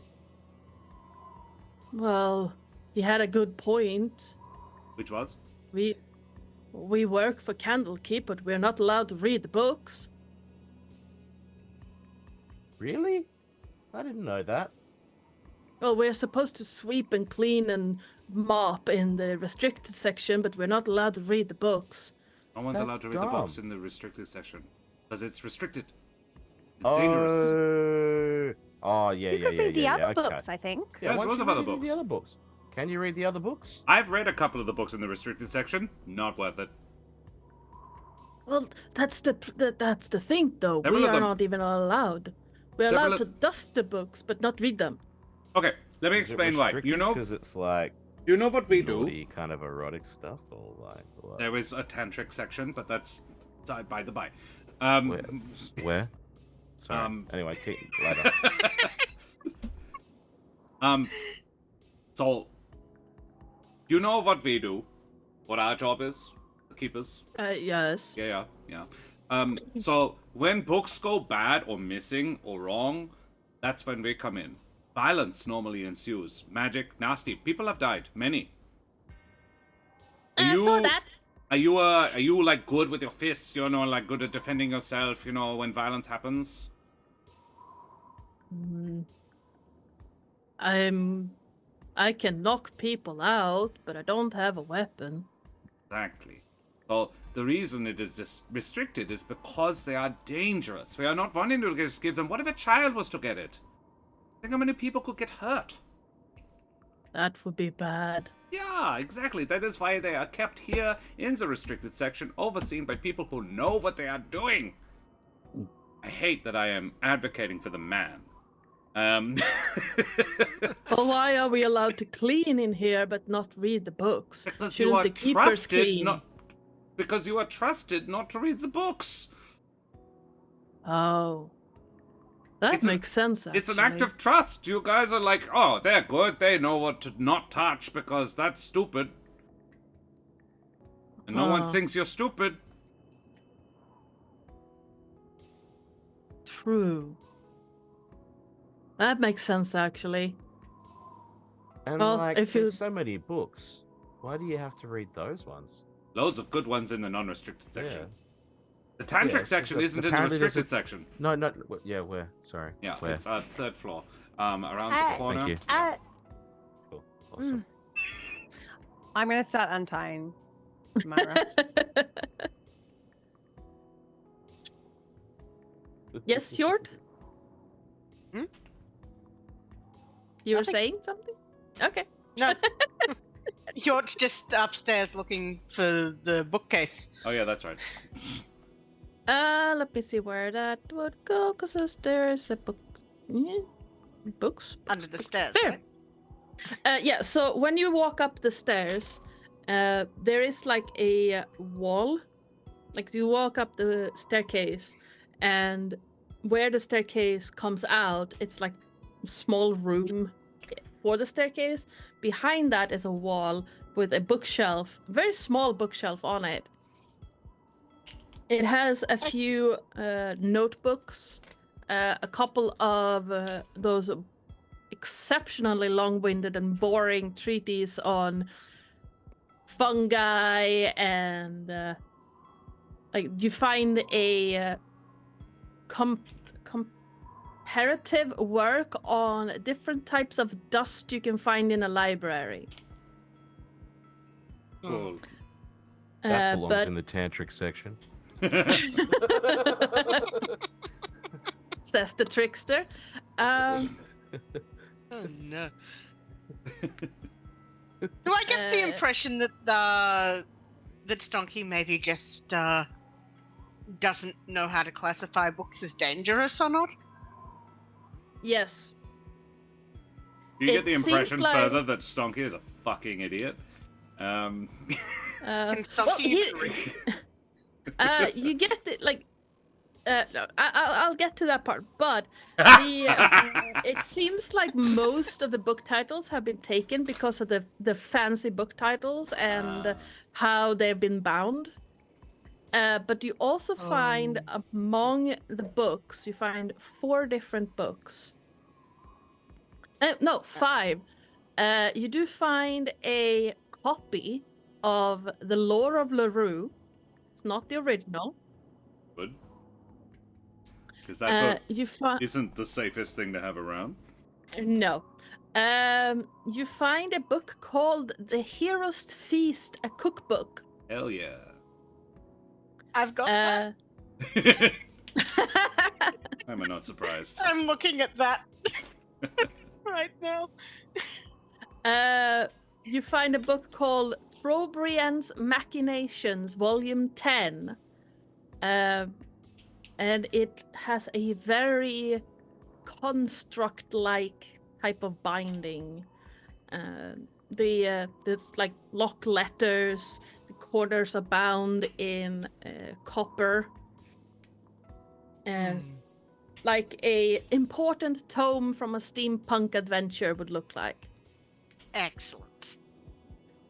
Well, he had a good point. Which was? We work for Candlekeep, but we're not allowed to read the books. really? I didn't know that. Well, we're supposed to sweep and clean and mop in the restricted section, but we're not allowed to read the books. No one's That's allowed to read the books dumb. in the restricted section. Because it's restricted. It's dangerous. Oh, yeah, You yeah, could yeah, read the yeah, other okay. books, I think. Yeah, There's why lots don't of you other read books. the other books? Can you read the other books? I've read a couple of the books in the restricted section. Not worth it. Well, that's the thing, though. Several We of are them- not even allowed. We're Several allowed of- to dust the books, but not read them. Okay, let me explain why. You know, Because it's like you know what we do? naughty kind of erotic stuff, or like what? There is a tantric section, but that's by the by. Where? Sorry. Anyway, keep later. So, you know what we do? What our job is? The keepers? Yes. Yeah. So, when books go bad or missing or wrong, that's when we come in. Violence normally ensues. Magic, nasty. People have died. Many. I saw that. Are you like good with your fists? You know, like good at defending yourself. You know, when violence happens. I can knock people out, but I don't have a weapon. Exactly. So the reason it is just restricted is because they are dangerous. We are not wanting to just give them. What if a child was to get it? Think how many people could get hurt? That would be bad. Yeah, exactly. That is why they are kept here in the restricted section, overseen by people who know what they are doing. I hate that I am advocating for the man. Well, why are we allowed to clean in here but not read the books? Because Shouldn't you are the keepers clean? Because you are trusted not to read the books. Oh. That makes sense, actually. It's an act of trust. You guys are like, oh, they're good. They know what to not touch because that's stupid. And no one thinks you're stupid. True. That makes sense, actually. And Well, like, if you- there's so many books. Why do you have to read those ones? Loads of good ones in the non-restricted section. Yeah. The tantric Yeah, section but isn't in the apparently there's restricted section. No, yeah, where? Sorry. Yeah, where? it's third floor. Around the corner. Thank you. Cool. Awesome. I'm gonna start untying Myra. Yes, Fjord? Hmm? You were Nothing. saying something? Okay. No. You're just upstairs looking for the bookcase. Oh yeah, that's right. Let me see where that would go, because there's a book. Books? Under the stairs, There. right? Yeah, so when you walk up the stairs, there is like a wall. Like you walk up the staircase, and where the staircase comes out, it's like a small room for the staircase. Behind that is a wall with a bookshelf, very small bookshelf on it. It has a few notebooks, a couple of those exceptionally long-winded and boring treatises on fungi, and like you find a comparative work on different types of dust you can find in a library. Cool. That belongs But in the tantric section. says the trickster. Oh no. Do I get the impression that that Stonky maybe just doesn't know how to classify books as dangerous or not? Yes. You get the It seems impression like- further that Stonky is a fucking idiot. Can Well, Stonky you get it, like, no, I'll get to that part, but it seems like most of the book titles have been taken because of the fancy book titles and how they've been bound. But you also find among the books, you find 4 different books. No, 5. You do find a copy of the Lore of LaRue. It's not the original. Good. Because that book You find isn't the safest thing to have around. no. You find a book called The Hero's Feast, a cookbook. Hell yeah. I've got that. I'm not surprised. I'm looking at that right now. You find a book called Trobriand's Machinations, Volume 10. And it has a very construct-like type of binding. There's like lock letters, the corners are bound in copper. Like a important tome from a steampunk adventure would look like. Excellent.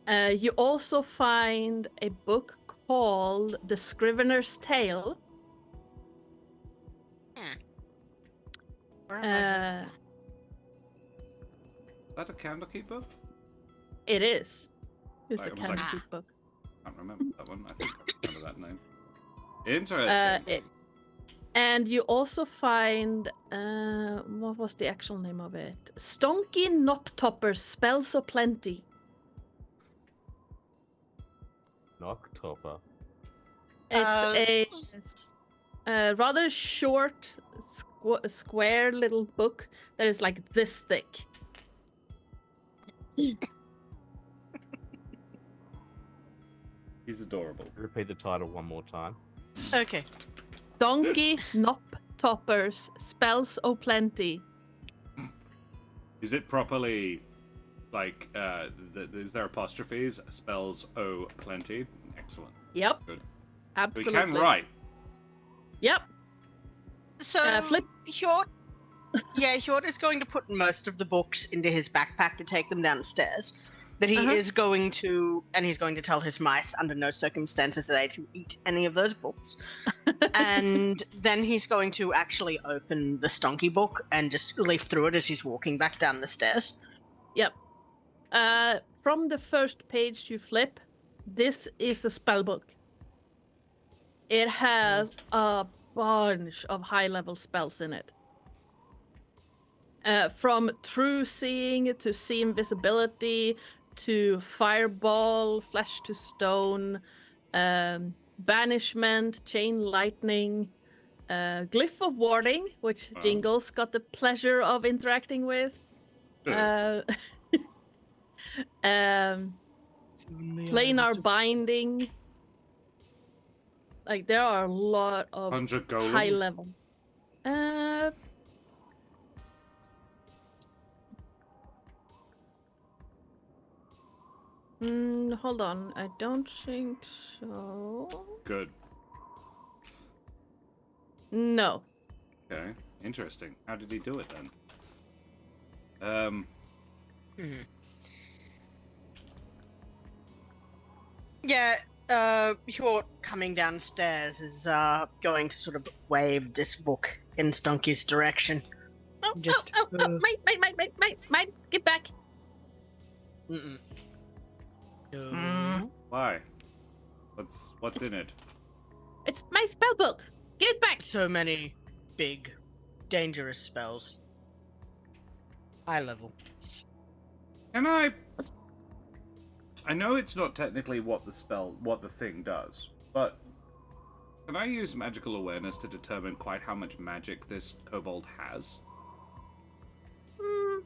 You also find a book called The Scrivener's Tale. Where am I? Is that a Candlekeep book? It is. It's a Right, it was like- Candlekeep book. I can't remember that one. I think I remember that name. Interesting. And you also find what was the actual name of it? Stonky Knoptopper's Spells of Plenty. Knocktopper. It's a rather short, square little book that is like this thick. He's adorable. Repeat the title one more time. Okay. Donkey Knoptopper. toppers, spells plenty. Is it properly, like, is there apostrophes? Spells plenty? Excellent. Yep. Good. Absolutely. We can write. Yep. So Flip. Hjort is going to put most of the books into his backpack to take them downstairs. But he is going to, and he's going to tell his mice under no circumstances are they to eat any of those books. And then he's going to actually open the Stonky book and just leaf through it as he's walking back down the stairs. Yep. From the first page you flip, this is a spell book. It has a bunch of high-level spells in it. From true seeing to see invisibility to fireball, flesh to stone, banishment, chain lightning, glyph of warding, which Jingles got the pleasure of interacting with. Planar binding. Like there are a lot of high level. Hold on, I don't think so. Good. No. Okay, interesting. How did he do it then? Yeah, Hjort coming downstairs is going to sort of wave this book in Stonky's direction. Mate, get back. Why? What's in it? It's my spell book. Get back. So many big, dangerous spells. High level. Can I know it's not technically what the thing does, but can I use magical awareness to determine quite how much magic this kobold has?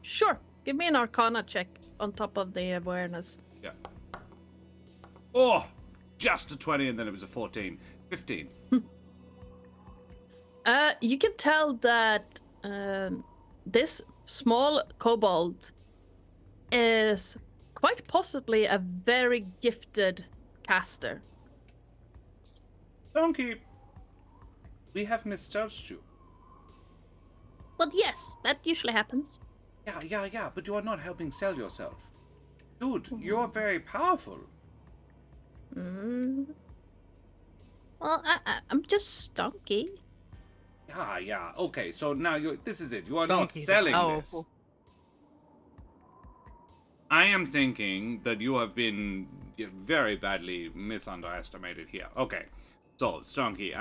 Sure. Give me an Arcana check on top of the awareness. Yeah. Oh, just a 20 and then it was a 14. 15. You can tell that this small kobold is quite possibly a very gifted caster. Donkey, we have misjudged you. Well, yes, that usually happens. Yeah, but you are not helping sell yourself. Dude, you are very powerful. Well, I'm just Stonky. Yeah. Okay, so now this is it. You are Donkey not selling powerful. this. I am thinking that you have been very badly misunderestimated here. Okay, so Stonky,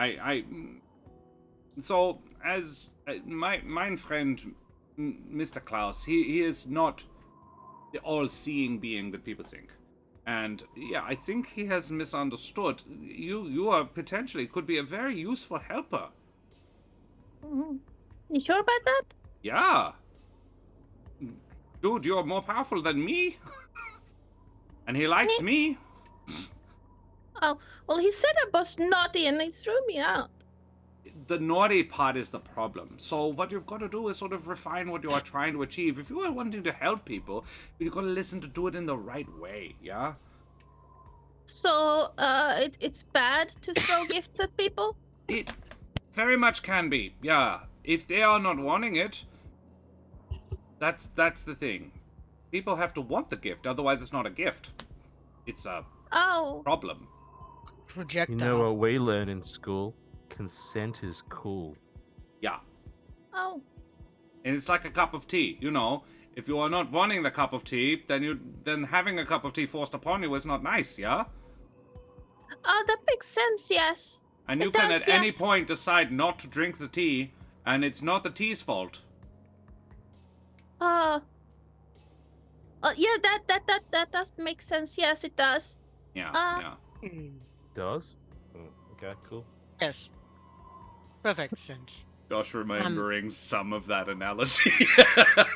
so as my friend Mr. Klaus, he is not the all-seeing being that people think. And yeah, I think he has misunderstood. You are potentially could be a very useful helper. You sure about that? Yeah. Dude, you're more powerful than me. And he likes me. Oh, well, he said I was naughty and he threw me out. The naughty part is the problem. So what you've got to do is sort of refine what you are trying to achieve. If you are wanting to help people, you've got to listen to do it in the right way, yeah? So, it's bad to throw gifts at people? It very much can be, yeah. If they are not wanting it, that's the thing. People have to want the gift, otherwise it's not a gift. It's a problem. Projectile. You know what we learn in school? Consent is cool. Yeah. Oh. And it's like a cup of tea, you know. If you are not wanting the cup of tea, then having a cup of tea forced upon you is not nice, yeah? Oh, that makes sense, yes. And you can at any point decide not to drink the tea, and it's not the tea's fault. Yeah, that does make sense. Yes, it does. Yeah. Does? Okay, cool. Yes. Perfect sense. Josh remembering some of that analogy.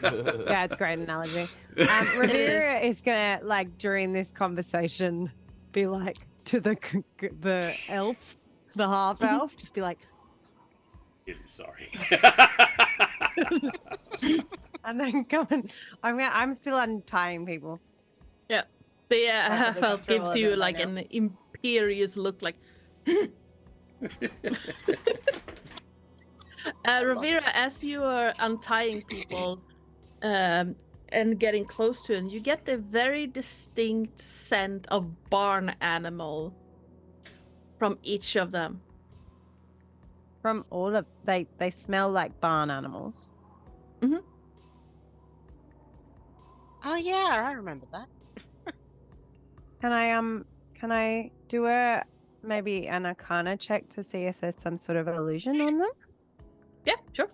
Yeah, it's a great analogy. Rivera is gonna, like, during this conversation, be like to the elf, the half elf, just be like, really sorry. And then I'm still untying people. Yeah. The After half they got elf through gives all of you them by like now. an imperious look, like. Ravira, as you are untying people and getting close to them, you get a very distinct scent of barn animal from each of them. From all of they smell like barn animals. Oh yeah, I remember that. Can I do maybe an Arcana check to see if there's some sort of illusion on them? Yeah, sure.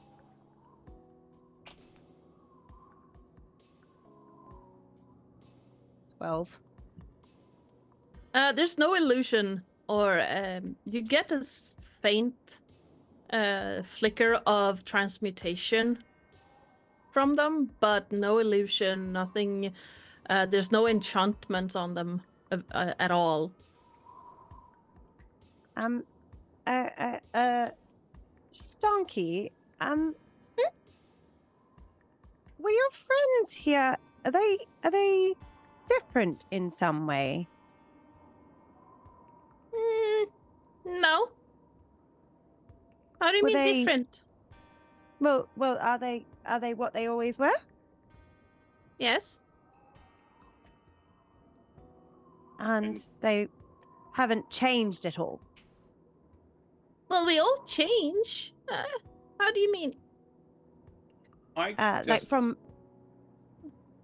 12. There's no illusion, or you get a faint flicker of transmutation from them, but no illusion, nothing. There's no enchantments on them at all. Stonky, were your friends here? Are they different in some way? No. How do you Were mean they- different? Well, are they what they always were? Yes. And they haven't changed at all. Well, we all change. How do you mean? Like from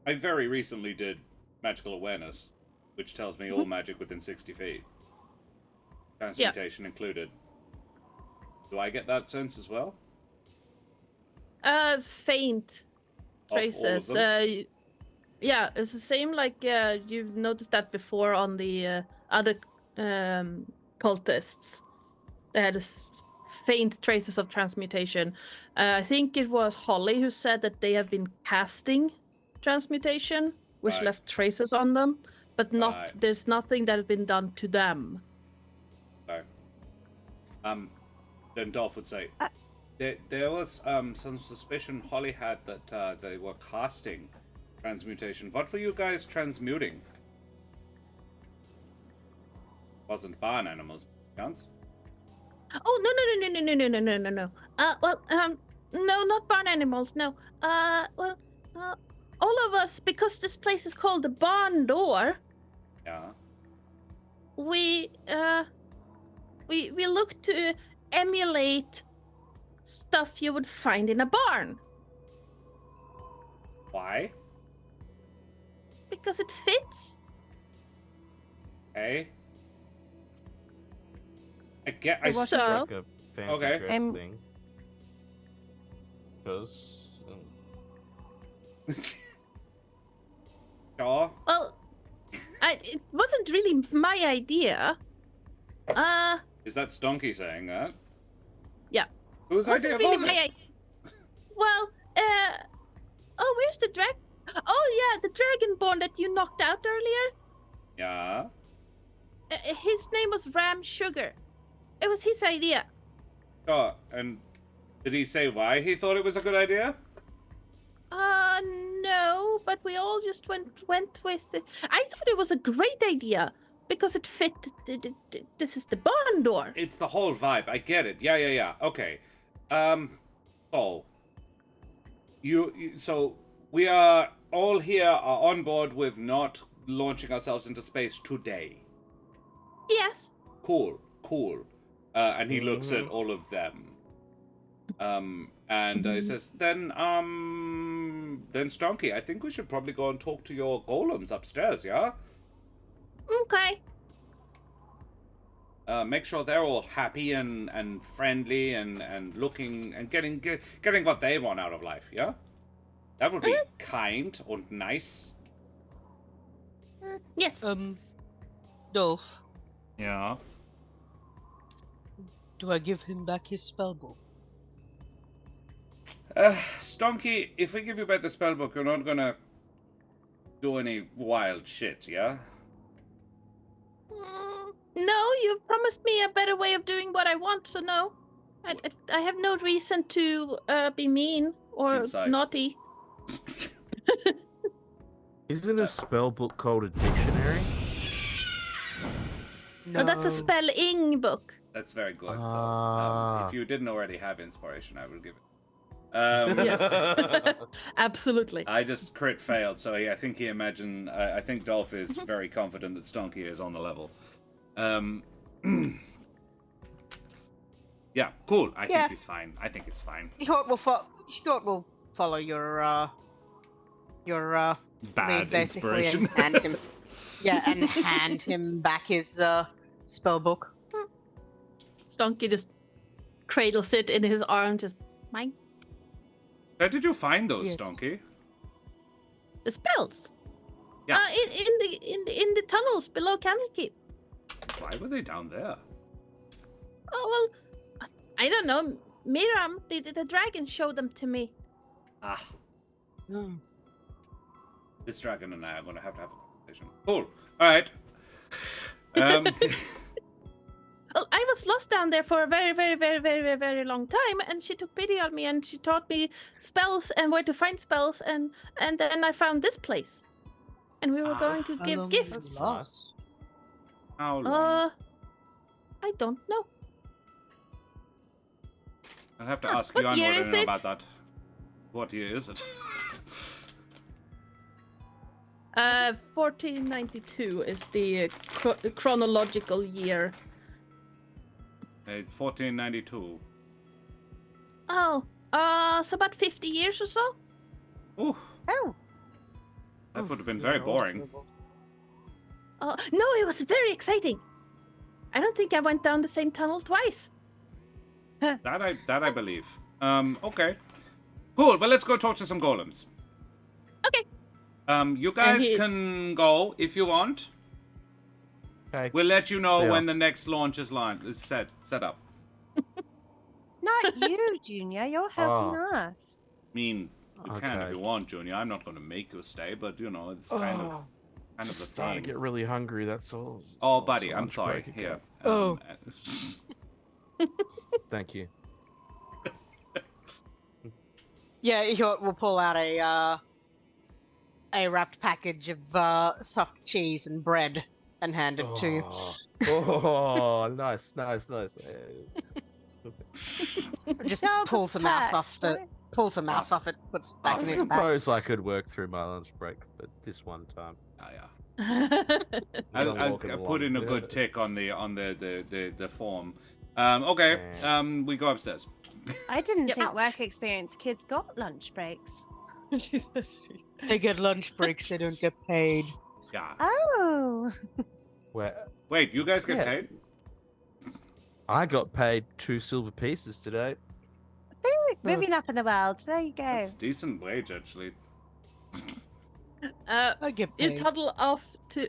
I very recently did magical awareness, which tells me all magic within 60 feet. Transmutation included. Do I get that sense as well? Faint Of all of traces. them? Yeah, it's the same like you've noticed that before on the other cultists. They had faint traces of transmutation. I think it was Holly who said that they have been casting transmutation, which Right. left traces on them, but not. Right. There's nothing that has been done to them. Okay. Then Dolph would say, there was some suspicion Holly had that they were casting transmutation. What were you guys transmuting? Wasn't barn animals, chance? Oh no. No, not barn animals. No. All of us, because this place is called the Barn Door. Yeah. We look to emulate stuff you would find in a barn Why? because it fits. Hey. I get. It wasn't So- Like a fancy Okay. dress thing. Because Sure. Well, it wasn't really my idea. Is that Stonky saying that? Yeah. Whose Wasn't idea really was my it? idea. Well, oh, where's the drag? Oh yeah, the dragonborn that you knocked out earlier. Yeah. His name was Ram Sugar. It was his idea. Sure. And did he say why he thought it was a good idea? No, but we all just went with it. I thought it was a great idea because it fit. This is the barn door. It's the whole vibe. I get it. Yeah. Okay. So so we are all here are on board with not launching ourselves into space today. Yes. Cool. And he looks at all of them. And he says, then Stonky, I think we should probably go and talk to your golems upstairs, yeah? Okay. Make sure they're all happy and friendly and looking and getting what they want out of life, yeah? That would be kind and nice. Yes. Dolph, Yeah. do I give him back his spellbook? Stonky, if we give you back the spellbook, you're not gonna do any wild shit, yeah? No, you've promised me a better way of doing what I want, so no. I have no reason to be mean or Insight. naughty. Isn't a spell book called a dictionary? No. Oh, that's a spelling book. That's very good. Ah. If you didn't already have inspiration, I will give it. Yes. Absolutely. I just crit failed, so I think he imagined. I think Dolph is very confident that Stonky is on the level. Yeah, cool. I think he's fine. I think it's fine. Hjort will follow your Bad lead, basically, inspiration. and hand him back his spell book. Stonky just cradles it in his arm, just mine. Where did you find those, Yes. Stonky? The spells. Yeah. In the tunnels below Candlekeep. Why were they down there? Oh well, I don't know. Miriam, the dragon showed them to me. Ah, Hmm. this dragon and I are going to have a conversation. Cool. All right. Well, I was lost down there for a very, very, very, very, very, very long time, and she took pity on me, and she taught me spells and where to find spells, and then I found this place, and we were going to How give long were you gifts. lost? How long? I don't know. I'll have to ask what you. I year don't is know it? about that. What year is it? 1492 is the chronological year. 1492. Oh, so about 50 years or so. Ooh, Oh. that would have been very boring. No, it was very exciting. I don't think I went down the same tunnel twice. That I believe. Okay. Cool, but let's go talk to some golems. Okay. You guys he- can go if you want. Okay. We'll let you know See ya. when the next launch is set up. Not you, Junior. You're helping us. I mean, you can if Okay. you want, Junior. I'm not going to make you stay, but you know, it's kind of the Just starting thing. to get really hungry. That's all. Oh, It's buddy, a I'm lunch sorry. break Here. again. Oh. Thank you. Yeah, Hjort will pull out a wrapped package of soft cheese and bread and hand it to you. Oh, nice. Just Double pulls a mouse packs, off right? pulls a mouse off it, puts it back I in his bag. suppose I could work through my lunch break, but this one time. Oh, yeah. As I'm I walking put in a along. good tick on the form. Okay. Thanks. We go upstairs. I didn't Yep. think Ouch. work experience kids got lunch breaks. They get lunch breaks, they don't get paid. Yeah. Oh. Where Wait, you guys get Yeah. paid? I got paid 2 silver pieces today. See, moving up in the world. There you go. That's decent wage, actually. I get You paid. toddle up to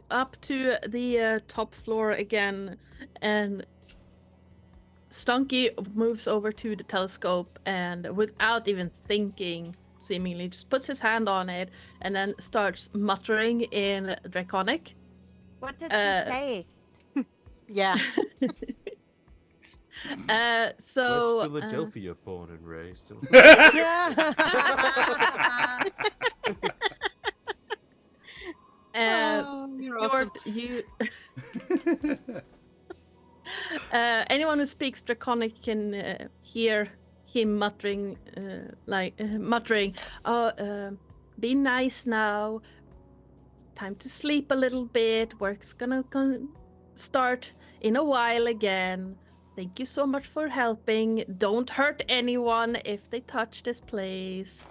the top floor again, and Stonky moves over to the telescope and, without even thinking, seemingly just puts his hand on it and then starts muttering in Draconic. What did Uh, he say? Yeah. So Where's Philadelphia born and raised? You're awesome. you anyone who speaks Draconic can hear him muttering, be nice now. It's time to sleep a little bit. Work's gonna start in a while again. Thank you so much for helping. Don't hurt anyone if they touch this place.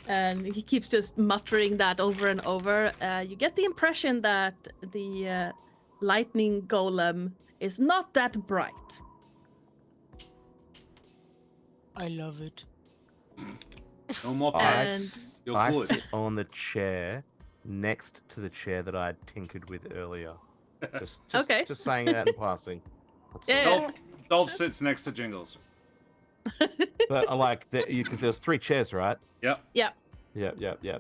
And he keeps just muttering that over and over. You get the impression that the lightning golem is not that bright. I love it. No more I, pets. You're I good. sit on the chair next to the chair that I had tinkered with earlier. Just Okay. Just saying that in passing. That's Yeah, all. Dolph sits next to Jingles. But I like that because there's 3 chairs, right? Yep. Yeah. Yeah.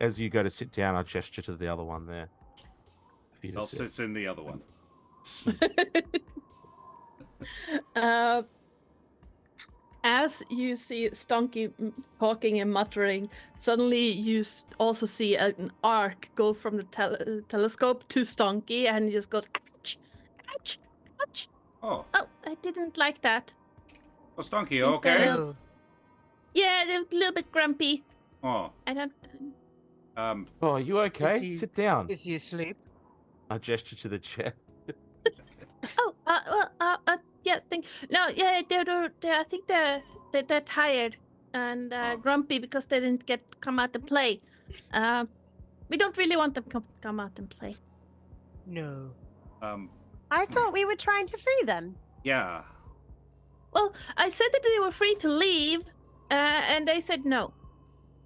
As you go to sit down, I gesture to the other one there. For you to Dolph sit. sits in the other one. As you see Stonky talking and muttering, suddenly you also see an arc go from the telescope to Stonky, and he just goes, ouch, ouch, ouch. Oh, I didn't like that. oh, Stonky, Seems okay? Oh. Yeah, they're a little bit grumpy. Oh, I don't. Oh, are you okay? Is he- Sit down. Is he asleep? I gesture to the chair. Yeah, I think they're tired and grumpy because they didn't come out and play. We don't really want them to come out and play. No. I thought we were trying to free them. yeah. Well, I said that they were free to leave, and they said no.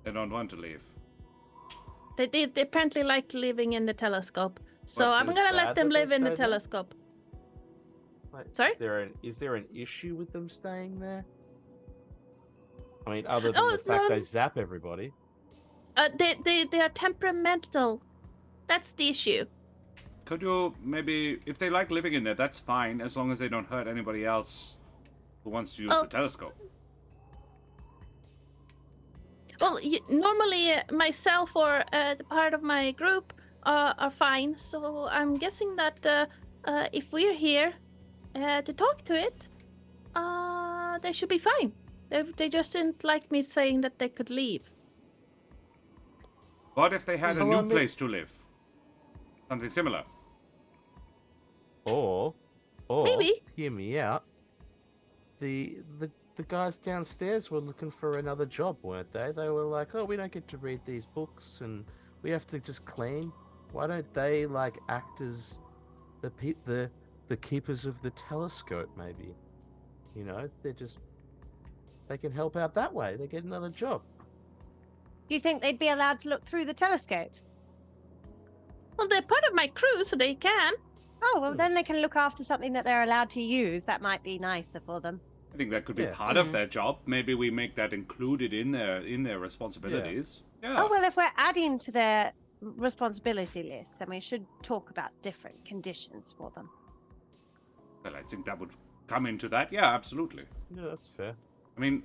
They don't want to leave. They apparently like living in the telescope, so What, I'm is gonna it let bad them that they live in the stay there? telescope. Like, Sorry? Is there an issue with them staying there? I mean, other than Oh, the fact no. they zap everybody. They are temperamental. That's the issue. Could you maybe, if they like living in there, that's fine, as long as they don't hurt anybody else who wants to use Oh. the telescope. Well, normally myself or the part of my group are fine, so I'm guessing that if we're here to talk to it, they should be fine. They just didn't like me saying that they could leave. What if they had a Well, new I mean- place to live? Something similar. Or Maybe. hear me out. The guys downstairs were looking for another job, weren't they? They were like, "Oh, we don't get to read these books, and we have to just clean. Why don't they like act as the keepers of the telescope? Maybe, you know, they can help out that way. They get another job." Do you think they'd be allowed to look through the telescope? Well, they're part of my crew, so they can. Oh, well, then they can look after something that they're allowed to use. That might be nicer for them. I think that could be Yeah. part of their job. Maybe we make that included in their responsibilities. Yeah. Oh, well, if we're adding to their responsibility list, then we should talk about different conditions for them. Well, I think that would come into that. Yeah, absolutely. Yeah, that's fair. I mean,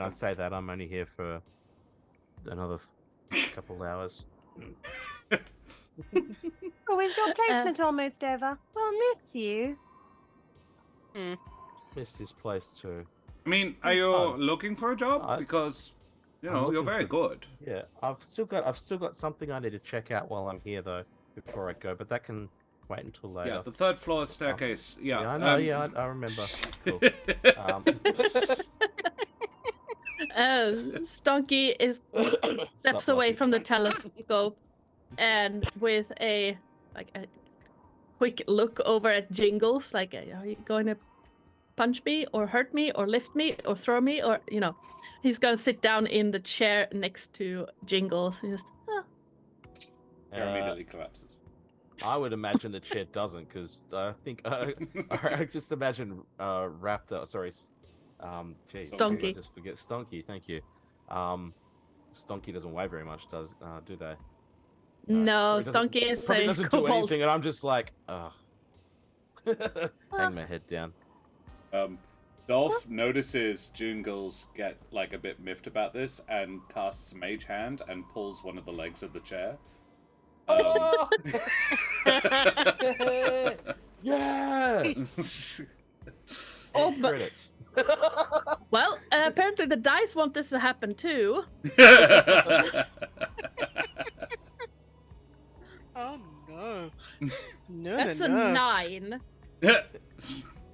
I say that I'm only here for another couple hours. Oh, is your placement almost over? We'll miss you. Miss this place too. I mean, are you fun. looking for a job? I- Because you I'm know you're looking very for- good. Yeah, I've still got something I need to check out while I'm here though before I go, but that can wait until later. Yeah, the third floor staircase. Yeah, Yeah, I know. I remember. Cool. Stonky steps Stop away laughing. from the telescope, and with a quick look over at Jingles, like, are you going to punch me or hurt me or lift me or throw me, or he's gonna sit down in the chair next to Jingles and just Hair immediately collapses. I would imagine the chair doesn't, because I think I just imagine Raptor. Sorry, geez, Stonky. I just forget Stonky. Thank you. Stonky doesn't weigh very much, do they? no, Probably doesn't- Stonky is probably a doesn't do kobold. anything, and I'm just like, ugh. Hang my head down. Dolph notices Jingles get like a bit miffed about this and casts Mage Hand and pulls one of the legs of the chair. Yeah. Oh, but Credits. well, apparently the dice want this to happen too. Oh no. No, That's no, a no. 9.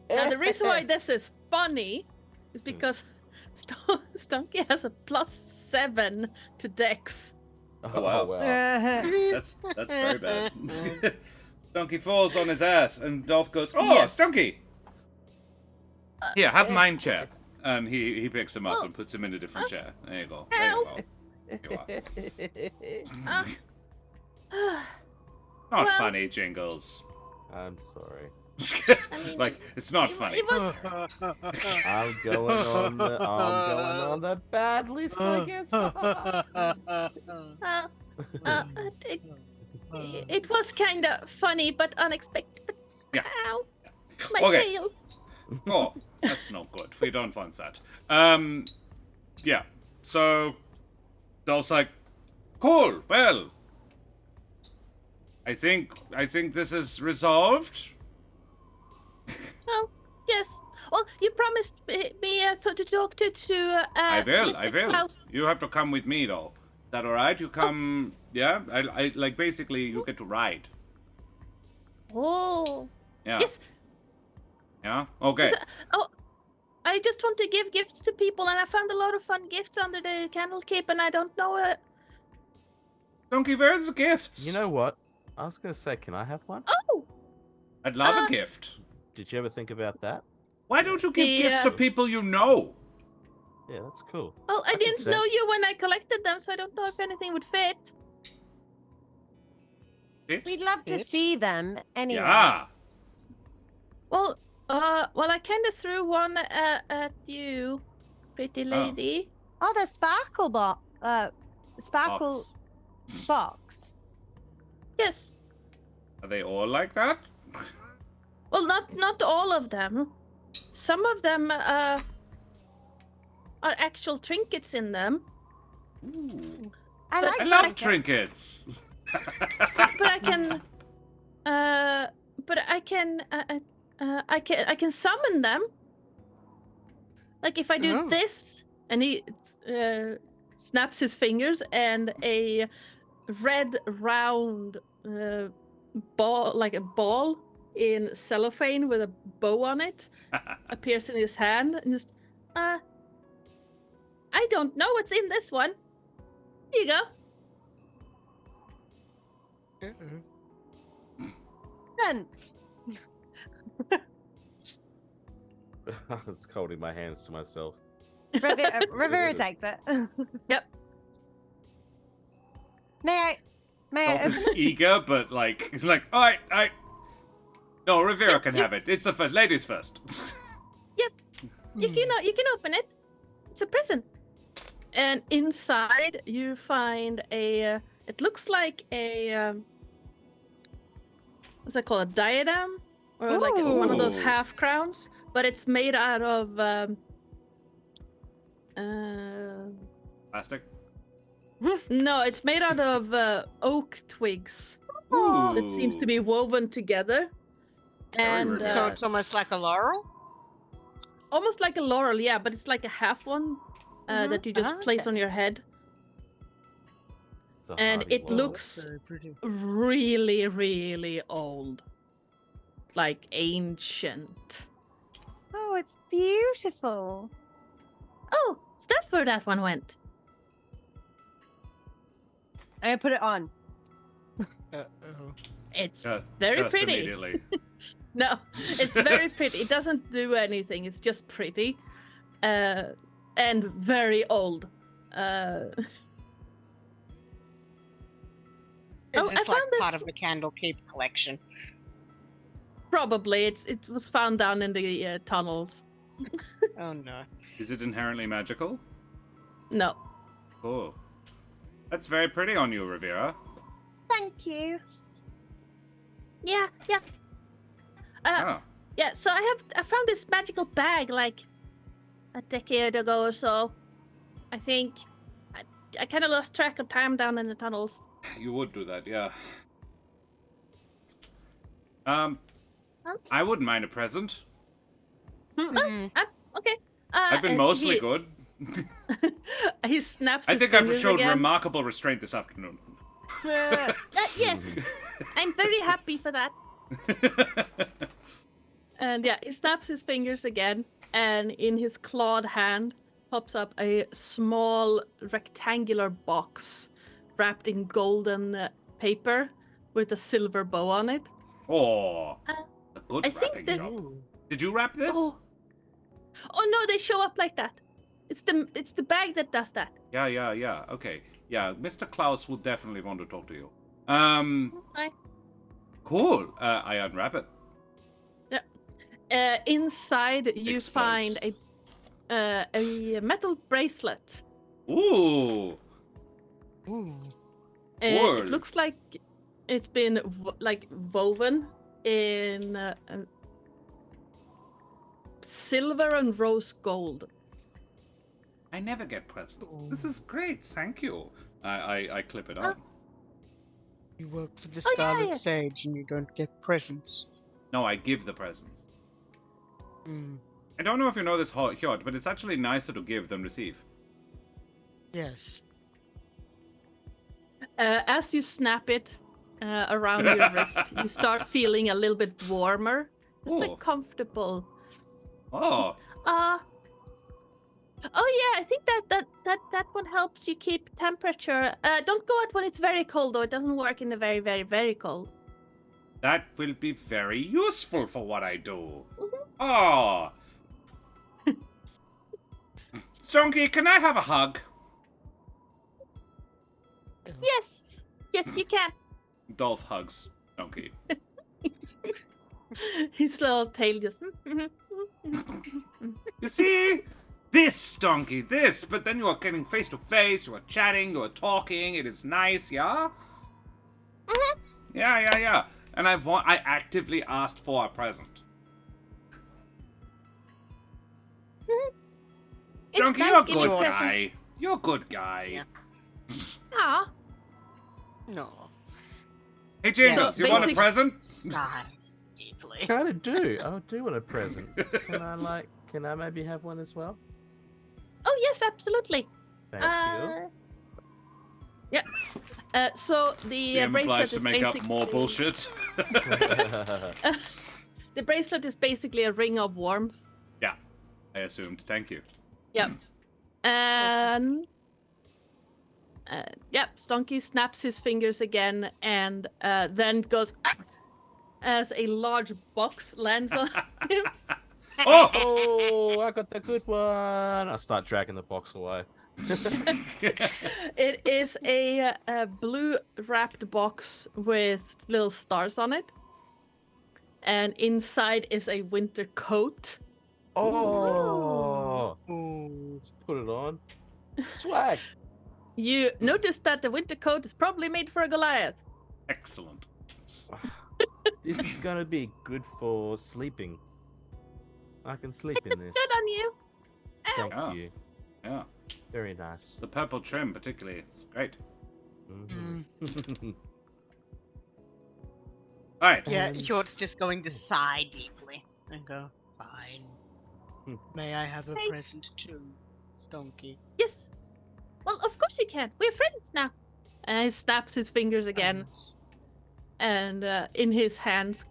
Now the reason why this is funny is because Stonky has a +7 to Dex. Oh, wow. That's very bad. Donkey falls on his ass, and Dolph goes, "Oh, Yes. Donkey! Here, have mine chair." And he picks him up Oh. and puts him in a different chair. There you go. Ow. There you go. You Uh, are. Not Well- funny, Jingles. I'm sorry. mean, like, it's not funny. It was I'm going on the bad list, I guess. it was kind of funny but unexpected. Yeah. Ow, my Okay. tail. Oh, that's not good. We don't want that. Yeah. So, Dolph's like, cool. Well, I think this is resolved. Well, yes. Well, you promised me to talk to I will. Mr. Klaus. You have to come with me, though. Is that all right? You come. Yeah. I like basically you get to ride. Oh. Yeah. Yes. Yeah. Okay. I just want to give gifts to people, and I found a lot of fun gifts under the Candlekeep, and I don't know. Donkey, where's the gifts? You know what? I was gonna say, can I have one? Oh. I'd love a gift. Did you ever think about that? Why don't you give gifts to people you know? Yeah, that's cool. Well, I didn't know you when I collected them, so I don't know if anything would fit. We'd love to see them anyway. Yeah. Well, I kind of threw one at you, pretty lady. Oh, the sparkle box. Yes. Are they all like that? Well, not all of them. Some of them are actual trinkets in them. Ooh. I love trinkets. But I can summon them. Like if I do this, and he snaps his fingers, and a red round ball, like a ball in cellophane with a bow on it, appears in his hand, and just I don't know what's in this one. Here you go. Thanks. I was holding my hands to myself. Rivera takes it. Yep. May I Dolph is eager, but like, all right. No, Rivera can have it. It's the first. Ladies first. Yep. You can open it. It's a present. And inside you find a. It looks like a. What's that called? A diadem, or like one of those half crowns, but it's made out of. Plastic. No, it's made out of oak twigs. Ooh. That seems to be woven together. And So it's almost like a laurel? almost like a laurel, yeah, but it's like a half one that you just place on your head. It's a And hardy it laurel. looks Very pretty. really, really old. Like ancient. Oh, it's beautiful. Oh, so that's where that one went. I put it on. It's Yeah, very just pretty. Immediately. No, it's very pretty. It doesn't do anything. It's just pretty, and very old. Is Oh, this I found this- part of the Candlekeep collection? Probably it was found down in the tunnels. Oh no. Is it inherently magical? No. Oh, that's very pretty on you, Rivera. Thank you. Yeah. Yeah. So I found this magical bag like a decade ago or so. I think I kind of lost track of time down in the tunnels. You would do that, yeah. I wouldn't mind a present. Okay. I've been and mostly good. He snaps I his think I've fingers showed again. remarkable restraint this afternoon. Yes, I'm very happy for that. And yeah, he snaps his fingers again, and in his clawed hand pops up a small rectangular box wrapped in golden paper with a silver bow on it. Oh, a good I think wrapping that- job. Did you wrap this? Oh no, they show up like that. It's the bag that does that. Yeah. Okay. Yeah, Mr. Klaus will definitely want to talk to you. Hi. Cool. I unwrap it. Inside you Explodes. find a metal bracelet. Ooh. Ooh. Word. It looks like it's been silver and rose gold. I never get presents. This is great, thank you. I clip it on. You work for the Oh, yeah, Scarlet yeah. Sage and you don't get presents. No, I give the presents. Mm. I don't know if you know this, Hjort, but it's actually nicer to give than receive. Yes. As you snap it around your wrist, you start feeling a little bit warmer. Just Ooh. like comfortable. Oh, Oh yeah, I think that one helps you keep temperature. Don't go out when it's very cold though. It doesn't work in the very, very, very cold. that will be very useful for what I do. Oh. Stonky, can I have a hug? Yes, yes, you can. Dolph hugs Stonky. His little tail just. You see? This, Stonky, this. But then you are getting face to face, you are chatting, you are talking, it is nice, yeah? Yeah. And I actively asked for a present. It's Stonky, nice you're a giving good presents. guy. You're a good guy. Yeah. Aw. No. Hey, James, So you want a basic- present? Sighs deeply. I kind of do. I do want a present. Can I maybe have one as well? Oh yes, absolutely. Thank Yeah. So the DM bracelet applies to is make basically up more bullshit. you. the bracelet is basically a ring of warmth. Yeah, I assumed. Thank you. Yep. And Stonky snaps his fingers again and then goes as a large box lands on him. Oh! Oh, I got the good one. I start dragging the box away. It is a blue wrapped box with little stars on it. And inside is a winter coat. Oh, Ooh. let's put it on. Swag. You notice that the winter coat is probably made for a Goliath. Excellent. This is gonna be good for sleeping. I can sleep in this. Good on you. Thank Oh. you. Yeah. Very nice. The purple trim, particularly. It's great. Mhm. All right. Yeah, Hjort's just going to sigh deeply and go, fine. Hmm. May I have a Hey. present too, Stonky? Yes. Well, of course you can. We're friends now. And he snaps his fingers again, and in his hands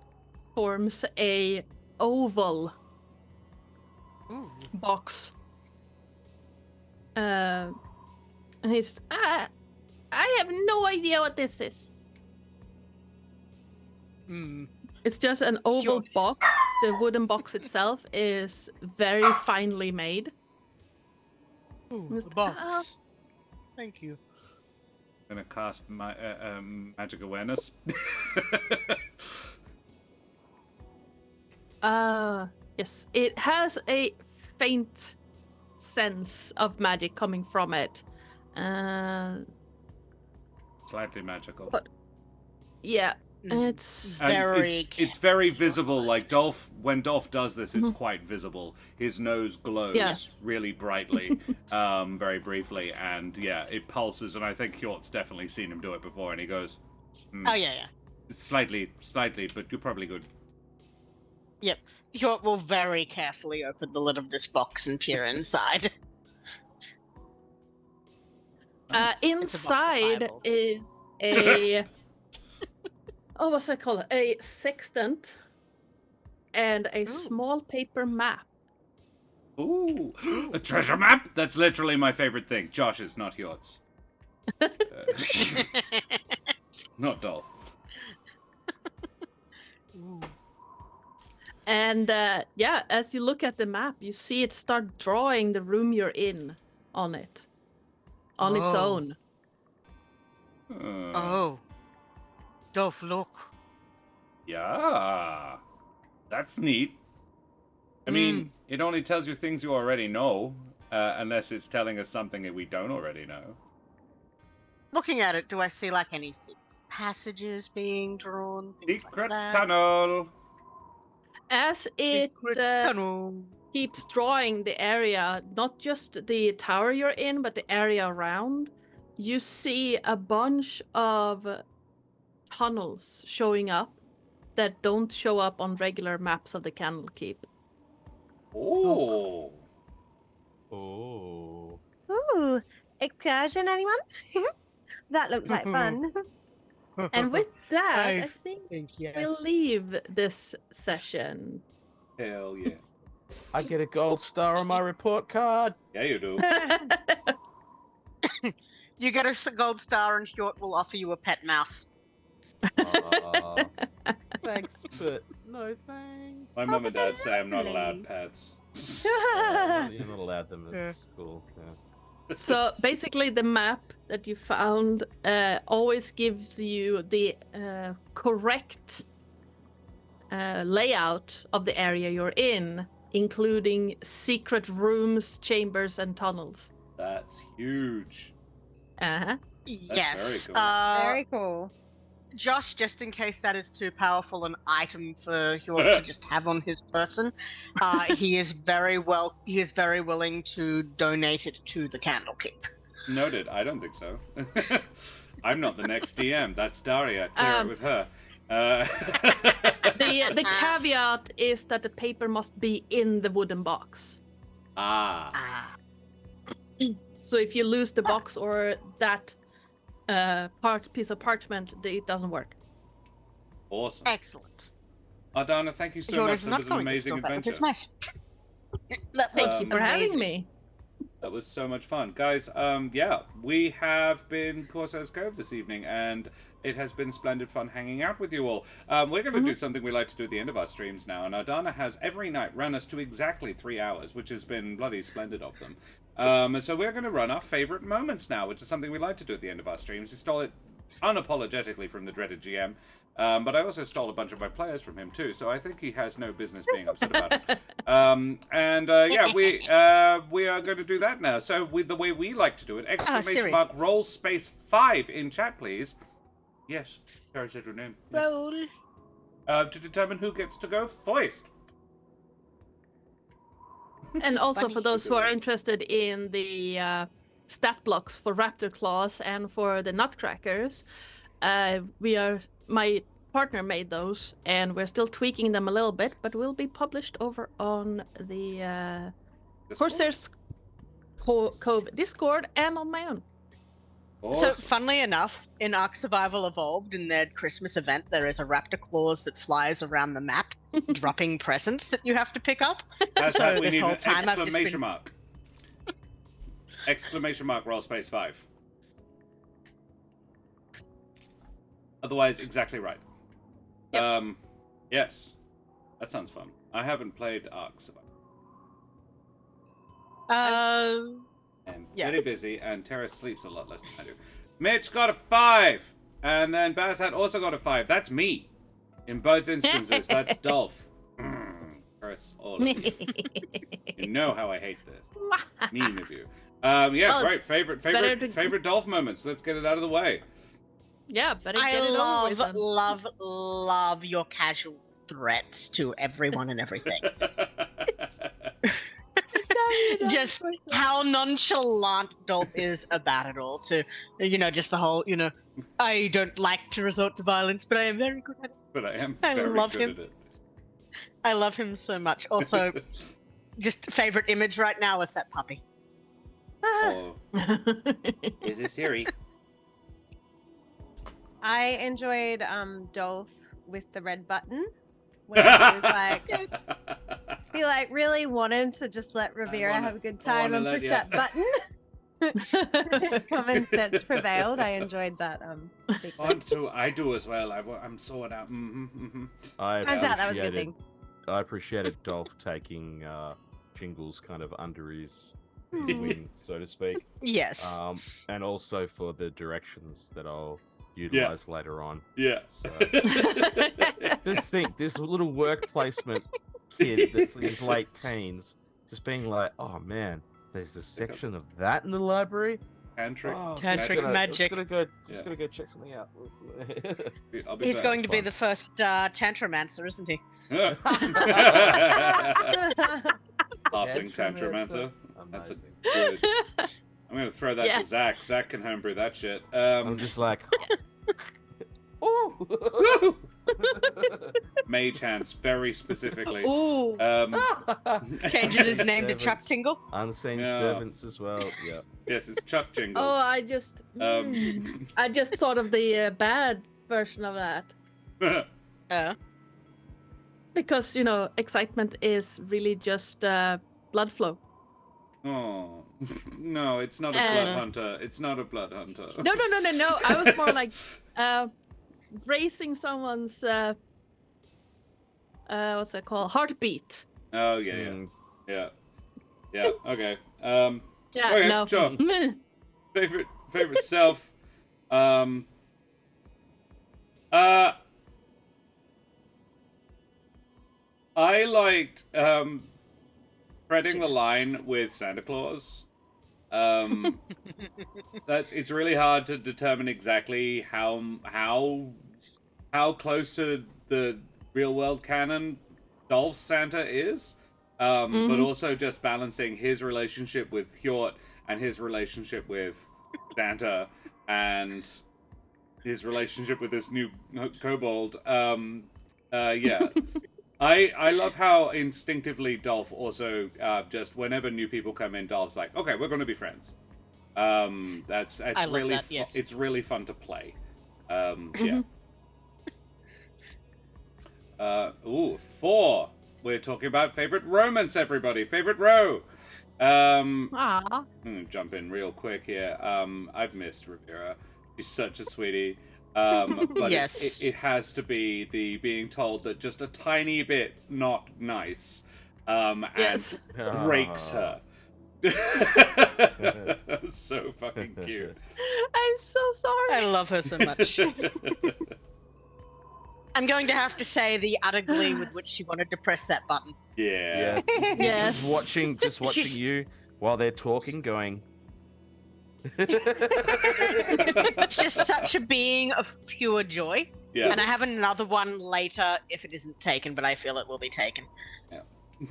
forms a oval Ooh. box. And he's, I have no idea what this is. Hmm. It's just an oval Yours. box. The wooden box itself is very finely made. Ooh, Mr. a box. Thank you. I'm gonna cast my magic awareness. Yes, it has a faint sense of magic coming from it. Slightly magical. But- Yeah, Mm. it's And Very it's very visible. Like Dolph, when Dolph does this, it's Mhm. quite visible. His nose glows Yeah. really brightly, very briefly, and yeah, it pulses. And I think Hjort's definitely seen him do it before, and he goes, Oh, yeah. slightly, but you're probably good. Hjort will very carefully open the lid of this box and peer inside. inside fireballs. is a oh, what's that called? A sextant and a small paper map. Ooh, a treasure map? That's literally my favorite thing. Josh's, not Hjort's. Not Dolph. Ooh. And as you look at the map, you see it start drawing the room you're in on it, on its Oh. own. Oh. Dolph, look. Yeah, that's neat. I mean, it only tells you things you already know, unless it's telling us something that we don't already know. Looking at it, do I see like any passages being drawn? Things Secret like that? tunnel. As it Secret tunnel. keeps drawing the area, not just the tower you're in, but the area around, you see a bunch of tunnels showing up that don't show up on regular maps of the Candlekeep. Oh. Oh. Ooh, excursion, anyone? That looked like fun. And with that, I think yes. we'll leave this session. Hell yeah. I get a gold star on my report card. Yeah, you do. You get a gold star, and Hjort will offer you a pet mouse. Thanks, but no thanks. My mum and dad say I'm not allowed pets. You're not allowed them at school. Yeah. So basically, the map that you found always gives you the correct layout of the area you're in, including secret rooms, chambers, and tunnels. That's huge. Uh-huh. Yes. very cool. Very cool. Josh, just in case that is too powerful an item for Hjort to just have on his person, he is very willing to donate it to the Candlekeep. Noted. I don't think so. I'm not the next DM. That's Daria. Clear it with her. The caveat is that the paper must be in the wooden box. Ah. So if you lose the box or that piece of parchment, it doesn't work. Awesome. Excellent. Ardana, thank you so Hjort much. is That not was an going to amazing stop that with adventure. his mice. That Thank was you for having amazing. me. That was so much fun. Guys, yeah, we have been Corsair's Cove this evening, and it has been splendid fun hanging out with you all. We're going to do something we like to do at the end of our streams now, and Ardana has every night run us to exactly 3 hours, which has been bloody splendid of them. So we're going to run our favorite moments now, which is something we like to do at the end of our streams. We stole it unapologetically from the dreaded GM, but I also stole a bunch of my players from him too, so I think he has no business being upset about it. Yeah, we are going to do that now. So the way we like to do it, exclamation mark roll space 5 in chat, please. Yes, Terris said your name. Roll. To determine who gets to go first. And also for those who are interested in the stat blocks for Raptor Claws and for the Nutcrackers, my partner made those, and we're still tweaking them a little bit, but will be published over on the Corsair's Cove Discord and on my own. Awesome. So, funnily enough, in Ark Survival Evolved, in their Christmas event, there is a raptor claws that flies around the map, dropping presents that you have to pick up. That's So we this need whole an time I've just exclamation been... mark. Exclamation mark roll space 5. Otherwise, exactly right. Yep. Yes. That sounds fun. I haven't played Ark Survival. I'm very busy, and Terris sleeps a lot less than I do. Mitch got a 5, and then Bassat also got a 5. That's me. In both instances, that's Dolph. Terris, all of you. You know how I hate this. Mean of you. Yeah, Well, great. Favorite Dolph moments. Let's get it out of the way. Yeah, better get I it over with then. love your casual threats to everyone and everything. Just how nonchalant Dolph is about it all. To, just the whole, I don't like to resort to violence, but I am very good at it. But I am I very love good him. at it. I love him so much. Also, just favorite image right now is that puppy. Oh. Is it Siri? I enjoyed Dolph with the red button. When he was like, Yes. he really wanted to just let Rivera have a good time and push that button. Common sense prevailed. I enjoyed that. I do as well. I'm sorted out. I thought that was a good thing. I appreciated Dolph taking Jingles kind of under his wing, so to speak. Yes. And also for the directions that I'll utilize later on. Yeah. So, just think, this little work placement kid that's in his late teens, just being like, oh man, there's a section of that in the library. Tantric magic. Just gonna go check something out. He's going to be the first Tantramancer, isn't he? Halfling Tantromancer. That's a Amazing. good. I'm gonna throw that to Yes. Zach. Zach can homebrew that shit. I'm just like, Woo! Mage hands, very specifically. Ooh. Changes his name to Servants. Chuck Tingle. Unseen Yeah. servants as well. Yeah. Yes, it's Chuck Jingles. Oh, I just thought of the bad version of that. Because, excitement is really just blood flow. Oh no, it's not a blood hunter. It's not a blood hunter. No. I was more like raising someone's what's that called? Heartbeat. Oh yeah, Mm. yeah. Okay. Yeah, Okay, no. sure. Favorite self. I liked treading the line with Santa Claus. It's really hard to determine exactly how close to the real world canon Dolph's Santa is. But also just balancing his relationship with Hjort and his relationship with Santa and his relationship with this new kobold. Yeah. I love how instinctively Dolph also just whenever new people come in, Dolph's like, okay, we're going to be friends. That's I love really that, yes. it's really fun to play. Yeah. 4. We're talking about favorite romance, everybody. Favorite Roe. Aw. Jump in real quick here. I've missed Rivera. She's such a sweetie. But Yes. it has to be the being told that just a tiny bit not nice. And Yes. breaks her. So fucking cute. I'm so sorry. I love her so much. I'm going to have to say the utter glee with which she wanted to press that button. Yeah. Yes. Just watching She's- you while they're talking, going. It's just such a being of pure joy. Yeah. And I have another one later if it isn't taken, but I feel it will be taken.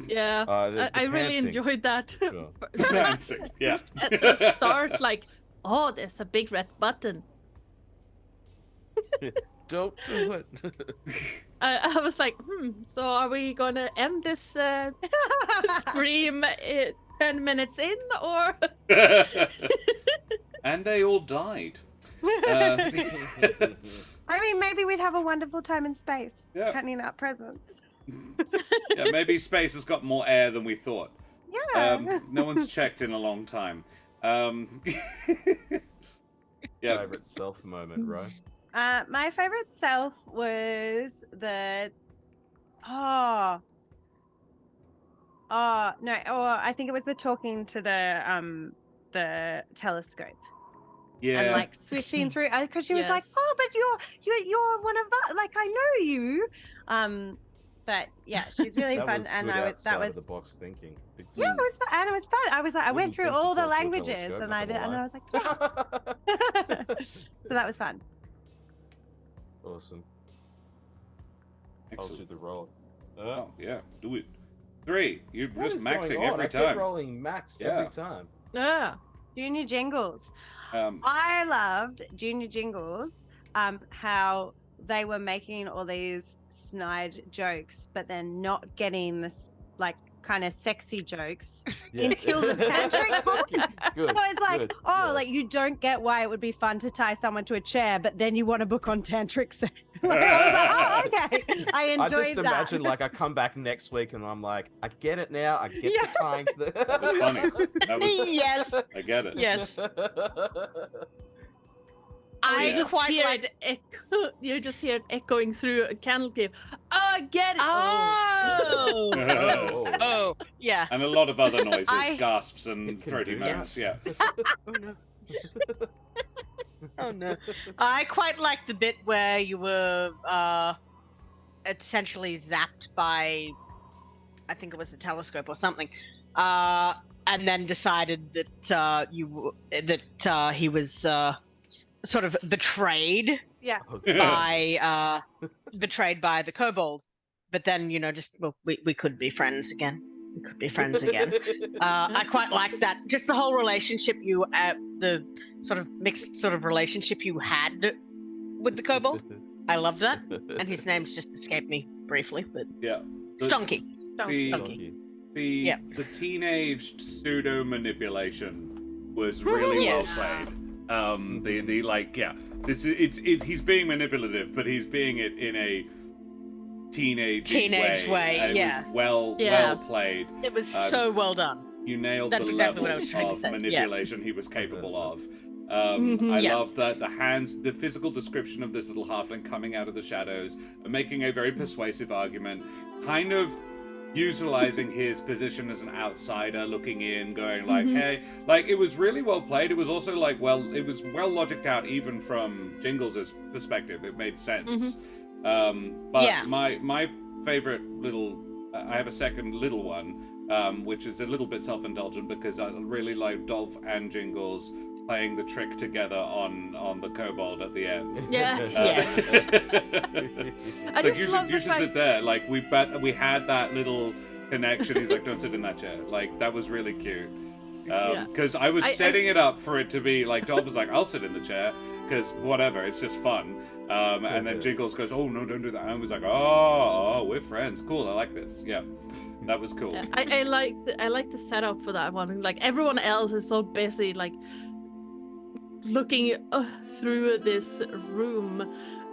Yeah. The I really pantsing. enjoyed that. Sure. Dancing. Yeah. At the start, like, oh, there's a big red button. Don't do it. I was like, so are we gonna end this stream 10 minutes in, or? And they all died. I mean, maybe we'd have a wonderful time in space, Yeah. handing out presents. Yeah, maybe space has got more air than we thought. Yeah. No one's checked in a long time. Yeah. Favorite self moment, right? My favorite self was the I think it was the talking to the telescope Yeah. and like switching through because she was like, Yes. oh, but you're one of us, like I know you, but yeah, she's really That fun, was and good that outside was of the box thinking. yeah, it was fun, and it was fun. I was like, I went Wouldn't through think to all the talk to a languages, telescope, and not I did, gonna and then I lie. was like, yes. So that was fun. Awesome. I'll do Excellent. the roll. Oh, yeah. Do it. 3. You're What just is maxing going on? every I kept time. rolling max Yeah. every time. Yeah. Junior Jingles. Um, I loved Junior Jingles, how they were making all these snide jokes, but then not getting this like kind of sexy jokes until the tantric part. Good. So it's like, good, oh, yeah. like you don't get why it would be fun to tie someone to a chair, but then you want to book on tantric sex. Like, I was like, oh, okay. I I enjoyed just that. imagine like I come back next week and I'm like, I get it now. I get Yeah. the tying to the. that was funny. That was, Yes. I get it. Yes. I yeah. just quite hear like- it echo. You just hear it echoing through Candlekeep. Oh, I get it. Oh. Oh. Oh, yeah. And a lot of other noises, I- gasps and It can throaty do moans. Yeah. that. Oh no. Oh no. I quite like the bit where you were essentially zapped by, I think it was a telescope or something, and then decided that he was sort of betrayed Yeah. by the kobold. But then just we could be friends again. We could be friends again. I quite like that. Just the whole relationship the sort of mixed sort of relationship you had with the kobold. I love that. And his name's just escaped me briefly, but Yeah. Stonky. The teenaged pseudo manipulation was really Yes. well played. He's being manipulative, but he's being it in a teenage way. And Yeah. it was well played. It was so well done. You nailed That's the exactly level what I was trying to of say, yeah. manipulation he was capable of. I love that the physical description of this little halfling coming out of the shadows and making a very persuasive argument, kind of utilizing his position as an outsider, looking in, going like, hey, like, it was really well played. It was also like, it was well logicked out even from Jingles' perspective. It made sense. But my favorite little, I have a second little one, which is a little bit self-indulgent because I really like Dolph and Jingles playing the trick together on the kobold at the end. Yes. Like, you should sit there. Like, we had that little connection. He's like, don't sit in that chair. Like, that was really cute. Because I was setting it up for it to be like, Dolph was like, I'll sit in the chair because whatever, it's just fun. And then Jingles goes, oh no, don't do that. And I was like, oh, we're friends. Cool, I like this. Yeah. That was cool. Yeah, I like the setup for that one. Like, everyone else is so busy, like, looking through this room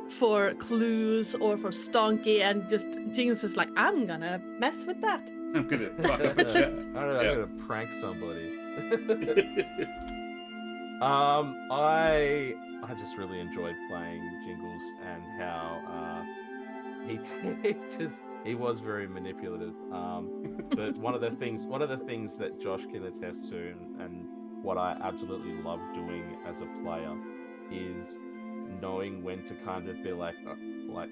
for clues or for Stonky, and just Jingles was like, I'm gonna mess with that. I'm gonna fuck up a chair. I'm gonna prank somebody. I just really enjoyed playing Jingles and how he was very manipulative. But one of the things that Josh can attest to, and what I absolutely love doing as a player, is knowing when to kind of be like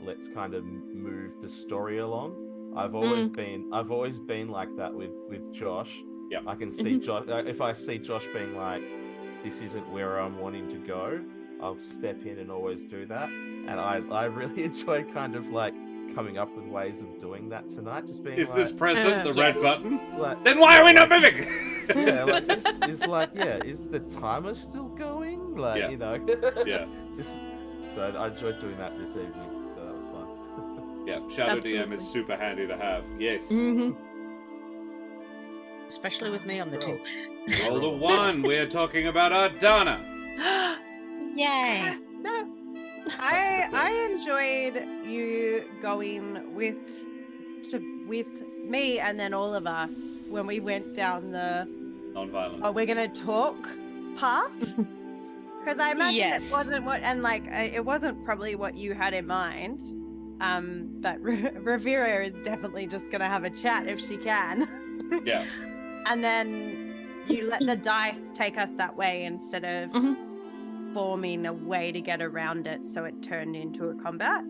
let's kind of move the story along. I've always been like that with Josh. Yeah, I can see Josh. If I see Josh being like, this isn't where I'm wanting to go, I'll step in and always do that. And I really enjoy kind of like coming up with ways of doing that tonight. Just being is like, this present the red button? Like, then why are we not moving? Yeah, like is the timer still going? Like, you know. Yeah. Just so I enjoyed doing that this evening. So that was fun. Yeah, Shadow Absolutely. DM is super handy to have. Yes. Especially with me on the team. Roll a 1. We're talking about Ardanna. Yay! No. I enjoyed you going with me and then all of us when we went down the Non-violent. we're gonna talk path, because I imagine Yes. it wasn't it wasn't probably what you had in mind. But Revera is definitely just gonna have a chat if she can. Yeah. And then you let the dice take us that way instead of forming a way to get around it, so it turned into a combat.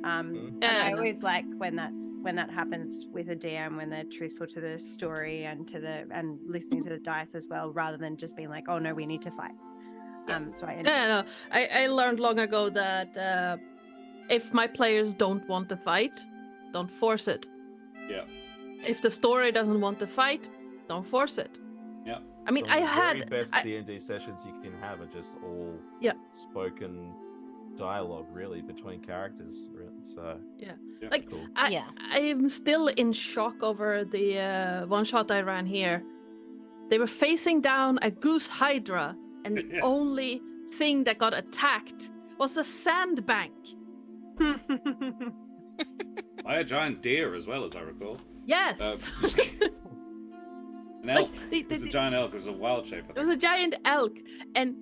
And I always like when that happens with a DM, when they're truthful to the story and listening to the dice as well, rather than just being like, oh no, we need to fight. I learned long ago that if my players don't want to fight, don't force it. Yeah. If the story doesn't want to fight, don't force it. Yeah. I mean, Some of the very best D&D sessions you can have are just all spoken dialogue, really, between characters. So like cool. I'm still in shock over the one shot I ran here. They were facing down a goose hydra, and the only thing that got attacked was a sandbank. By a giant deer as well, as I recall. Yes. An elk. It was a giant elk. It was a wild shape. It was a giant elk, and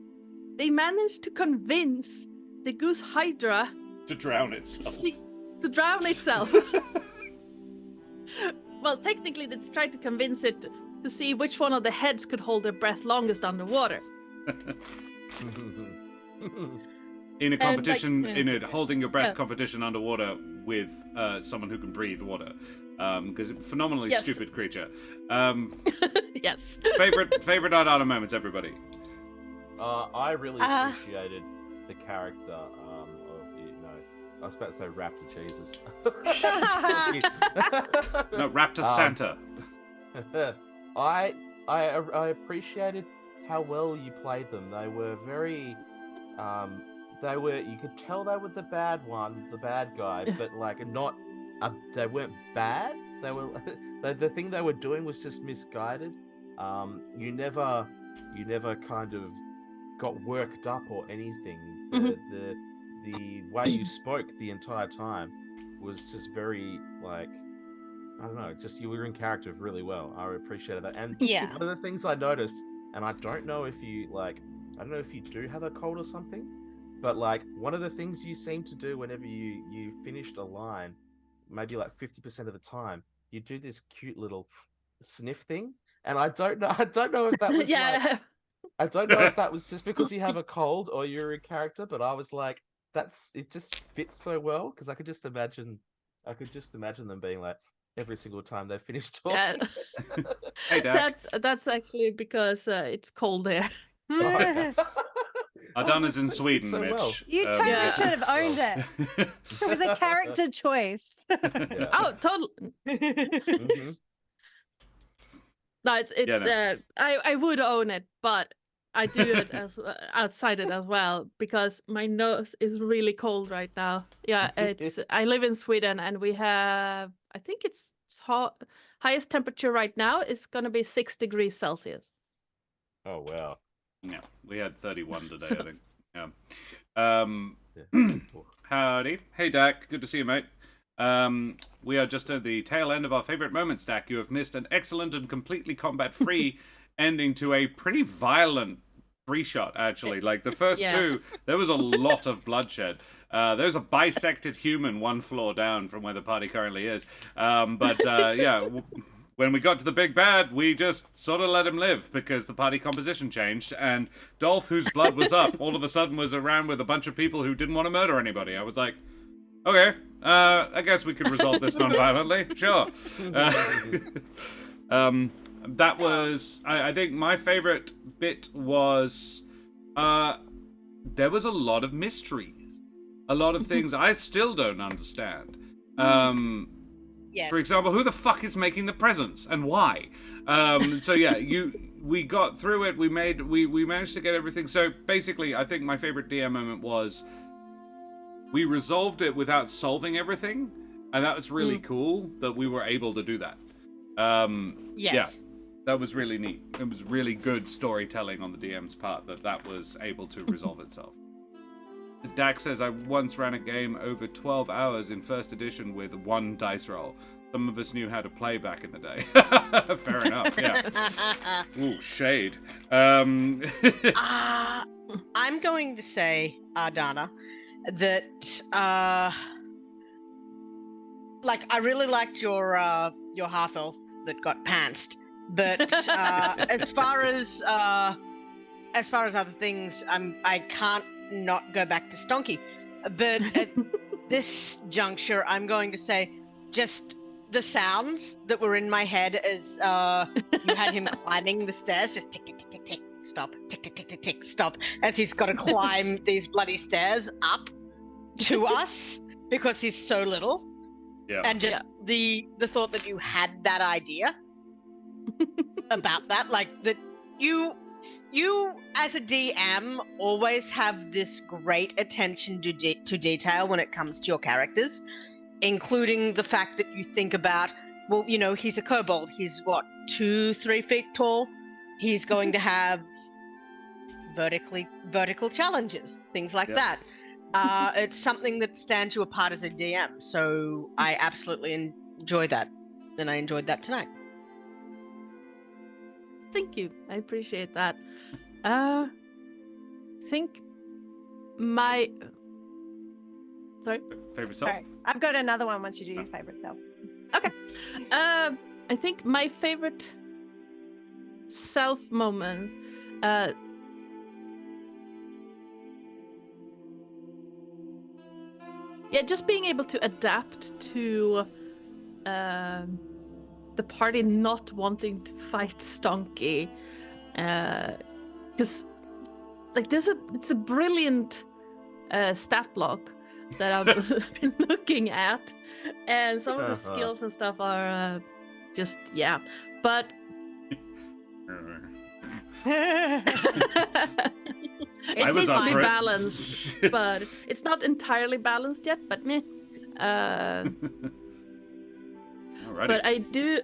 they managed to convince the goose hydra to drown itself. To drown itself. Well, technically, they tried to convince it to see which one of the heads could hold their breath longest underwater. In a competition, in a holding your breath competition underwater with someone who can breathe water, because phenomenally stupid creature. Yes. Favorite Ardanna moments, everybody. I really appreciated the character of I was about to say Raptor Jesus. No, Raptor Santa. I appreciated how well you played them. They were very, you could tell they were the bad guy, but like not, they weren't bad. They were, the thing they were doing was just misguided. You never kind of got worked up or anything. The way you spoke the entire time was just very like, I don't know, just you were in character really well. I appreciated that. And Yeah. one of the things I noticed, and I don't know if you do have a cold or something, but like one of the things you seem to do whenever you finished a line, maybe like 50% of the time, you do this cute little sniff thing. And I don't know if that was I don't know if that was just because you have a cold or you're in character, but I was like, it just fits so well because I could just imagine them being like every single time they finish talking. Yeah. Hey, Dak. That's actually because it's cold there. Ardanna's in Sweden, so Mitch. well. You totally Yeah. should have owned it. It was a character choice. Yeah. Oh, totally. Mhm. No, it's no. I would own it, but I do it as outside it as well because my nose is really cold right now. Yeah, I live in Sweden and we have, I think it's highest temperature right now is gonna be 6 degrees Celsius. Oh wow. Yeah, we had 31 today, So- I think. Yeah. Yeah. Howdy. Hey, Dak. Good to see you, mate. We are just at the tail end of our favorite moments, Dak. You have missed an excellent and completely combat-free ending to a pretty violent three-shot, actually. Like, the first two, there was a lot of bloodshed. There's a bisected human one floor down from where the party currently is. When we got to the big bad, we just sort of let him live because the party composition changed, and Dolph, whose blood was up, all of a sudden was around with a bunch of people who didn't want to murder anybody. I was like, okay, I guess we could resolve this non-violently. Sure. That was, I think my favorite bit was, there was a lot of mystery. A lot of things I still don't understand. Yes. For example, who the fuck is making the presents and why? We got through it. We managed to get everything. So basically, I think my favorite DM moment was we resolved it without solving everything, and that was really cool that we were able to do that. Yes. Yeah, that was really neat. It was really good storytelling on the DM's part that was able to resolve itself. Dak says, I once ran a game over 12 hours in first edition with one dice roll. Some of us knew how to play back in the day. Fair enough, yeah. Ooh, shade. I'm going to say, Ardanna, that I really liked your half elf that got pantsed, but as far as other things, I can't not go back to Stonky. But at this juncture, I'm going to say just the sounds that were in my head as you had him climbing the stairs, just tick, tick, tick, tick, tick, stop, tick, tick, tick, tick, tick, stop, as he's got to climb these bloody stairs up to us because he's so little. Yeah. And just the thought that you had that idea about that, like that you as a DM always have this great attention to detail when it comes to your characters, including the fact that you think about, well, you know, he's a kobold. He's what, 2-3 feet tall. He's going to have vertical challenges, things like that. It's something that stands you apart as a DM. So I absolutely enjoy that, and I enjoyed that tonight. Thank you. I appreciate that. I think my Favorite self? Sorry. I've got another one once you do your favorite self. Okay. I think my favorite self moment. Just being able to adapt to the party not wanting to fight Stonky, because like it's a brilliant stat block that I've been looking at, and some of the skills and stuff are But I was needs to up be for it. balanced, but it's not entirely balanced yet. But meh. Alrighty. But I do.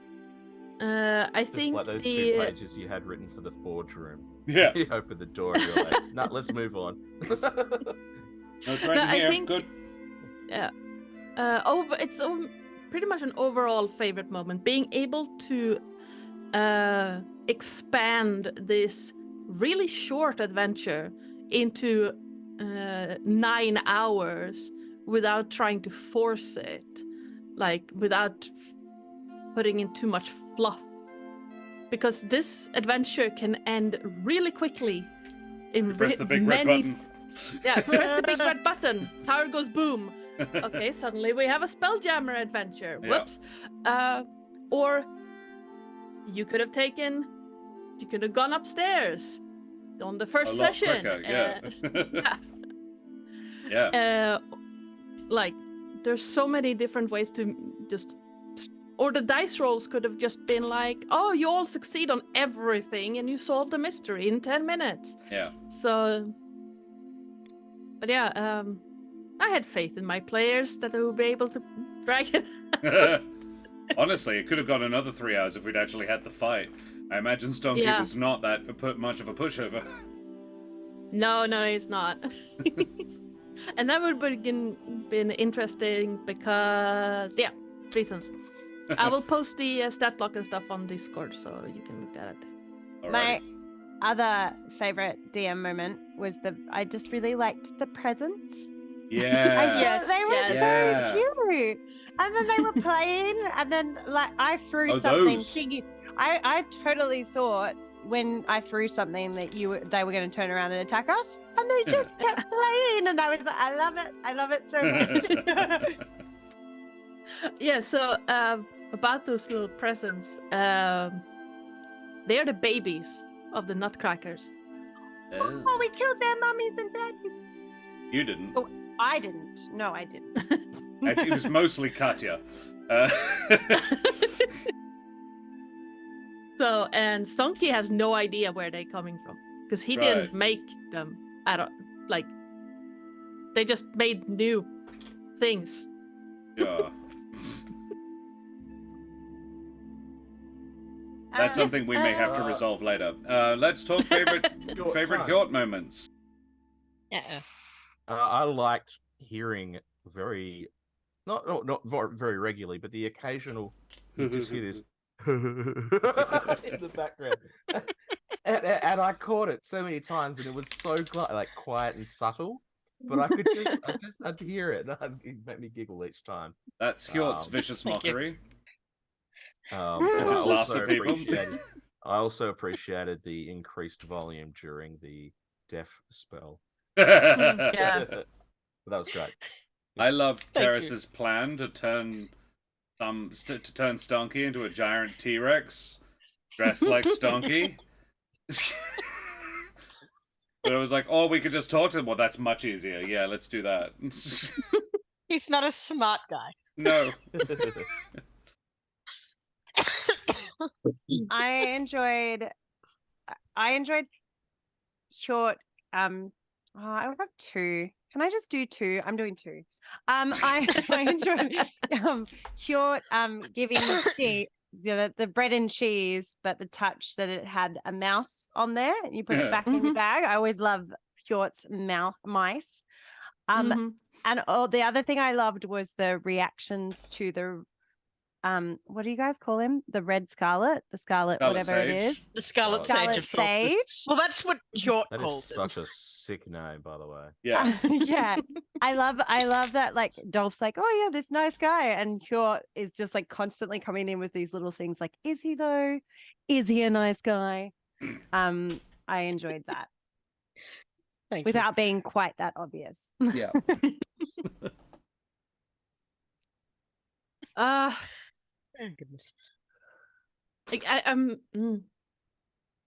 I Just think like those 2 pages you had written for the forge room. Yeah. You open the door and you're like, nah, let's move on. No, it's right No, in I here. think- Good. Yeah. It's pretty much an overall favorite moment. Being able to expand this really short adventure into 9 hours without trying to force it, like without putting in too much fluff. Because this adventure can end really quickly. In Press the big red many... button. Yeah, press the big red button. Tower goes boom. Okay, suddenly we have a Spelljammer adventure. Yeah. Whoops. Or you could have gone upstairs on the first A lot session. quicker, yeah. Yeah. Yeah. Like, there's so many different ways to just... Or the dice rolls could have just been like, oh, you all succeed on everything and you solve the mystery in 10 minutes. Yeah. So... But yeah, I had faith in my players that they would be able to drag it out. Honestly, it could have gone another 3 hours if we'd actually had the fight. I imagine Stonekeep was not that much of a pushover. No, he's not. And that would have been interesting because, reasons. I will post the stat block and stuff on Discord so you can look at it. My other favorite DM moment was I just really liked the presents. Yeah. I thought Yes, they were yes. Yeah. so cute. And then they were playing, and then like I threw Oh, something. those. Thinking, I totally thought when I threw something that they were going to turn around and attack us, and they just kept playing, and I was like, I love it so much. Yeah, so about those little presents, they're the babies of the Nutcrackers. Oh, we killed their mummies and daddies. You didn't. Oh. I didn't. No, I didn't. Actually, it was mostly Katya. So, and Stonky has no idea where they're coming from because he Right. didn't make them at all. Like, they just made new things. Yeah. That's something we may have to resolve later. Let's talk favorite time. Hjort moments. I liked hearing not very regularly, but the occasional you just hear this in the background, and I caught it so many times, and it was so quiet and subtle, but I'd hear it, and it made me giggle each time. That's Hjort's vicious mockery. And Just laughs at people. I also appreciated the increased volume during the deaf spell. Yeah. But that was great. I loved Thank you. Terris's plan to turn Stonky into a giant T-Rex dressed like Stonky. But it was like, oh, we could just talk to him. Well, that's much easier. Yeah, let's do that. He's not a smart guy. No. I enjoyed short. I would have 2. Can I just do 2? I'm doing 2. I enjoyed short giving the bread and cheese, but the touch that it had a mouse on there, and you put it back in the bag. I always love Short's mice. Mhm. And the other thing I loved was the reactions to the what do you guys call him? The red scarlet, the scarlet whatever Sage. it is. The Scarlet Sage Scarlet of Solstice. Sage. Well, that's what Hjort That is calls him. such a sick name, by the way. Yeah. Yeah. I love that, like Dolph's like, oh yeah, this nice guy, and Hjort is just like constantly coming in with these little things like, is he though? Is he a nice guy? I enjoyed that Thank you. without being quite that obvious. Yeah. Oh, goodness. Like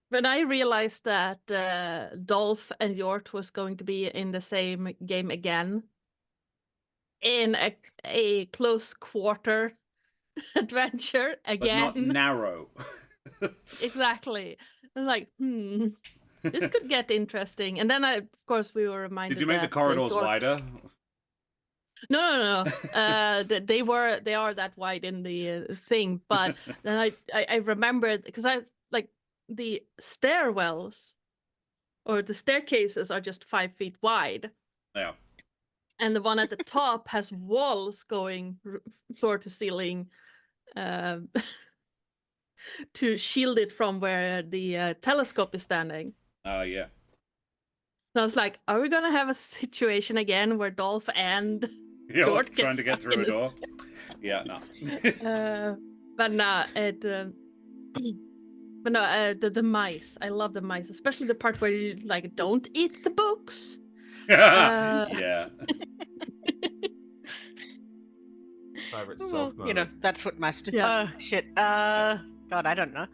when I realized that Dolph and Hjort was going to be in the same game again, in a close quarter adventure But again. not narrow. Exactly. I was like, this could get interesting. And then, of course, we were reminded. Did you make the corridors wider? No. They are that wide in the thing, but then I remembered because I like the stairwells or the staircases are just 5 feet wide. Yeah. And the one at the top has walls going floor to ceiling to shield it from where the telescope is standing. Oh, yeah. So I was like, are we going to have a situation again where Dolph and George trying to get through a door? Yeah, no. But no, the mice. I love the mice, especially the part where you like don't eat the books. Yeah. Favorite Well, self moment. that's what must. Yeah. Oh shit. God, I don't know.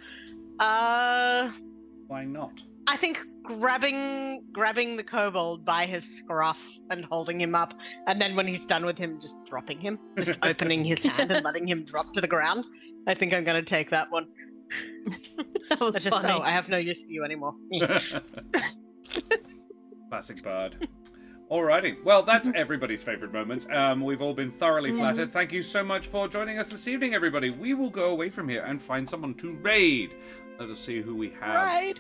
Why not? I think grabbing the kobold by his scruff and holding him up, and then when he's done with him, just dropping him, just opening his hand and letting him drop to the ground. I think I'm gonna take that one. That was funny. I have no use to you anymore. Classic bard. Alrighty. Well, that's everybody's favourite moments. We've all been thoroughly flattered. Thank you so much for joining us this evening, everybody. We will go away from here and find someone to raid. Let us see who we have. Right.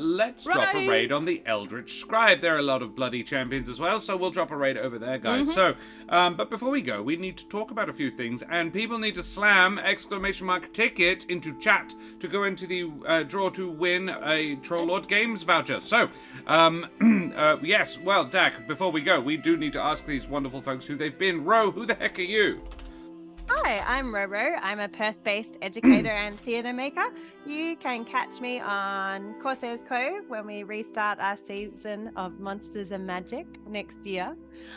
Let's drop a raid on the Eldritch Scribe. There are a lot of bloody champions as well, so we'll drop a raid over there, guys. So, but before we go, we need to talk about a few things, and people need to slam ! Ticket into chat to go into the draw to win a Troll Lord Games voucher. So, yes, well, Dak, before we go, we do need to ask these wonderful folks who they've been. Ro, who the heck are you? Hi, I'm Roe Rowe. I'm a Perth-based educator and theatre maker. You can catch me on Corsairs Cove when we restart our season of Monsters and Magic next year.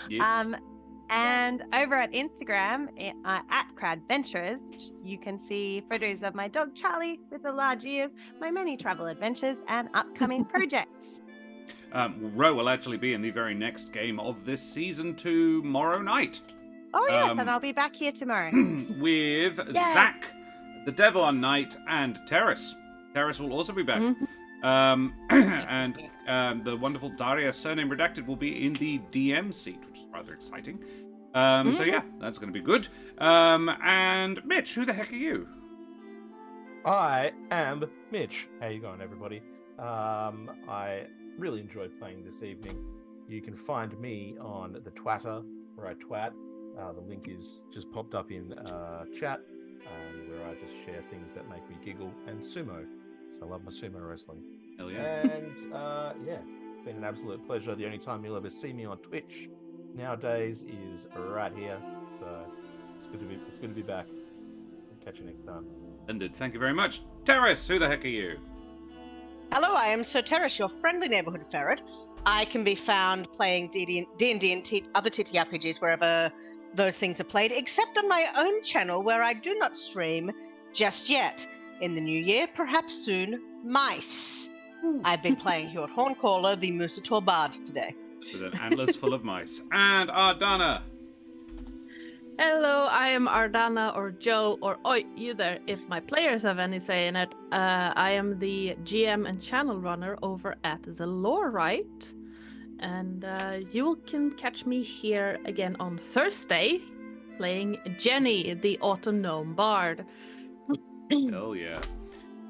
Yep. And over at Instagram, at Crowdventurers, you can see photos of my dog Charlie with the large ears, my many travel adventures, and upcoming projects. Ro will actually be in the very next game of this season tomorrow night. Oh, yes, and I'll be back here tomorrow. With Zach, the Devon Knight, and Terris. Terris will also be back. And the wonderful Daria, surname redacted, will be in the DM seat, which is rather exciting. So yeah, that's going to be good. And Mitch, who the heck are you? I am Mitch. How you going, everybody? I really enjoyed playing this evening. You can find me on the Twitter, where I twat. The link is just popped up in chat, where I just share things that make me giggle, and sumo. So I love my sumo wrestling. Hell yeah. And yeah, it's been an absolute pleasure. The only time you'll ever see me on Twitch nowadays is right here. So it's good to be back. Catch you next time. Splendid. Thank you very much. Terris, who the heck are you? Hello, I am Sir Terris, your friendly neighborhood ferret. I can be found playing D&D and other TTRPGs wherever those things are played, except on my own channel where I do not stream just yet. In the new year, perhaps soon, mice. I've been playing Hjort Horncaller, the Moosator Bard, today. With an antlers full of mice. And Ardanna. Hello, I am Ardanna, or Joe, or Oi, you there, if my players have any say in it. I am the GM and channel runner over at the Lore Right. And you can catch me here again on Thursday, playing Jenny, the Autumn Gnome Bard. Hell yeah.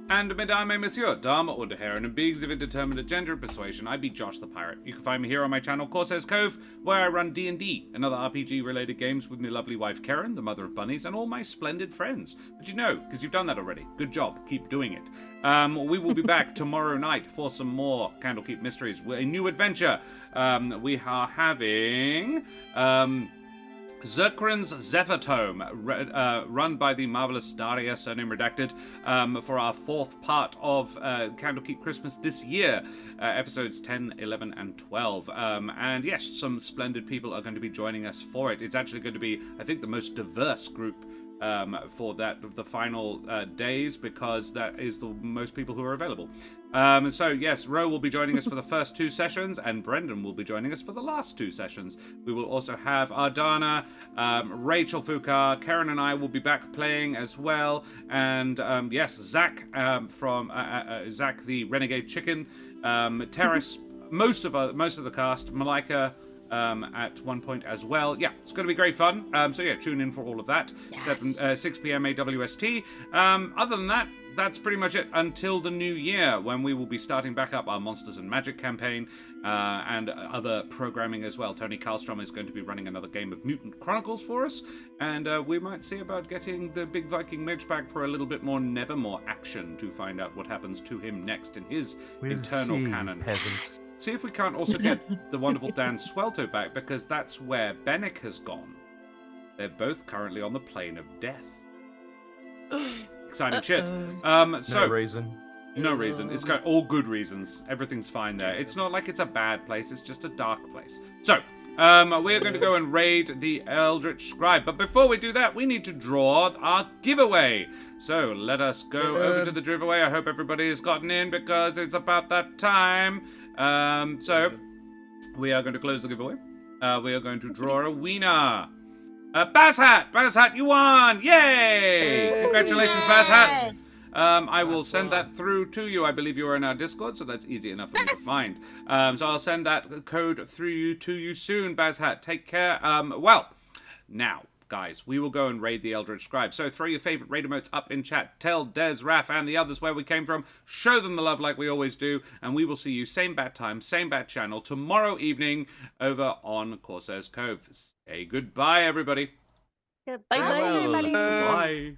And Mesdames et Messieurs, Dames und Herren, and beings of indeterminate gender and persuasion, I be Josh the Pirate. You can find me here on my channel, Corsairs Cove, where I run D&D and other RPG-related games with my lovely wife Karen, the mother of bunnies, and all my splendid friends. But you know, because you've done that already. Good job. Keep doing it. We will be back tomorrow night for some more Candlekeep Mysteries. A new adventure. We are having... Zerkran's Zephytome, run by the marvelous Daria, surname redacted, for our fourth part of Candlekeep Christmas this year, episodes 10, 11, and 12. And yes, some splendid people are going to be joining us for it. It's actually going to be, I think, the most diverse group for the final days, because that is the most people who are available. So yes, Roe will be joining us for the first 2 sessions, and Brendan will be joining us for the last 2 sessions. We will also have Ardanna, Rachel Fukar, Karen and I will be back playing as well, and yes, Zach from Zach the Renegade Chicken, Terris, most of the cast, Malika at one point as well. Yeah, it's going to be great fun. So yeah, tune in for all of that. Yes. 6 p.m. AWST. Other than that, that's pretty much it until the new year, when we will be starting back up our Monsters and Magic campaign and other programming as well. Tony Karlstrom is going to be running another game of Mutant Chronicles for us, and we might see about getting the Big Viking Mitch back for a little bit more Nevermore action to find out what happens to him next in his internal canon. Peasants. See if we can't also get the wonderful Dan Swelto back, because that's where Bennick has gone. They're both currently on the plane of death. Exciting shit. No reason. No reason. It's got all good reasons. Everything's fine there. It's not like it's a bad place. It's just a dark place. So, we're going to go and raid the Eldritch Scribe. But before we do that, we need to draw our giveaway. So, let us go over to the giveaway. I hope everybody has gotten in, because it's about that time. So, we are going to close the giveaway. We are going to draw a winner. Bazhat, you won! Yay! Congratulations, Bazhat. I will send that through to you. I believe you are in our Discord, so that's easy enough for me to find. So I'll send that code through to you soon, Bazhat. Take care. Well, now, guys, we will go and raid the Eldritch Scribe. So throw your favorite raid emotes up in chat. Tell Des, Raph, and the others where we came from. Show them the love like we always do. And we will see you same bat time, same bat channel, tomorrow evening over on Corsair's Cove. Say goodbye, everybody. Goodbye, Bye-bye. everybody. Bye.